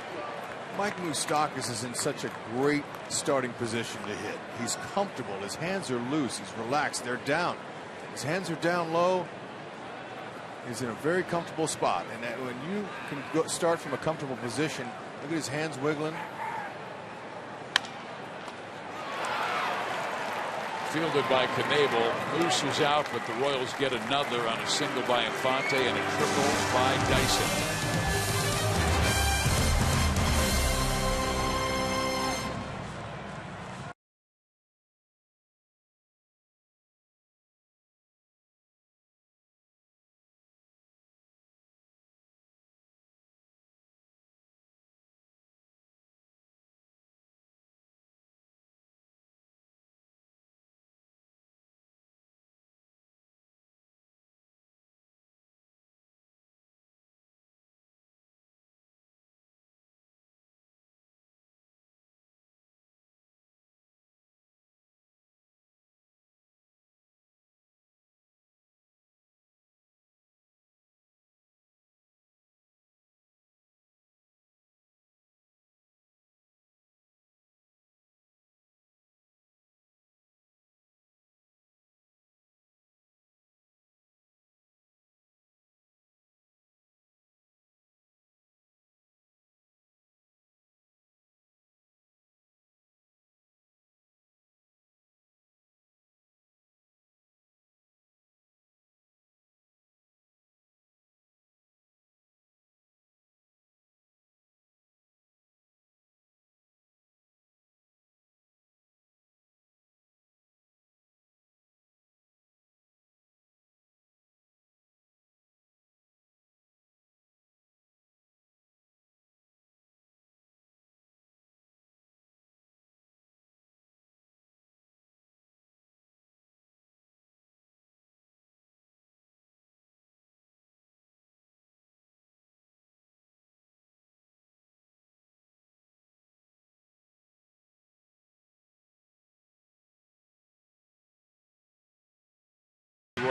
Mike Moustakas is in such a great starting position to hit. He's comfortable. His hands are loose. He's relaxed. They're down. His hands are down low. He's in a very comfortable spot. And when you can start from a comfortable position, look at his hands wiggling. Fielded by Knebel. Moose is out, but the Royals get another on a single by Infante and a triple by Dyson.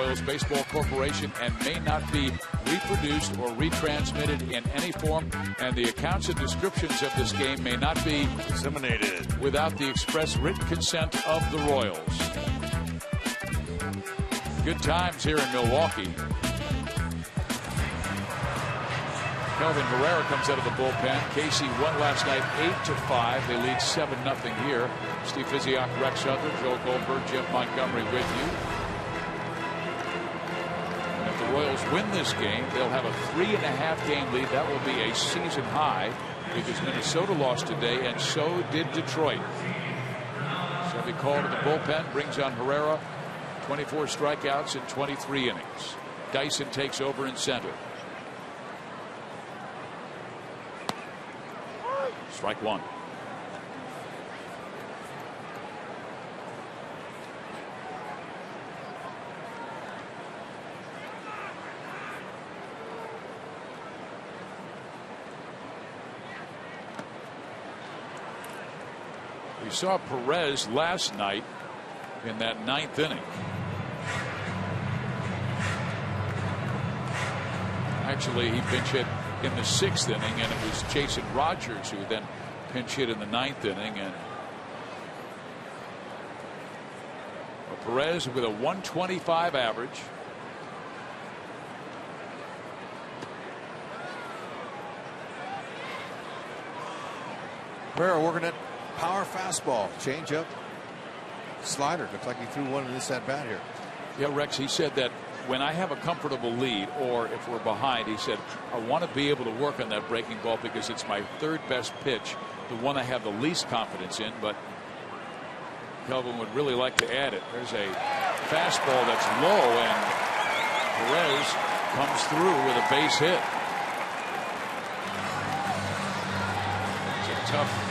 Royals Baseball Corporation and may not be reproduced or retransmitted in any form, and the accounts and descriptions of this game may not be disseminated without the express written consent of the Royals. Good times here in Milwaukee. Kelvin Herrera comes out of the bullpen. KC won last night 8-5. They lead 7-0 here. Steve Physiak, Rex Hunter, Joe Goldberg, Jeff Montgomery with you. And if the Royals win this game, they'll have a 3.5 game lead. That will be a season high because Minnesota lost today, and so did Detroit. Chevy called to the bullpen, brings on Herrera. 24 strikeouts in 23 innings. Dyson takes over in center. Strike one. We saw Perez last night in that 9th inning. Actually, he pinch hit in the 6th inning, and it was Jason Rogers who then pinch hit in the 9th inning. And Perez with a 125 average. Herrera working at power fastball, changeup, slider. Looks like he threw one in this at bat here. Yeah, Rex, he said that when I have a comfortable lead, or if we're behind, he said, I want to be able to work on that breaking ball because it's my 3rd best pitch, the one I have the least confidence in. But Kelvin would really like to add it. There's a fastball that's low, and Perez comes through with a base hit. It's a tough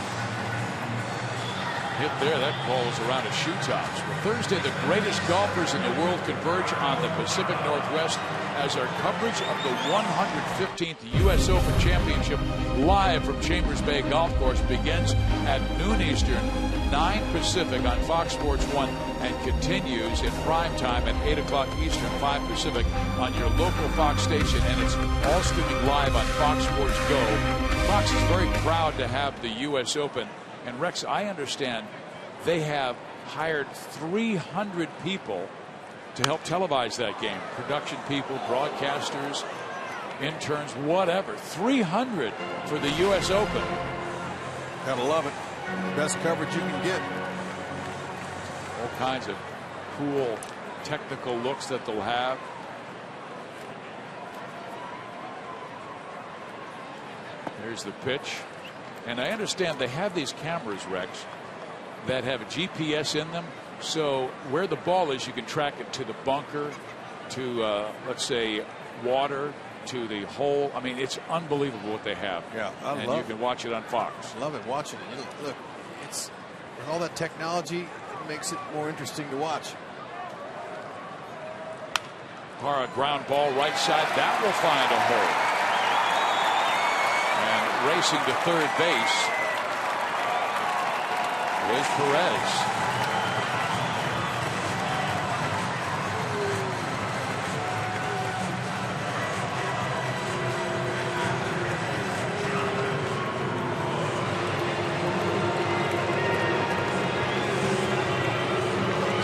hit there. That ball was around his shoe tops. Well, Thursday, the greatest golfers in the world converge on the Pacific Northwest as our coverage of the 115th U.S. Open Championship live from Chambers Bay Golf Course begins at noon Eastern, 9 Pacific on Fox Sports 1, and continues in prime time at 8 o'clock Eastern, 5 Pacific on your local Fox station, and it's all streaming live on Fox Sports Go. Fox is very proud to have the U.S. Open. And Rex, I understand they have hired 300 people to help televise that game. Production people, broadcasters, interns, whatever. 300 for the U.S. Open. Gotta love it. Best coverage you can get. All kinds of cool technical looks that they'll have. There's the pitch. And I understand they have these cameras, Rex, that have a GPS in them. So where the ball is, you can track it to the bunker, to, let's say, water, to the hole. I mean, it's unbelievable what they have. Yeah, and you can watch it on Fox. Love it, watching it. Look, it's with all that technology, it makes it more interesting to watch. Parra ground ball right side. That will find a hole. Racing to third base is Perez.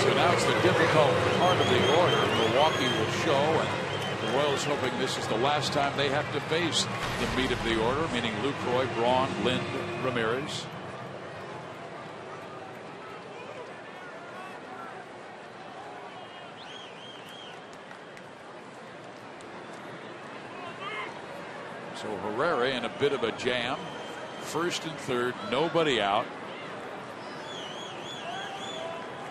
So now it's the difficult part of the order. Milwaukee will show, and the Royals hoping this is the last time they have to face the meat of the order, meaning Lucroy, Braun, Lind, Ramirez. So Herrera in a bit of a jam. 1st and 3rd, nobody out.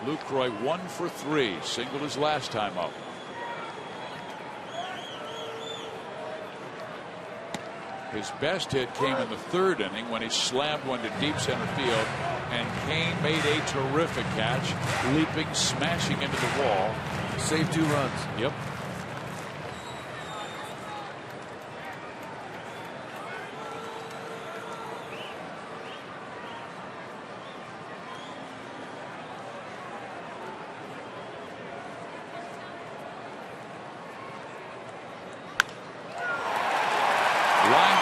Lucroy 1 for 3, singled his last time up. His best hit came in the 3rd inning when he slammed one to deep center field, and Kane made a terrific catch, leaping, smashing into the wall. Saved 2 runs. Yep.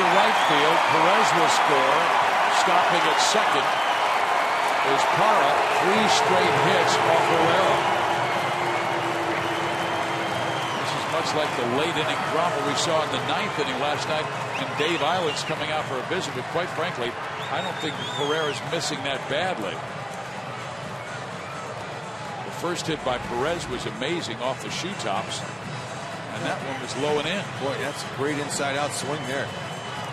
to right field. Perez will score. Stopping at second is Parra. 3 straight hits off Herrera. This is much like the late inning drama we saw in the 9th inning last night, and Dave Island's coming out for a visit. But quite frankly, I don't think Herrera's missing that badly. The first hit by Perez was amazing off the shoe tops, and that one was low and in. Boy, that's a great inside-out swing there.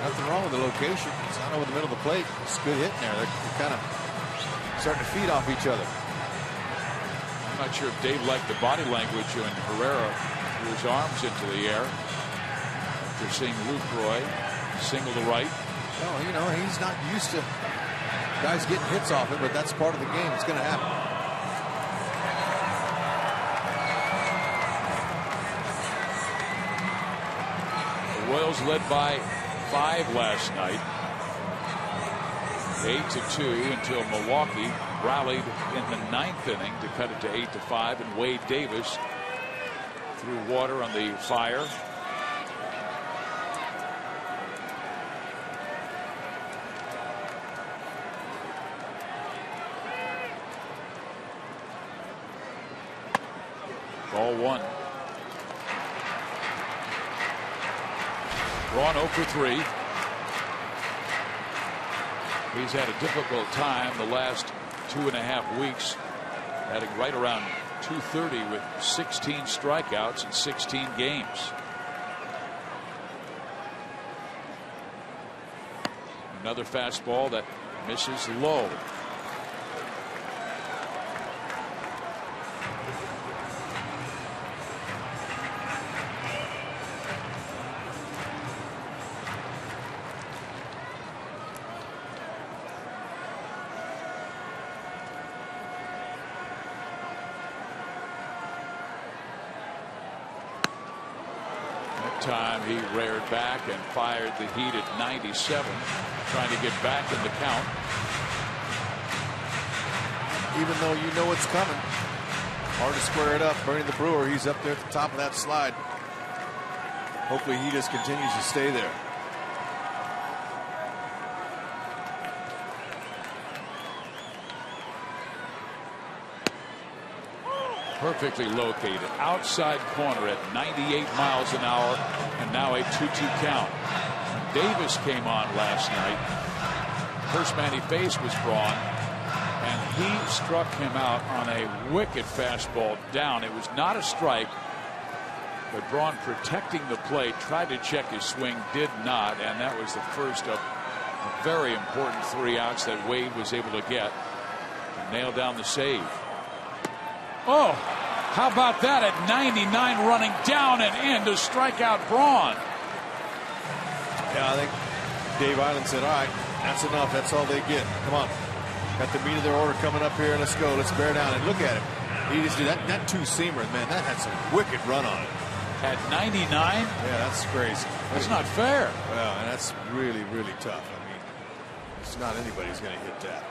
Nothing wrong with the location. It's not over the middle of the plate. It's a good hit in there. They're kind of starting to feed off each other. I'm not sure if Dave liked the body language when Herrera threw his arms into the air after seeing Lucroy single to right. Well, you know, he's not used to guys getting hits off him, but that's part of the game. It's going to happen. The Royals led by 5 last night, 8-2, until Milwaukee rallied in the 9th inning to cut it to 8-5, and Wade Davis threw water on the fire. Ball 1. Braun 0 for 3. He's had a difficult time the last 2.5 weeks, batting right around .230 with 16 strikeouts in 16 games. Another fastball that misses low. Time he reared back and fired the heat at 97, trying to get back in the count. Even though you know it's coming, hard to square it up. Bernie the Brewer, he's up there at the top of that slide. Hopefully he just continues to stay there. Perfectly located outside corner at 98 miles an hour, and now a 2-2 count. Davis came on last night. First man he faced was Braun, and he struck him out on a wicked fastball down. It was not a strike, but Braun, protecting the plate, tried to check his swing, did not, and that was the first of a very important 3 outs that Wade was able to get to nail down the save. Oh, how about that at 99, running down and in to strike out Braun. Yeah, I think Dave Island said, all right, that's enough. That's all they get. Come on. Got the meat of their order coming up here. Let's go. Let's bear down. And look at him. He just did that 2-seamer, man. That had some wicked run on it. At 99? Yeah, that's crazy. That's not fair. Well, and that's really, really tough. I mean, it's not anybody's going to hit that.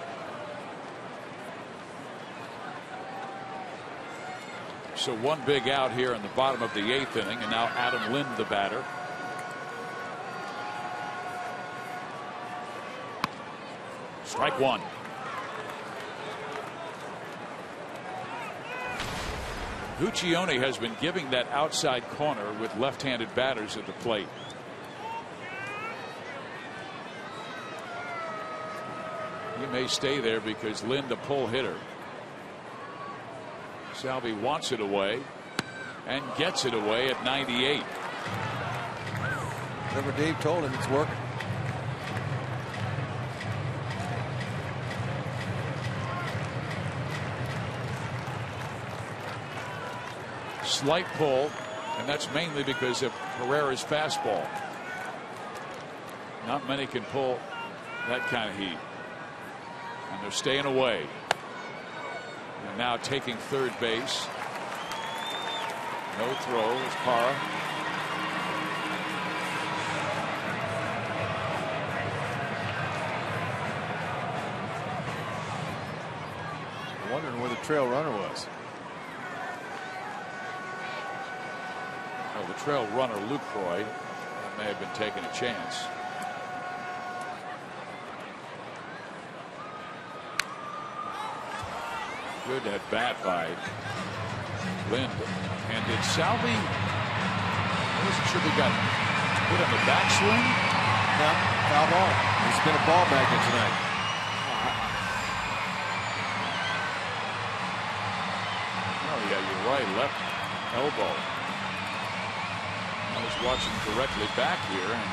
So one big out here in the bottom of the 8th inning, and now Adam Lind, the batter. Strike 1. Guccione has been giving that outside corner with left-handed batters at the plate. He may stay there because Lind, a pull hitter. Salvi wants it away and gets it away at 98. Whatever Dave told him, it's working. Slight pull, and that's mainly because of Herrera's fastball. Not many can pull that kind of heat, and they're staying away. And now taking third base. No throw is Parra. I'm wondering where the trail runner was. Oh, the trail runner, Lucroy, may have been taking a chance. Good at bat by Lind. And did Salvi, I wasn't sure if he got hit on the backswing. No, foul ball. He's been a ball magnet tonight. Oh, yeah, you're right. Left elbow. I was watching directly back here and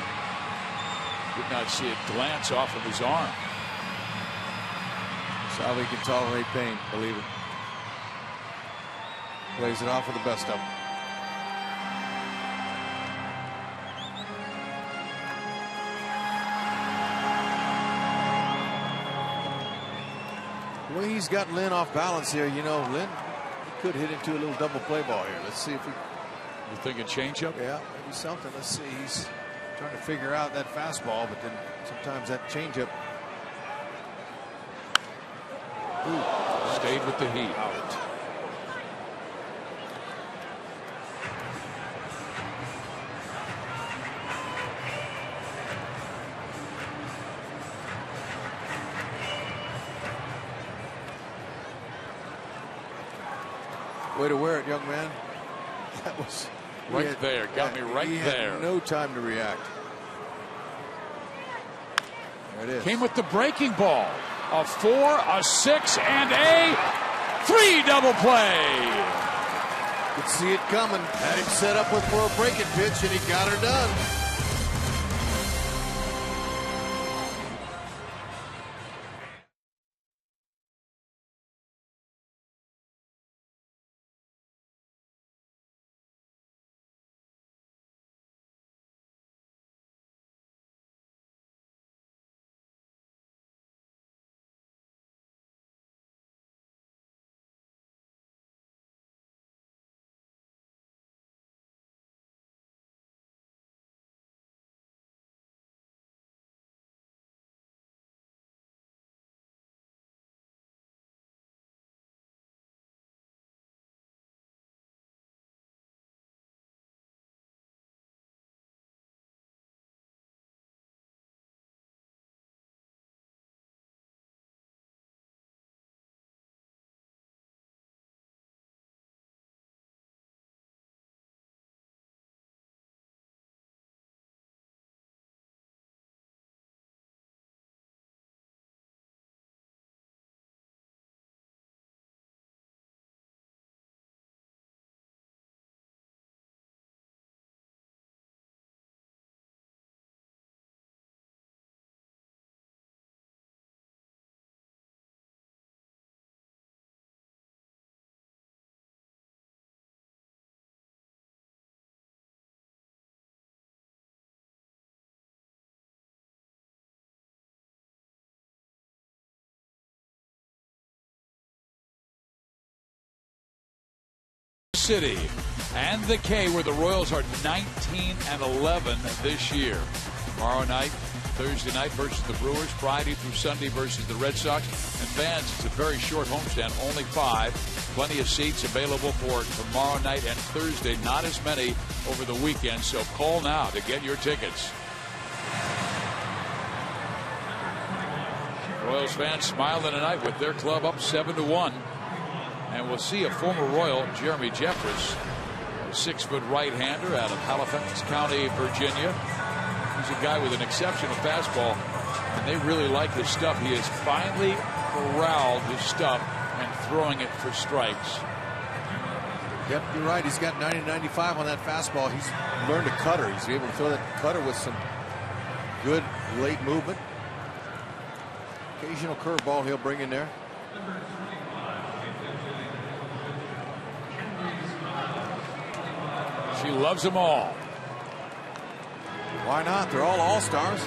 did not see it glance off of his arm. Salvi can tolerate pain, believe it. Plays it off for the best of them. The way he's got Lynn off balance here, you know, Lynn could hit into a little double play ball here. Let's see if he. You're thinking changeup? Yeah, maybe something. Let's see. He's trying to figure out that fastball, but then sometimes that changeup. Stayed with the heat. Out. Way to wear it, young man. That was right there. Got me right there. Had no time to react. There it is. Came with the breaking ball. A 4, a 6, and a 3 double play. Could see it coming. Had him set up for a breaking pitch, and he got her done. City and the K, where the Royals are 19-11 this year. Tomorrow night, Thursday night versus the Brewers, Friday through Sunday versus the Red Sox. And fans, it's a very short homestand, only 5. Plenty of seats available for tomorrow night and Thursday, not as many over the weekend, so call now to get your tickets. Royals fans smiling tonight with their club up 7-1. And we'll see a former Royal, Jeremy Jeffress, a 6-foot right-hander out of Halifax County, Virginia. He's a guy with an exceptional fastball, and they really like his stuff. He has finally corralled his stuff and throwing it for strikes. Yep, you're right. He's got 90-95 on that fastball. He's learned a cutter. He's able to throw that cutter with some good late movement. Occasional curveball he'll bring in there. She loves them all. Why not? They're all all-stars.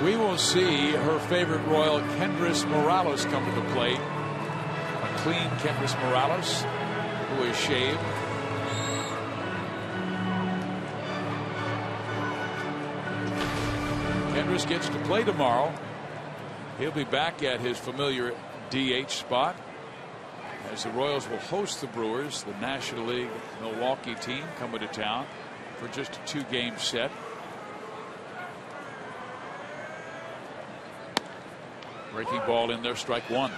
We will see her favorite Royal, Kendrys Morales, come to the plate. A clean Kendrys Morales, who is shaved. Kendrys gets to play tomorrow. He'll be back at his familiar DH spot, as the Royals will host the Brewers, the National League Milwaukee team, coming to town for just a 2-game set. Breaking ball in there, strike one.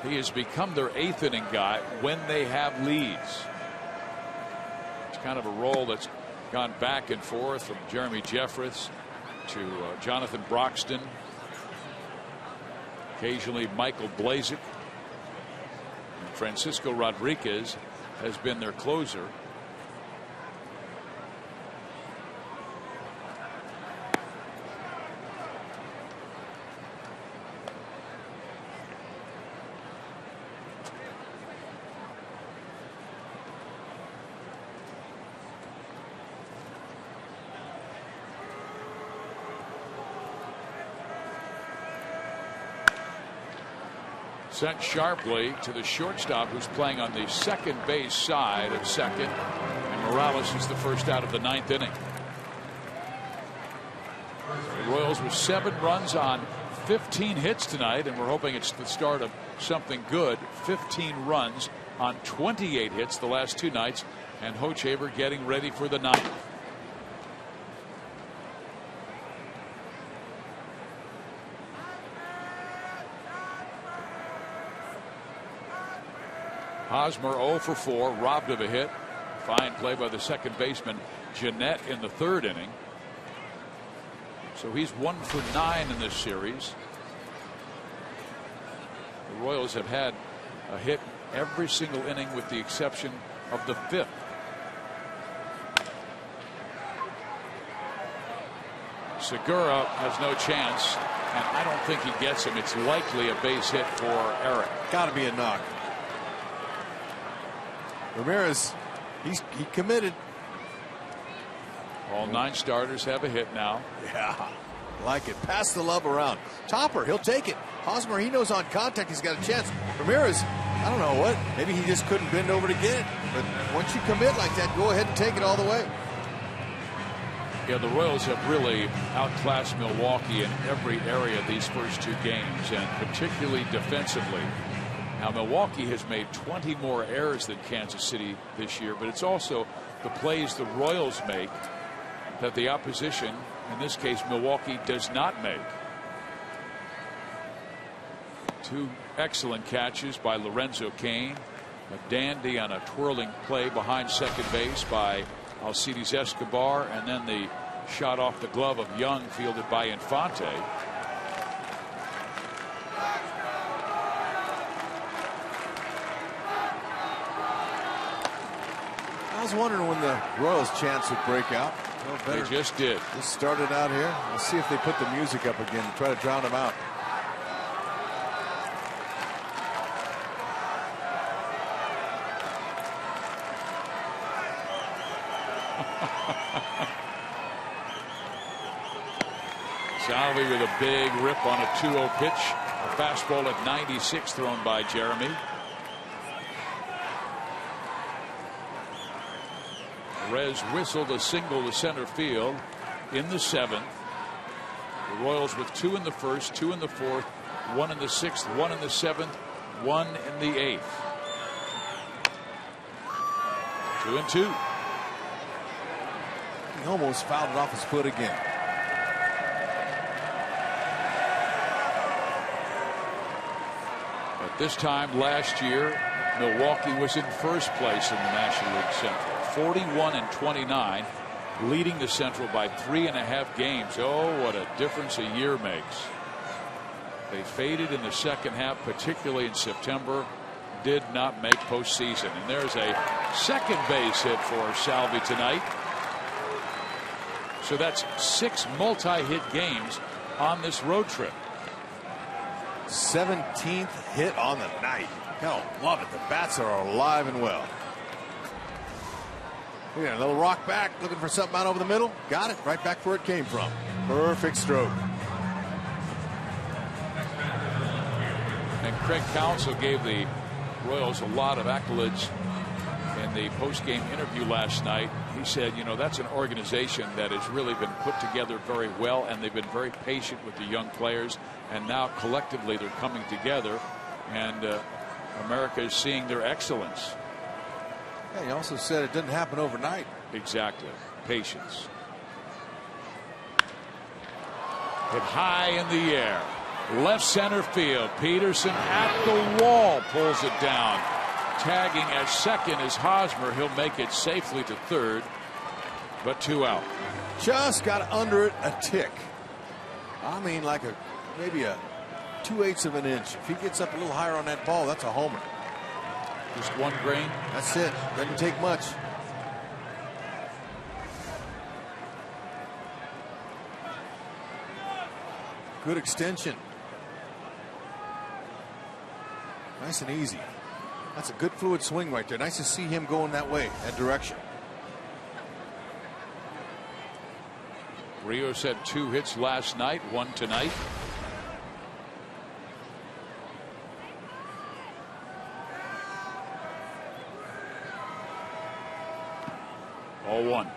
He has become their 8th inning guy when they have leads. It's kind of a role that's gone back and forth from Jeremy Jeffress to Jonathan Broxton. Occasionally Michael Blazek. And Francisco Rodriguez has been their closer. Sent sharply to the shortstop, who's playing on the second base side of second, and Morales is the first out of the 9th inning. The Royals with 7 runs on 15 hits tonight, and we're hoping it's the start of something good. 15 runs on 28 hits the last 2 nights, and Hochevar getting ready for the 9th. Hosmer 0 for 4, robbed of a hit. Fine play by the second baseman Jeanette in the 3rd inning. So he's 1 for 9 in this series. The Royals have had a hit every single inning with the exception of the 5th. Segura has no chance, and I don't think he gets him. It's likely a base hit for Eric. Got to be a knock. Ramirez, he committed. All 9 starters have a hit now. Yeah, like it. Pass the love around. Topper, he'll take it. Hosmer, he knows on contact he's got a chance. Ramirez, I don't know what. Maybe he just couldn't bend over to get it. But once you commit like that, go ahead and take it all the way. Yeah, the Royals have really outclassed Milwaukee in every area of these first 2 games, and particularly defensively. Now, Milwaukee has made 20 more errors than Kansas City this year, but it's also the plays the Royals make that the opposition, in this case Milwaukee, does not make. 2 excellent catches by Lorenzo Cain, a dandy on a twirling play behind second base by Alcides Escobar, and then the shot off the glove of Young fielded by Infante. I was wondering when the Royals' chance would break out. They just did. Just started out here. Let's see if they put the music up again and try to drown them out. Salvi with a big rip on a 2-0 pitch. A fastball at 96 thrown by Jeremy. Perez whistled a single to center field in the 7th. The Royals with 2 in the 1st, 2 in the 4th, 1 in the 6th, 1 in the 7th, 1 in the 8th. 2-2. He almost fouled it off his foot again. But this time last year, Milwaukee was in first place in the National League Central. 41-29, leading the Central by 3.5 games. Oh, what a difference a year makes. They faded in the second half, particularly in September. Did not make postseason. And there's a second base hit for Salvi tonight. So that's 6 multi-hit games on this road trip. 17th hit on the night. Hell, love it. The bats are alive and well. Yeah, a little rock back, looking for something out over the middle. Got it right back where it came from. Perfect stroke. And Craig Counsell gave the Royals a lot of accolades in the post-game interview last night. He said, you know, that's an organization that has really been put together very well, and they've been very patient with the young players, and now collectively they're coming together, and America is seeing their excellence. Yeah, he also said it didn't happen overnight. Exactly. patience. Hit high in the air. Left center field. Peterson at the wall pulls it down. Tagging at second is Hosmer. He'll make it safely to third, but 2 out. Just got under it a tick. I mean, like maybe a 2/8 of an inch. If he gets up a little higher on that ball, that's a homer. Just 1 grain. That's it. Doesn't take much. Good extension. Nice and easy. That's a good fluid swing right there. Nice to see him going that way, that direction. Rios had 2 hits last night, 1 tonight. All 1.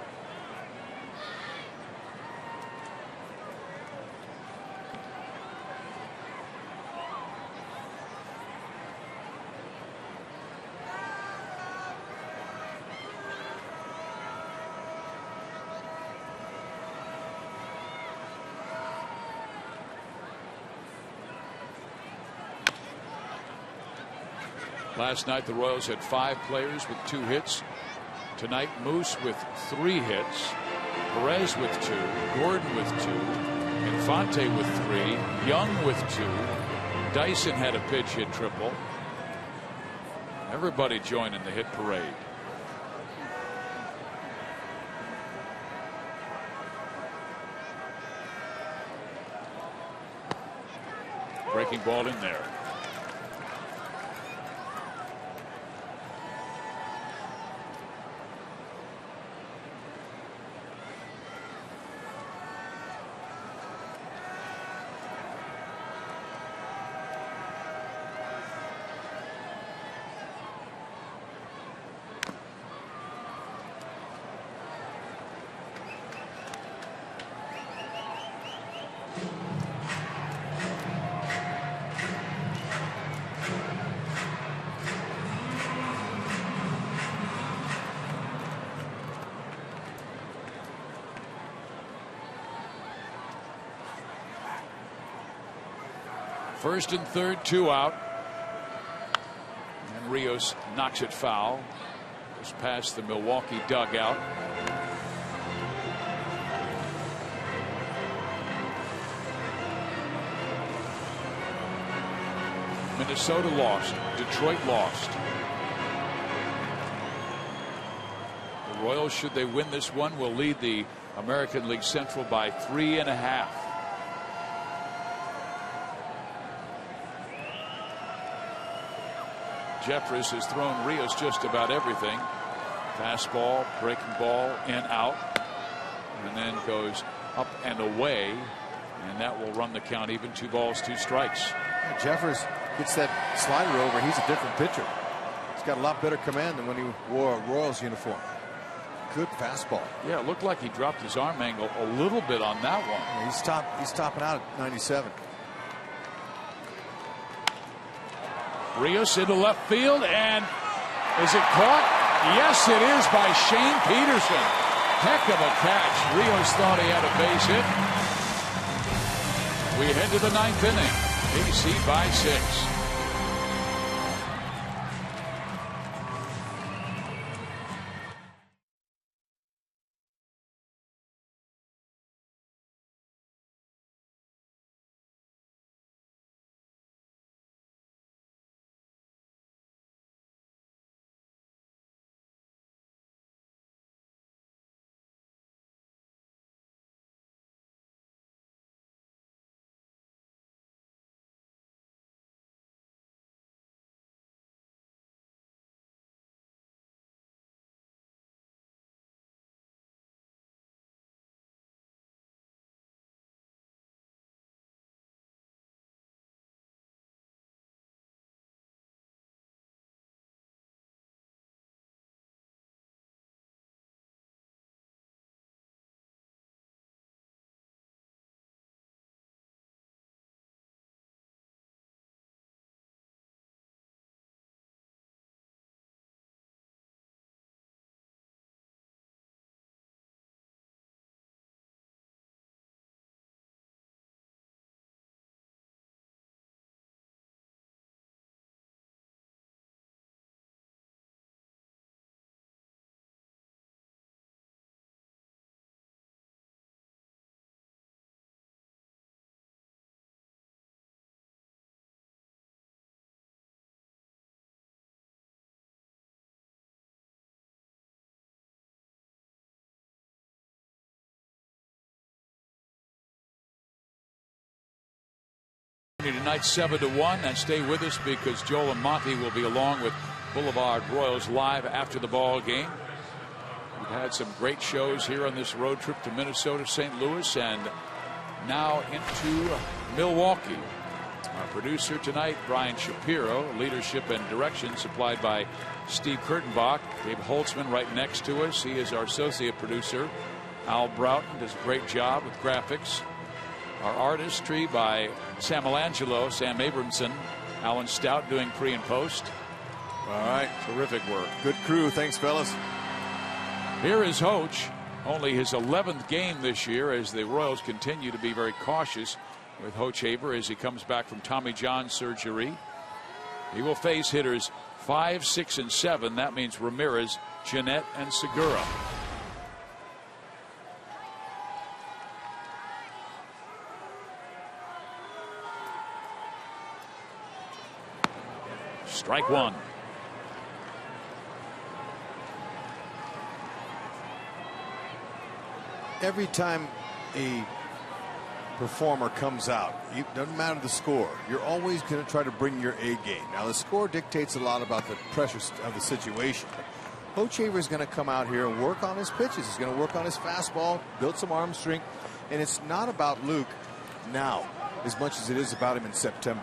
Last night the Royals had 5 players with 2 hits. Tonight Moose with 3 hits, Perez with 2, Gordon with 2, Infante with 3, Young with 2. Dyson had a pitch hit triple. Everybody joining the hit parade. Breaking ball in there. First and third, 2 out. And Rios knocks it foul. Goes past the Milwaukee dugout. Minnesota lost. Detroit lost. The Royals, should they win this one, will lead the American League Central by 3.5. Jeffress has thrown Rios just about everything. Fastball, breaking ball, in, out, and then goes up and away, and that will run the count even. 2 balls, 2 strikes. Yeah, Jeffress gets that slider over. He's a different pitcher. He's got a lot better command than when he wore a Royals uniform. Good fastball. Yeah, it looked like he dropped his arm angle a little bit on that one. Yeah, he's topping out at 97. Rios into left field, and is it caught? Yes, it is, by Shane Peterson. Heck of a catch. Rios thought he had a base hit. We head to the 9th inning. KC by 6. Continue tonight 7-1, and stay with us because Joel and Monty will be along with Boulevard Royals live after the ball game. We've had some great shows here on this road trip to Minnesota, St. Louis, and now into Milwaukee. Our producer tonight, Brian Shapiro. Leadership and direction supplied by Steve Kurtenbach. Dave Holtzman right next to us. He is our associate producer. Al Broughton does a great job with graphics. Our artistry by Sam Alangelo, Sam Abramson, Alan Stout doing pre and post. All right. Terrific work. Good crew. Thanks, fellas. Here is Hoach. Only his 11th game this year as the Royals continue to be very cautious with Hoach Haber as he comes back from Tommy John surgery. He will face hitters 5, 6, and 7. That means Ramirez, Jeanette, and Segura. Strike one. Every time a performer comes out, it doesn't matter the score, you're always going to try to bring your A game. Now the score dictates a lot about the pressure of the situation. Hoach Haber is going to come out here and work on his pitches. He's going to work on his fastball, build some arm strength, and it's not about Luke now as much as it is about him in September.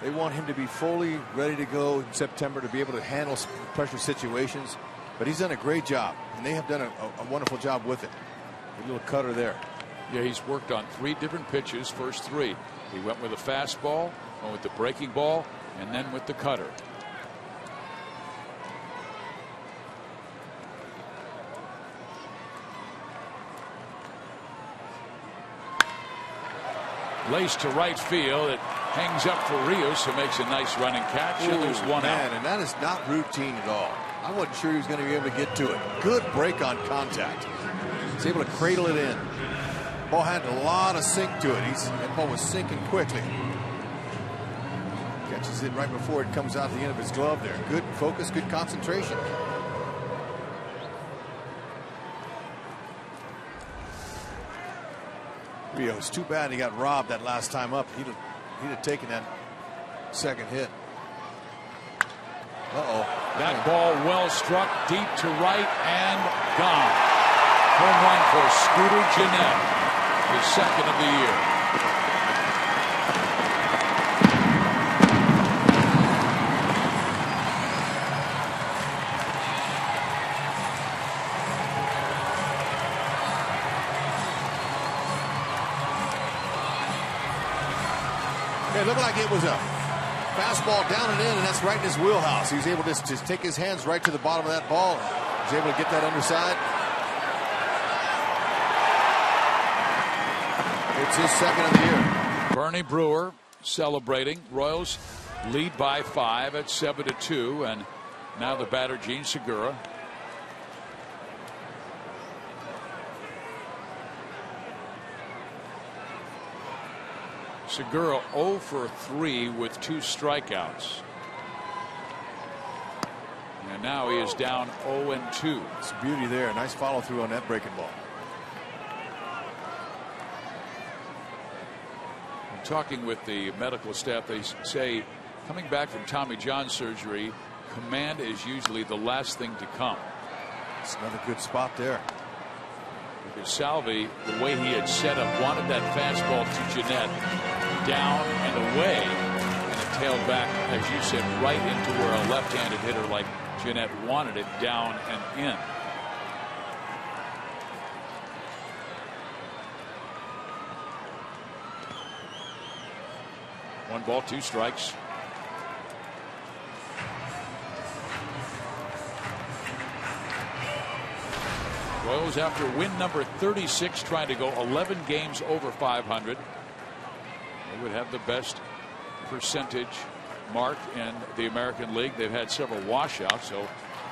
They want him to be fully ready to go in September to be able to handle pressure situations, but he's done a great job, and they have done a wonderful job with it. A little cutter there. Yeah, he's worked on 3 different pitches, first 3. He went with a fastball, went with the breaking ball, and then with the cutter. Lace to right field. It hangs up for Rios, who makes a nice running catch. And there's one out. And that is not routine at all. I wasn't sure he was going to be able to get to it. Good break on contact. He's able to cradle it in. Ball had a lot of sink to it. That ball was sinking quickly. Catches it right before it comes out the end of his glove there. Good focus, good concentration. Rios, too bad he got robbed that last time up. He'd have taken that second hit. Uh-oh. That ball well struck deep to right and gone. Home run for Scooter Jeanette, his second of the year. It looked like it was a fastball down and in, and that's right in his wheelhouse. He was able to just take his hands right to the bottom of that ball. He was able to get that underside. It's his second of the year. Bernie Brewer celebrating. Royals lead by 5 at 7-2, and now the batter Gene Segura. Segura 0 for 3 with 2 strikeouts. And now he is down 0-2. It's beauty there. Nice follow through on that breaking ball. I'm talking with the medical staff. They say coming back from Tommy John surgery, command is usually the last thing to come. It's another good spot there. Because Salvi, the way he had set up, wanted that fastball to Jeanette down and away, and it tailed back, as you said, right into where a left-handed hitter like Jeanette wanted it, down and in. One ball, 2 strikes. Royals after win number 36, trying to go 11 games over 500. They would have the best percentage mark in the American League. They've had several washouts, so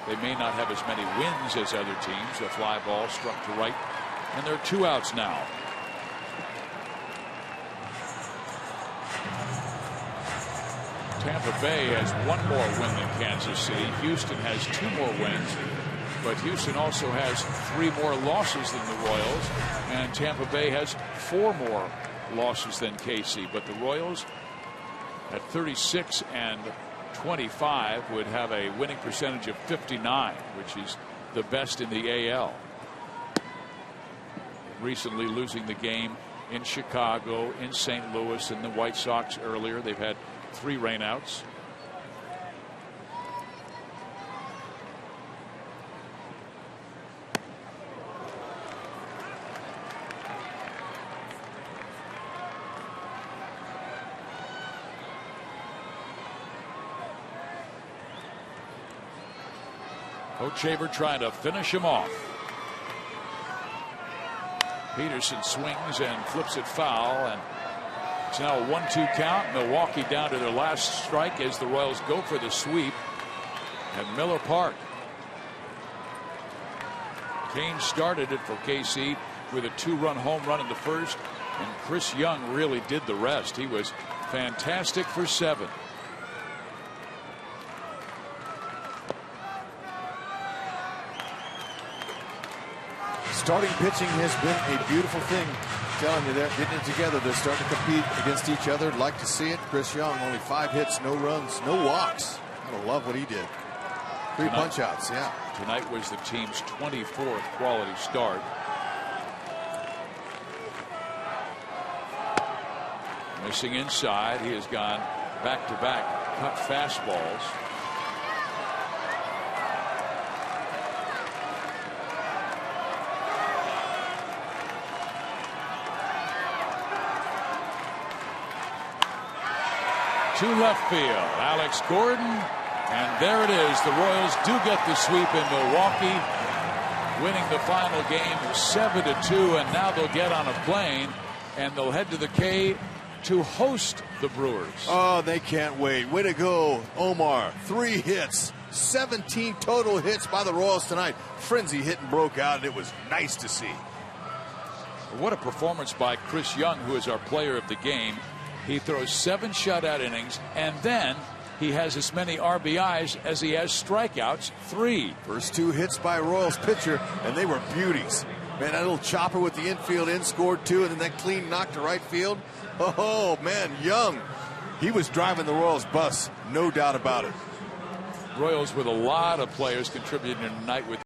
they may not have as many wins as other teams. A fly ball struck to right, and there are 2 outs now. Tampa Bay has 1 more win than Kansas City. Houston has 2 more wins, but Houston also has 3 more losses than the Royals, and Tampa Bay has 4 more losses than KC. But the Royals at 36 and 25 would have a winning percentage of 59, which is the best in the AL. Recently losing the game in Chicago, in St. Louis, and the White Sox earlier. They've had 3 rainouts. Hochevar trying to finish him off. Peterson swings and flips it foul, and it's now a 1-2 count. Milwaukee down to their last strike as the Royals go for the sweep at Miller Park. Kane started it for KC with a 2-run home run in the first, and Chris Young really did the rest. He was fantastic for 7. Starting pitching has been a beautiful thing. I'm telling you, they're getting it together. They're starting to compete against each other. Like to see it. Chris Young, only 5 hits, no runs, no walks. I love what he did. 3 punch-outs, yeah. Tonight was the team's 24th quality start. Missing inside. He has gone back-to-back cut fastballs. To left field, Alex Gordon, and there it is. The Royals do get the sweep in Milwaukee, winning the final game 7-2, and now they'll get on a plane and they'll head to the K to host the Brewers. Oh, they can't wait. Way to go, Omar. 3 hits, 17 total hits by the Royals tonight. Frenzy hitting broke out, and it was nice to see. What a performance by Chris Young, who is our player of the game. He throws 7 shutout innings, and then he has as many RBIs as he has strikeouts, 3. First 2 hits by Royals pitcher, and they were beauties. Man, that little chopper with the infield in scored 2, and then that clean knock to right field. Oh, man, Young. He was driving the Royals bus, no doubt about it. Royals with a lot of players contributing tonight with